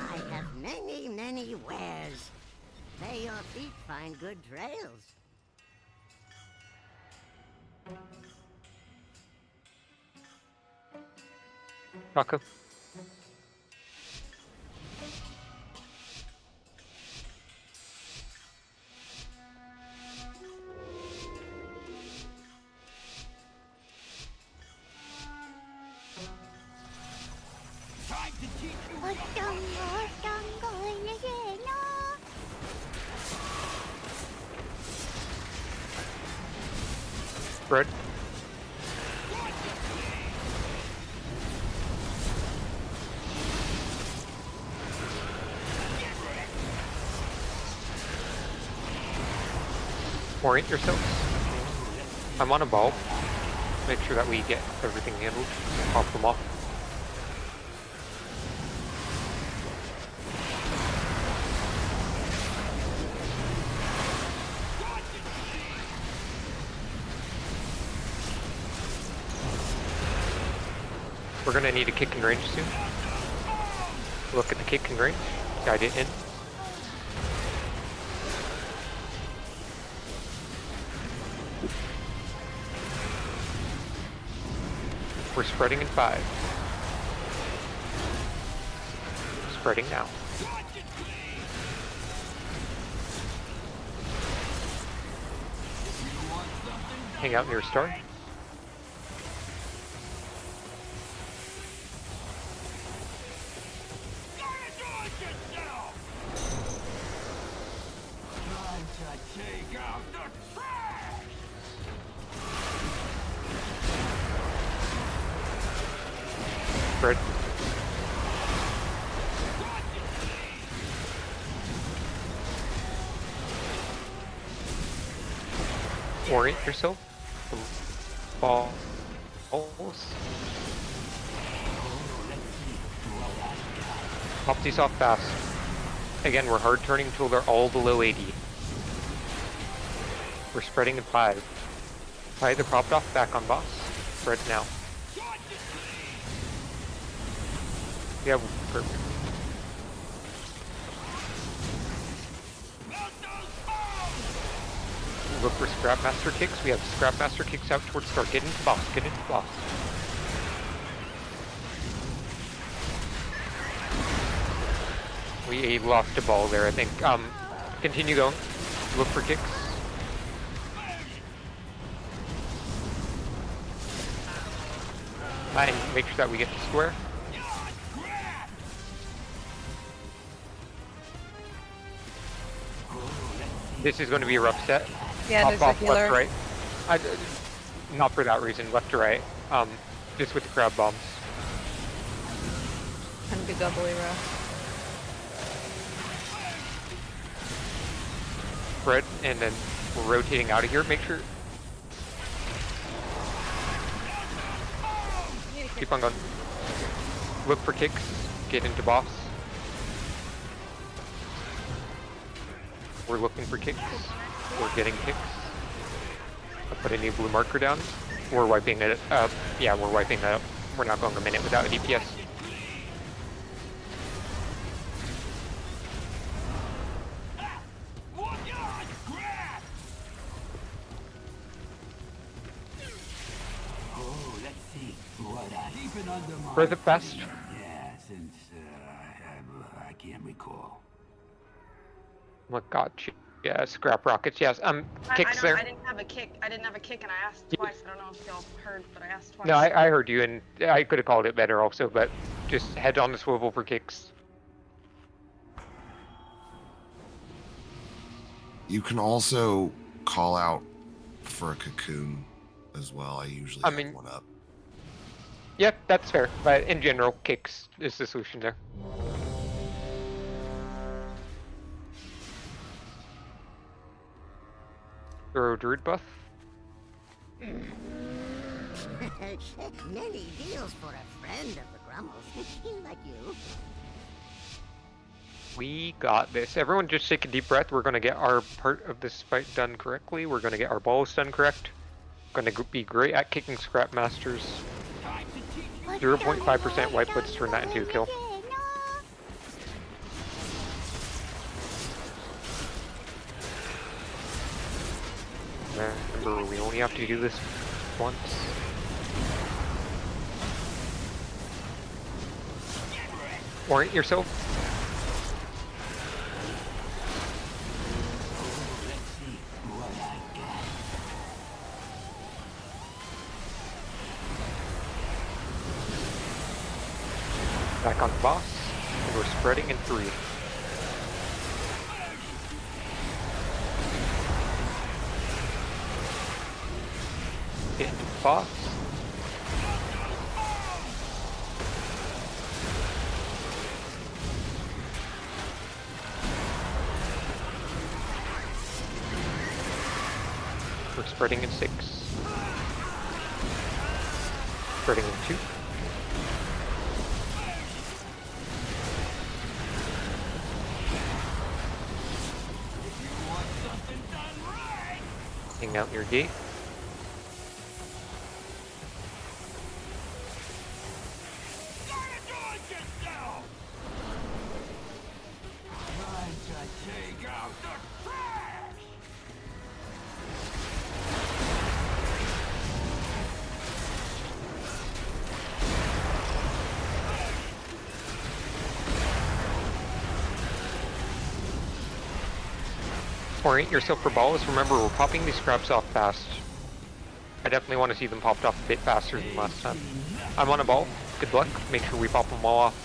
I have many, many wares. May your feet find good trails. Rocco. Spread. Orient yourselves. I'm on a ball. Make sure that we get everything handled. Pop them off. We're gonna need a kick and range soon. Look at the kick and range. Guide it in. We're spreading in 5. Spreading now. Hang out near star. Spread. Orient yourself. Balls. Pop these off fast. Again, we're hard turning until they're all below 80. We're spreading in 5. 5, they're popped off, back on boss. Spread now. Yeah, perfect. Look for Scrapmaster kicks. We have Scrapmaster kicks out towards start. Get into boss. Get into boss. We lost a ball there, I think. Continue going. Look for kicks. And make sure that we get to square. This is going to be a rough set. Yeah, there's a off, healer. left, right. Not for that reason, left to right. Just with the crab bombs. Gonna be doubly rough. Spread, and then we're rotating out of here. Make sure. Keep on going. Look for kicks. Get into boss. We're looking for kicks. We're getting kicks. I'll put a new blue marker down. We're wiping it up. Yeah, we're wiping that up. We're not going a minute without a DPS. For the best. Yeah, since I can't recall. Oh my god, yeah, scrap rockets, yes. Kicks there. I didn't have a kick. I didn't have a kick, and I asked twice. I don't know if y'all heard, but I asked twice. No, I heard you, and I could have called it better also, but just head on the swivel for kicks. You can also call out for a cocoon as well. I usually have one up. Yep, that's fair, but in general, kicks is the solution there. Throw druid buff. Many deals for a friend of the Grummles, like you. We got this. Everyone just take a deep breath. We're going to get our part of this fight done correctly. We're going to get our balls done correct. Going to be great at kicking scrap masters. 0.5% wipe, let's turn that into a kill. Remember, we only have to do this once. Orient yourself. Back on the boss, and we're spreading in 3. Hit the boss. We're spreading in 6. Spreading in 2. Hang out your gate. Orient yourself for balls. Remember, we're popping these scraps off fast. I definitely want to see them popped off a bit faster than last time. I'm on a ball. Good luck. Make sure we pop them all off.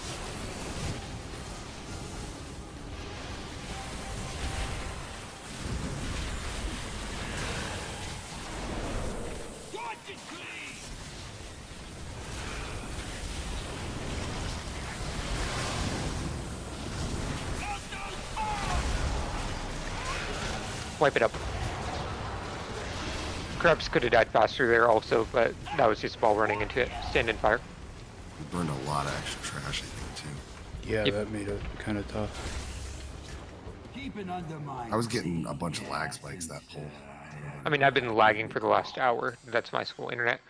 Wipe it up. Crabs could have died faster there also, but that was just while running into it. Stand and fire. We burned a lot of extra trash, I think, too. Yeah, that made it kind of tough. I was getting a bunch of lag spikes that pull. I mean, I've been lagging for the last hour. That's my school internet.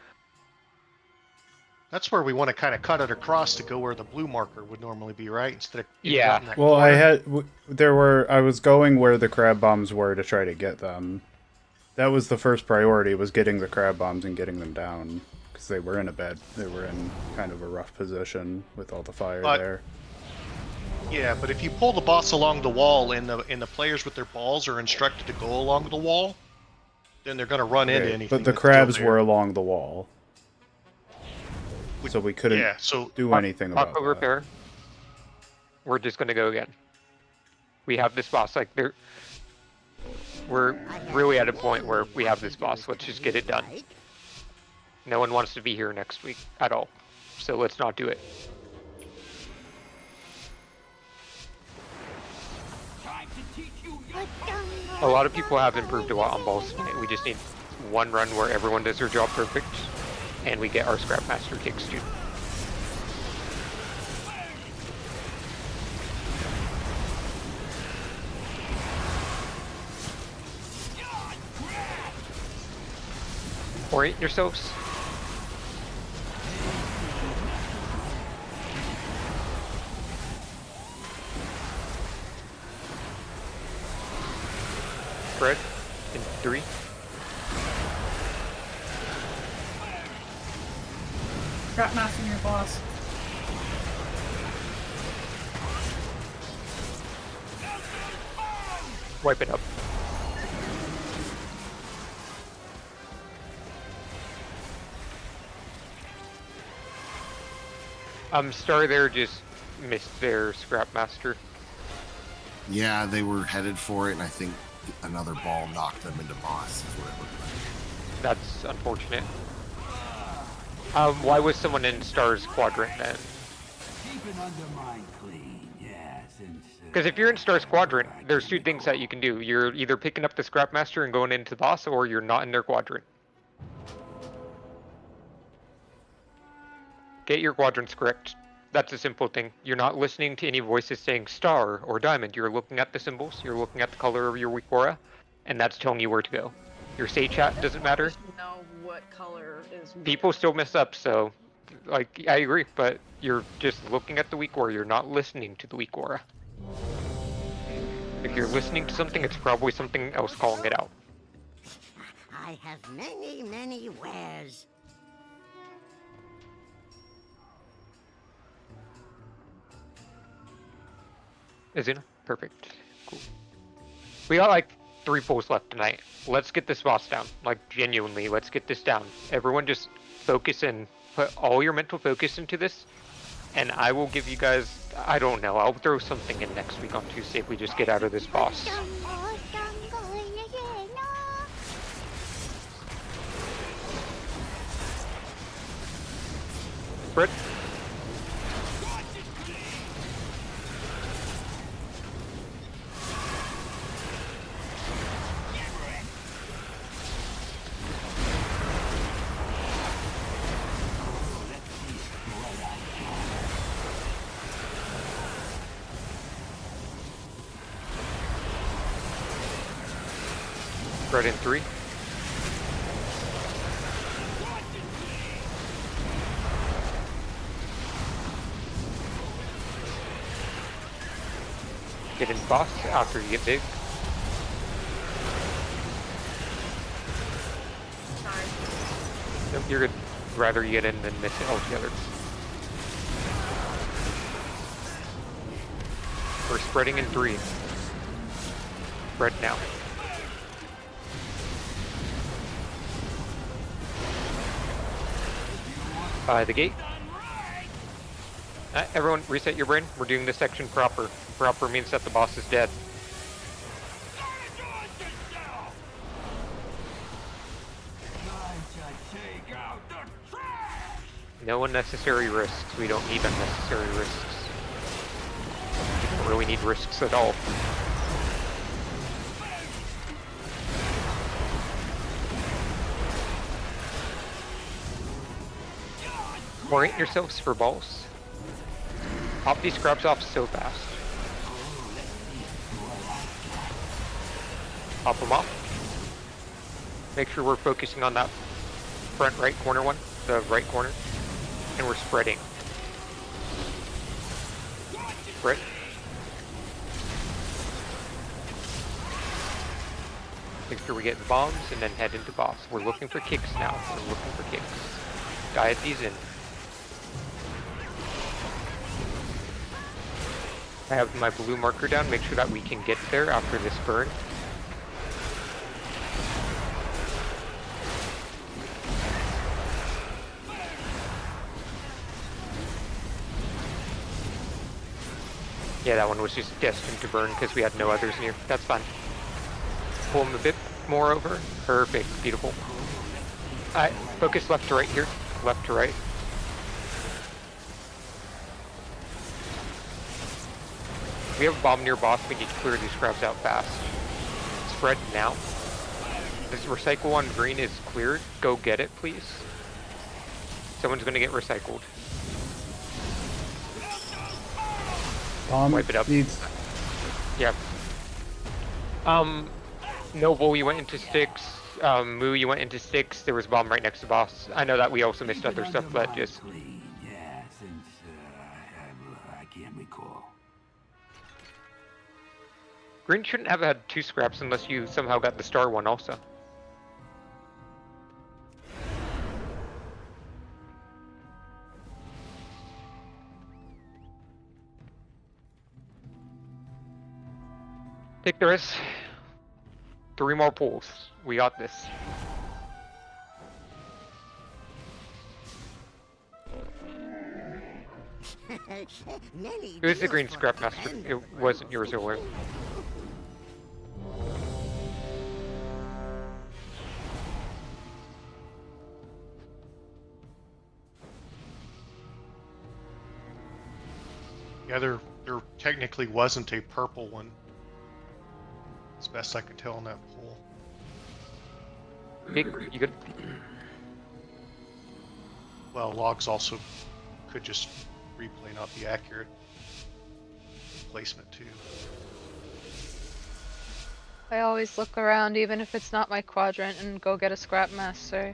That's where we want to kind of cut it across to go where the blue marker would normally be, right? Instead of Yeah. in that Well, corner. I was going where the crab bombs were to try to get them. That was the first priority, was getting the crab bombs and getting them down, because they were in kind of a rough position with all the fire there. Yeah, but if you pull the boss along the wall and the players with their balls are instructed to go along the wall, then they're going to run into anything. But the crabs were along the wall. So we couldn't do anything about that. Repair. We're just gonna go again. We have this boss, like we're really at a point where we have this boss. Let's just get it done. No one wants to be here next week at all, so let's not do it. A lot of people have improved a lot on balls tonight. We just need one run where everyone does their job perfect, and we get our Scrap Master kicks too. Orient yourselves. Fred, in 3. Scrap mastering your boss. Wipe it up. Star there just missed their Scrap Master. Yeah, they were headed for it, and I think another ball knocked them into boss, is what it looked like. That's unfortunate. Why was someone in Star's quadrant then? Because if you're in Star's quadrant, there's 2 things that you can do. You're either picking up the Scrap Master and going into the boss, or you're not in their quadrant. Get your quadrants correct. That's a simple thing. You're not listening to any voices saying star or diamond. You're looking at the symbols, you're looking at the color of your weak aura, and that's telling you where to go. Your say chat doesn't matter. Know what color is. People still mess up, so like I agree, but you're just looking at the weak aura, you're not listening to the weak aura. If you're listening to something, it's probably something else calling it out. I have many, many wares. Izuna? Perfect. Cool. We got like 3 pulls left tonight. Let's get this boss down. Like, genuinely, let's get this down. Everyone just focus in. Put all your mental focus into this. And I will give you guys, I don't know, I'll throw something in next week on Tuesday if we just get out of this boss. Britt? Right in 3. Get in boss after you get big. Nope, you're good. Rather you get in than miss it altogether. We're spreading in 3. Spread now. By the gate. Everyone reset your brain. We're doing this section proper. Proper means that the boss is dead. No unnecessary risks. We don't need unnecessary risks. We don't really need risks at all. Orient yourselves for balls. Pop these scraps off so fast. Pop them off. Make sure we're focusing on that front right corner one, the right corner, and we're spreading. Spread. Make sure we get the bombs and then head into boss. We're looking for kicks now. We're looking for kicks. Guide these in. I have my blue marker down. Make sure that we can get there after this burn. Yeah, that one was just destined to burn because we had no others near. That's fine. Pull him a bit more over. Perfect. Beautiful. Alright, focus left to right here. Left to right. We have a bomb near boss. We need to clear these crabs out fast. Spread now. This recycle on green is cleared. Go get it, please. Someone's going to get recycled. Wipe it up. Yep. Noble, you went into Stix. Moo, you went into Stix. There was a bomb right next to boss. I know that we also missed other stuff, but just... Yeah, since I can't recall. Green shouldn't have had 2 scraps unless you somehow got the star one also. Take the risk. 3 more pulls. We got this. It was the green scrap master. It wasn't yours or Yeah, there technically wasn't a purple one. As best I could tell on that poll. Hey, you good? Well, logs also could just replay not be accurate. Placement too. I always look around even if it's not my quadrant and go get a scrap master.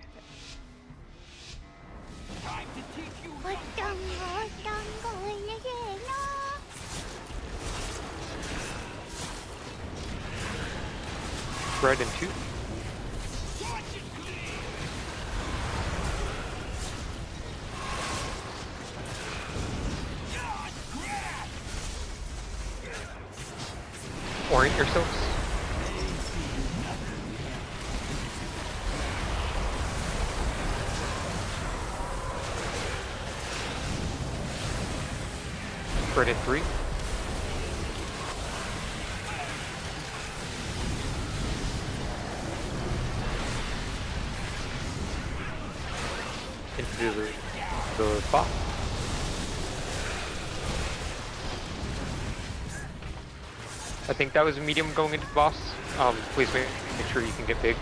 Spread in 2. Orient yourselves. Spread in 3. Into the box. I think that was a medium going into the boss. Please make sure you can get big.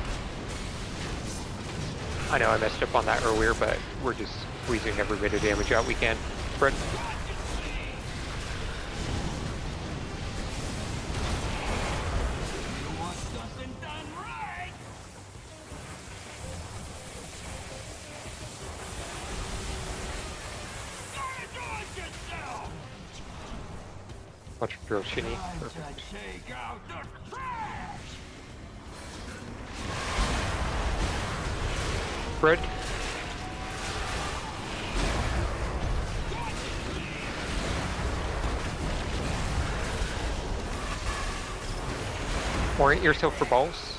I know I messed up on that earlier, but we're just squeezing every bit of damage out we can. Spread. Much drill shinny. Perfect. Spread. Orient yourself for balls.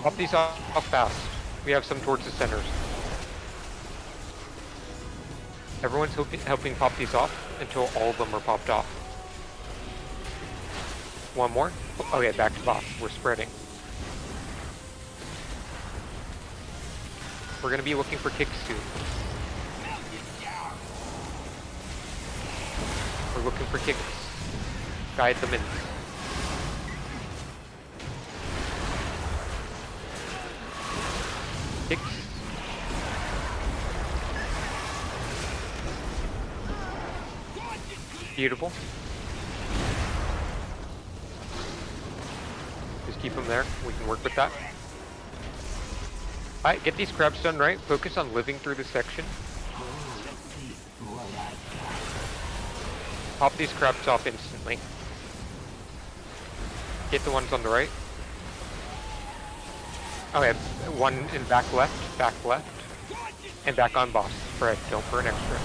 Pop these off fast. We have some towards the centers. Everyone's helping pop these off until all of them are popped off. One more. Okay, back to boss. We're spreading. We're gonna be looking for kicks soon. We're looking for kicks. Guide them in. Beautiful. Just keep them there. We can work with that. Alright, get these crabs done right. Focus on living through the section. Pop these crabs off instantly. Get the ones on the right. Okay, one in back left, and back on boss. Fred, don't burn extra.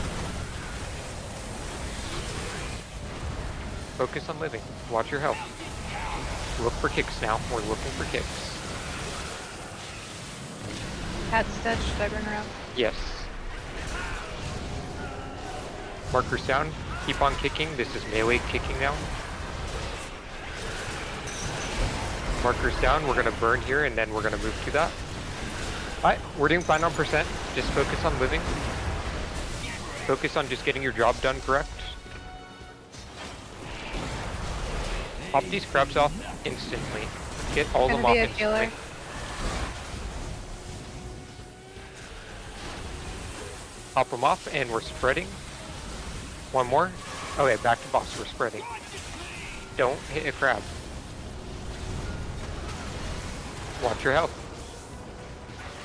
Focus on living. Watch your health. Look for kicks now. We're looking for kicks. Hat stitch, should I burn around? Yes. Markers down. Keep on kicking. This is melee kicking now. Markers down. We're gonna burn here and then we're gonna move to that. Alright, we're doing fine on percent. Just focus on living. Focus on just getting your job done correct. Pop these crabs off instantly. Get all them off instantly. Pop them off and we're spreading. One more. Okay, back to boss. We're spreading. Don't hit a crab. Watch your health.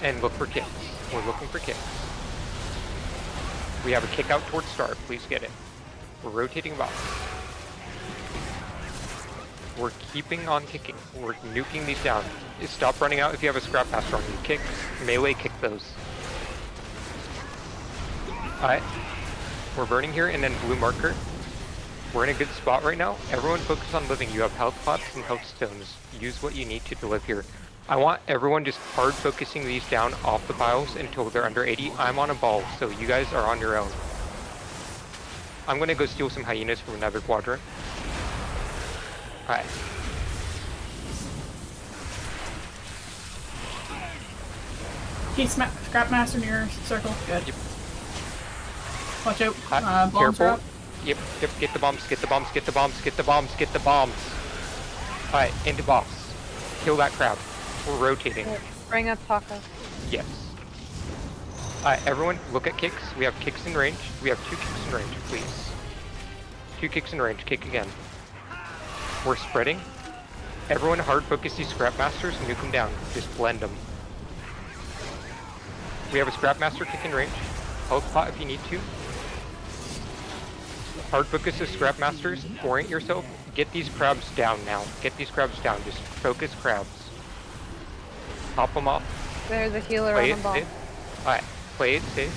And look for kicks. We're looking for kicks. We have a kick out towards start. Please get it. We're rotating boss. We're keeping on kicking. We're nuking these down. Stop running out if you have a scrap master on you. Kick. Melee kick those. Alright. We're burning here and then blue marker. We're in a good spot right now. Everyone focus on living. You have health pots and health stones. Use what you need to live here. I want everyone just hard focusing these down off the piles until they're under 80. I'm on a ball, so you guys are on your own. I'm gonna go steal some hyenas from another quadrant. Alright. Keep scrap master near circle. Good. Yep. Watch out. Bombs Careful. are up. Yep, get the bombs, get the bombs, get the bombs, get the bombs, get the bombs. Alright, into boss. Kill that crab. We're rotating. Bring up Taco. Yes. Alright, everyone, look at kicks. We have kicks in range. We have 2 kicks in range, please. 2 kicks in range. Kick again. We're spreading. Everyone hard focus these scrap masters and nuke them down. Just blend them. We have a scrap master kick in range. Health pot if you need to. Hard focus the scrap masters. Orient yourself. Get these crabs down now. Get these crabs down. Just focus crabs. Pop them off. There's a healer Play on the ball. Alright, play it safe.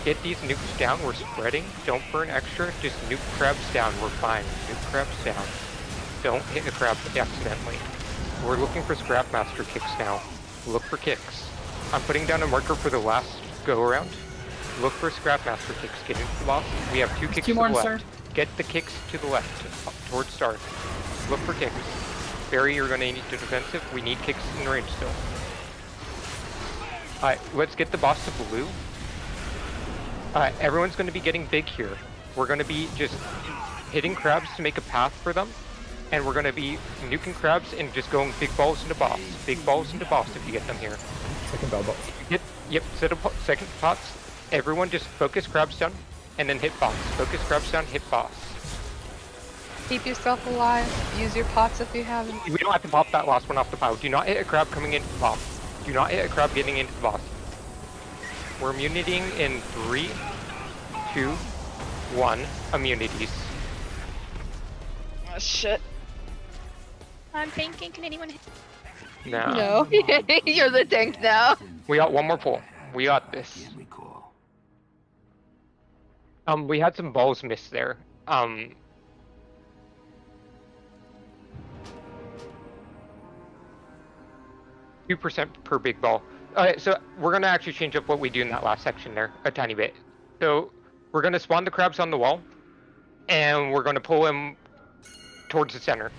Get these nukes down. We're spreading. Don't burn extra. Just nuke crabs down. We're fine. Nuke crabs down. Don't hit a crab accidentally. We're looking for scrap master kicks now. Look for kicks. I'm putting down a marker for the last go around. Look for scrap master kicks. Get into the boss. We have 2 kicks to the left. Get the kicks to the left, towards start. Look for kicks. Barry, you're going to need to defensive. We need kicks in range still. Alright, let's get the boss to blue. Alright, everyone's going to be getting big here. We're going to be just hitting crabs to make a path for them. And we're going to be nuking crabs and just going big balls into boss. Big balls into boss if you get them here. Second bell box. Yep, set up second pots. Everyone just focus crabs down and then hit boss. Focus crabs down, hit boss. Keep yourself alive. Use your pots if you haven't. We don't have to pop that last one off the pile. Do not hit a crab coming into the boss. Do not hit a crab getting into the boss. We're immunitying in 3, 2, 1. Immunities. Oh shit. I'm thinking, can anyone hit? No. No. You're the tank now. We got one more pull. We got this. We had some balls missed there. 2% per big ball. Alright, so we're gonna actually change up what we do in that last section there a tiny bit. So we're gonna spawn the crabs on the wall, and we're gonna pull them towards the center.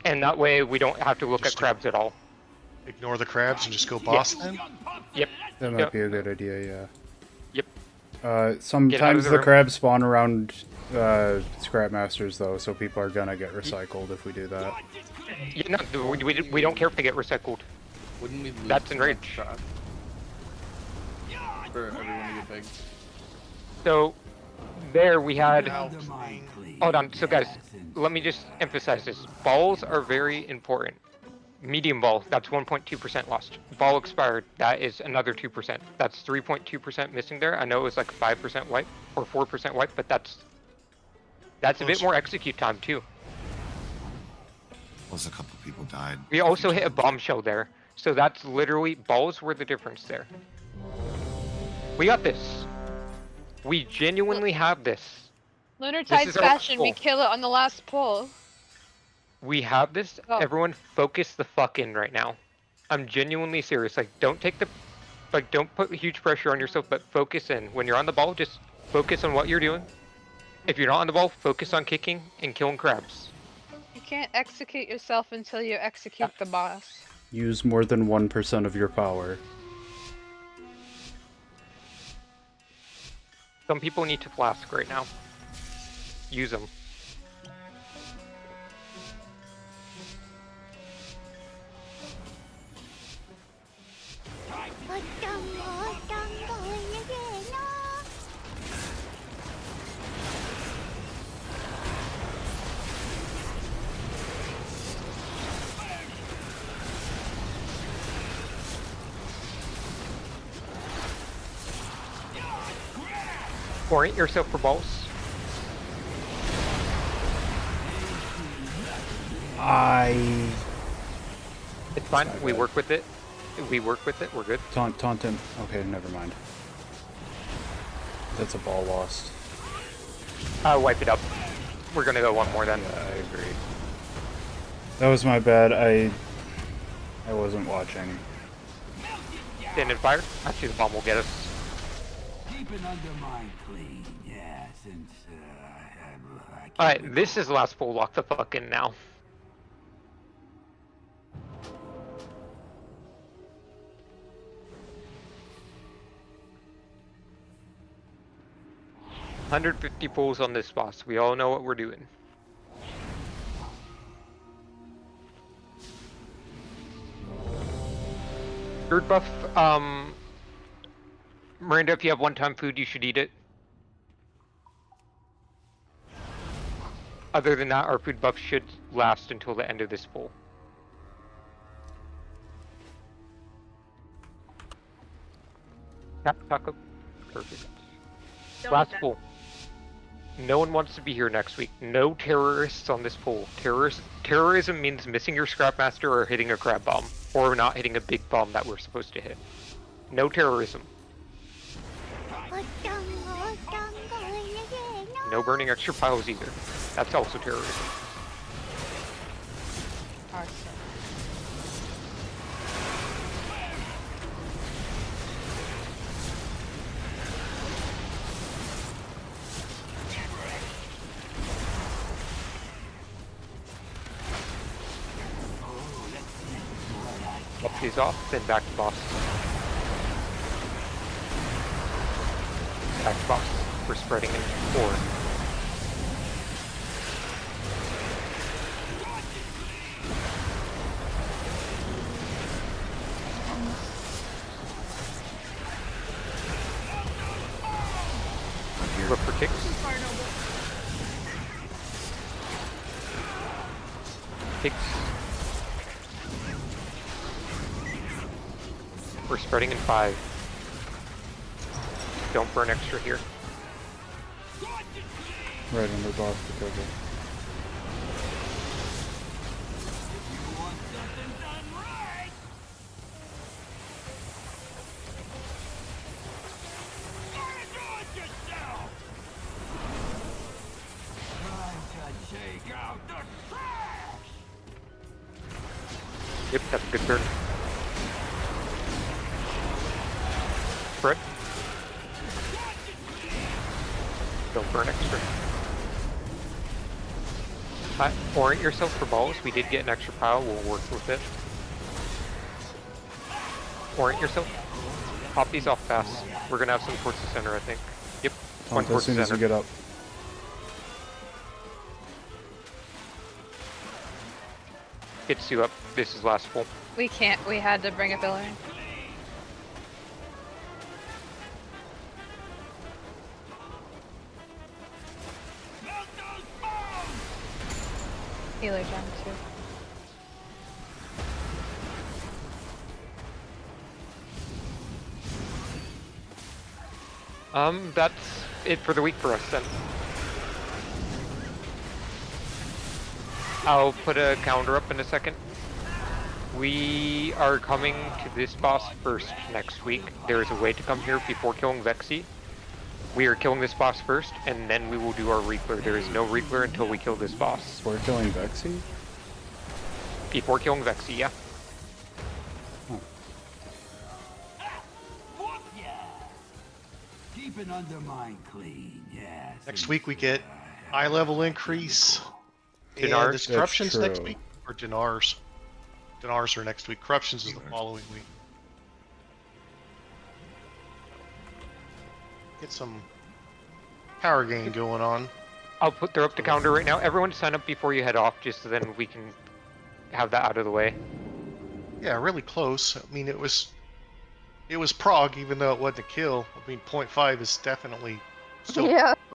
And that way we don't have to look at crabs at all. Ignore the crabs and just go boss then? Yep. That might be a good idea, yeah. Yep. Sometimes the crabs spawn around scrap masters though, so people are gonna get recycled if we do that. Yeah, no, we don't care if they get recycled. Wouldn't we lose That's in range. For everyone to get big? So there we had. Hold on, so guys, let me just emphasize this. Balls are very important. Medium ball, that's 1.2% lost. Ball expired, that is another 2%. That's 3.2% missing there. I know it was like 5% wipe or 4% wipe, but that's a bit more execute time too. Plus a couple people died. We also hit a bombshell there, so that's literally balls were the difference there. We got this. We genuinely have this. Lunar Tides fashion, we kill it on the last pull. We have this. Oh. Everyone focus the fuck in right now. I'm genuinely serious. Like, don't put huge pressure on yourself, but focus in. When you're on the ball, just focus on what you're doing. If you're not on the ball, focus on kicking and killing crabs. You can't execute yourself until you execute the boss. Use more than 1% of your power. Some people need to flask right now. Use them. Orient yourself for balls. It's fine. We work with it. We work with it. We're good. Taunt him. Okay, never mind. That's a ball lost. Wipe it up. We're gonna go one more then. Yeah, I agree. That was my bad. I wasn't watching. Stand and fire. Actually, the bomb will get us. Keeping under my clean, yeah, since I Alright, this is the last full. Lock the fuck in now. $150 pulls on this boss. We all know what we're doing. Bird buff, Miranda, if you have one-time food, you should eat it. Other than that, our food buff should last until the end of this pull. Taco. Perfect. Last pull. No one wants to be here next week. No terrorists on this pull. Terrorism means missing your scrapmaster or hitting a crab bomb. Or not hitting a big bomb that we're supposed to hit. No terrorism. No burning extra piles either. That's also terrorism. Up these off, then back to boss. Back to boss. We're spreading in 4. Look for kicks. Kicks. We're spreading in 5. Don't burn extra here. Right under boss to cover. Yep, that's a good turn. Spread. Don't burn extra. Orient yourself for balls. We did get an extra pile. We'll work with it. Orient yourself. Pop these off fast. We're gonna have some towards the center, I think. Yep. One As towards the soon as center. you get up. Gets you up. This is last full. We can't. We had to bring a pillar. Healer jump too. That's it for the week for us then. I'll put a calendar up in a second. We are coming to this boss first next week. There is a way to come here before killing Vexy. We are killing this boss first, and then we will do our reclear. There is no reclear until we kill this boss. We're killing Vexy? Before killing Vexy, yeah. Keep an undermine clean, yes. Next week we get eye level increase. And Dinars? this corruptions That's next true. week, or Dinars. Dinars are next week. Corruptions is the following week. Get some power gain going on. I'll put they're up to calendar right now. Everyone sign up before you head off, just so then we can have that out of the way. Yeah, really close. I mean, it was prog, even though it wasn't a kill. I mean, 0.5 is definitely still Yeah.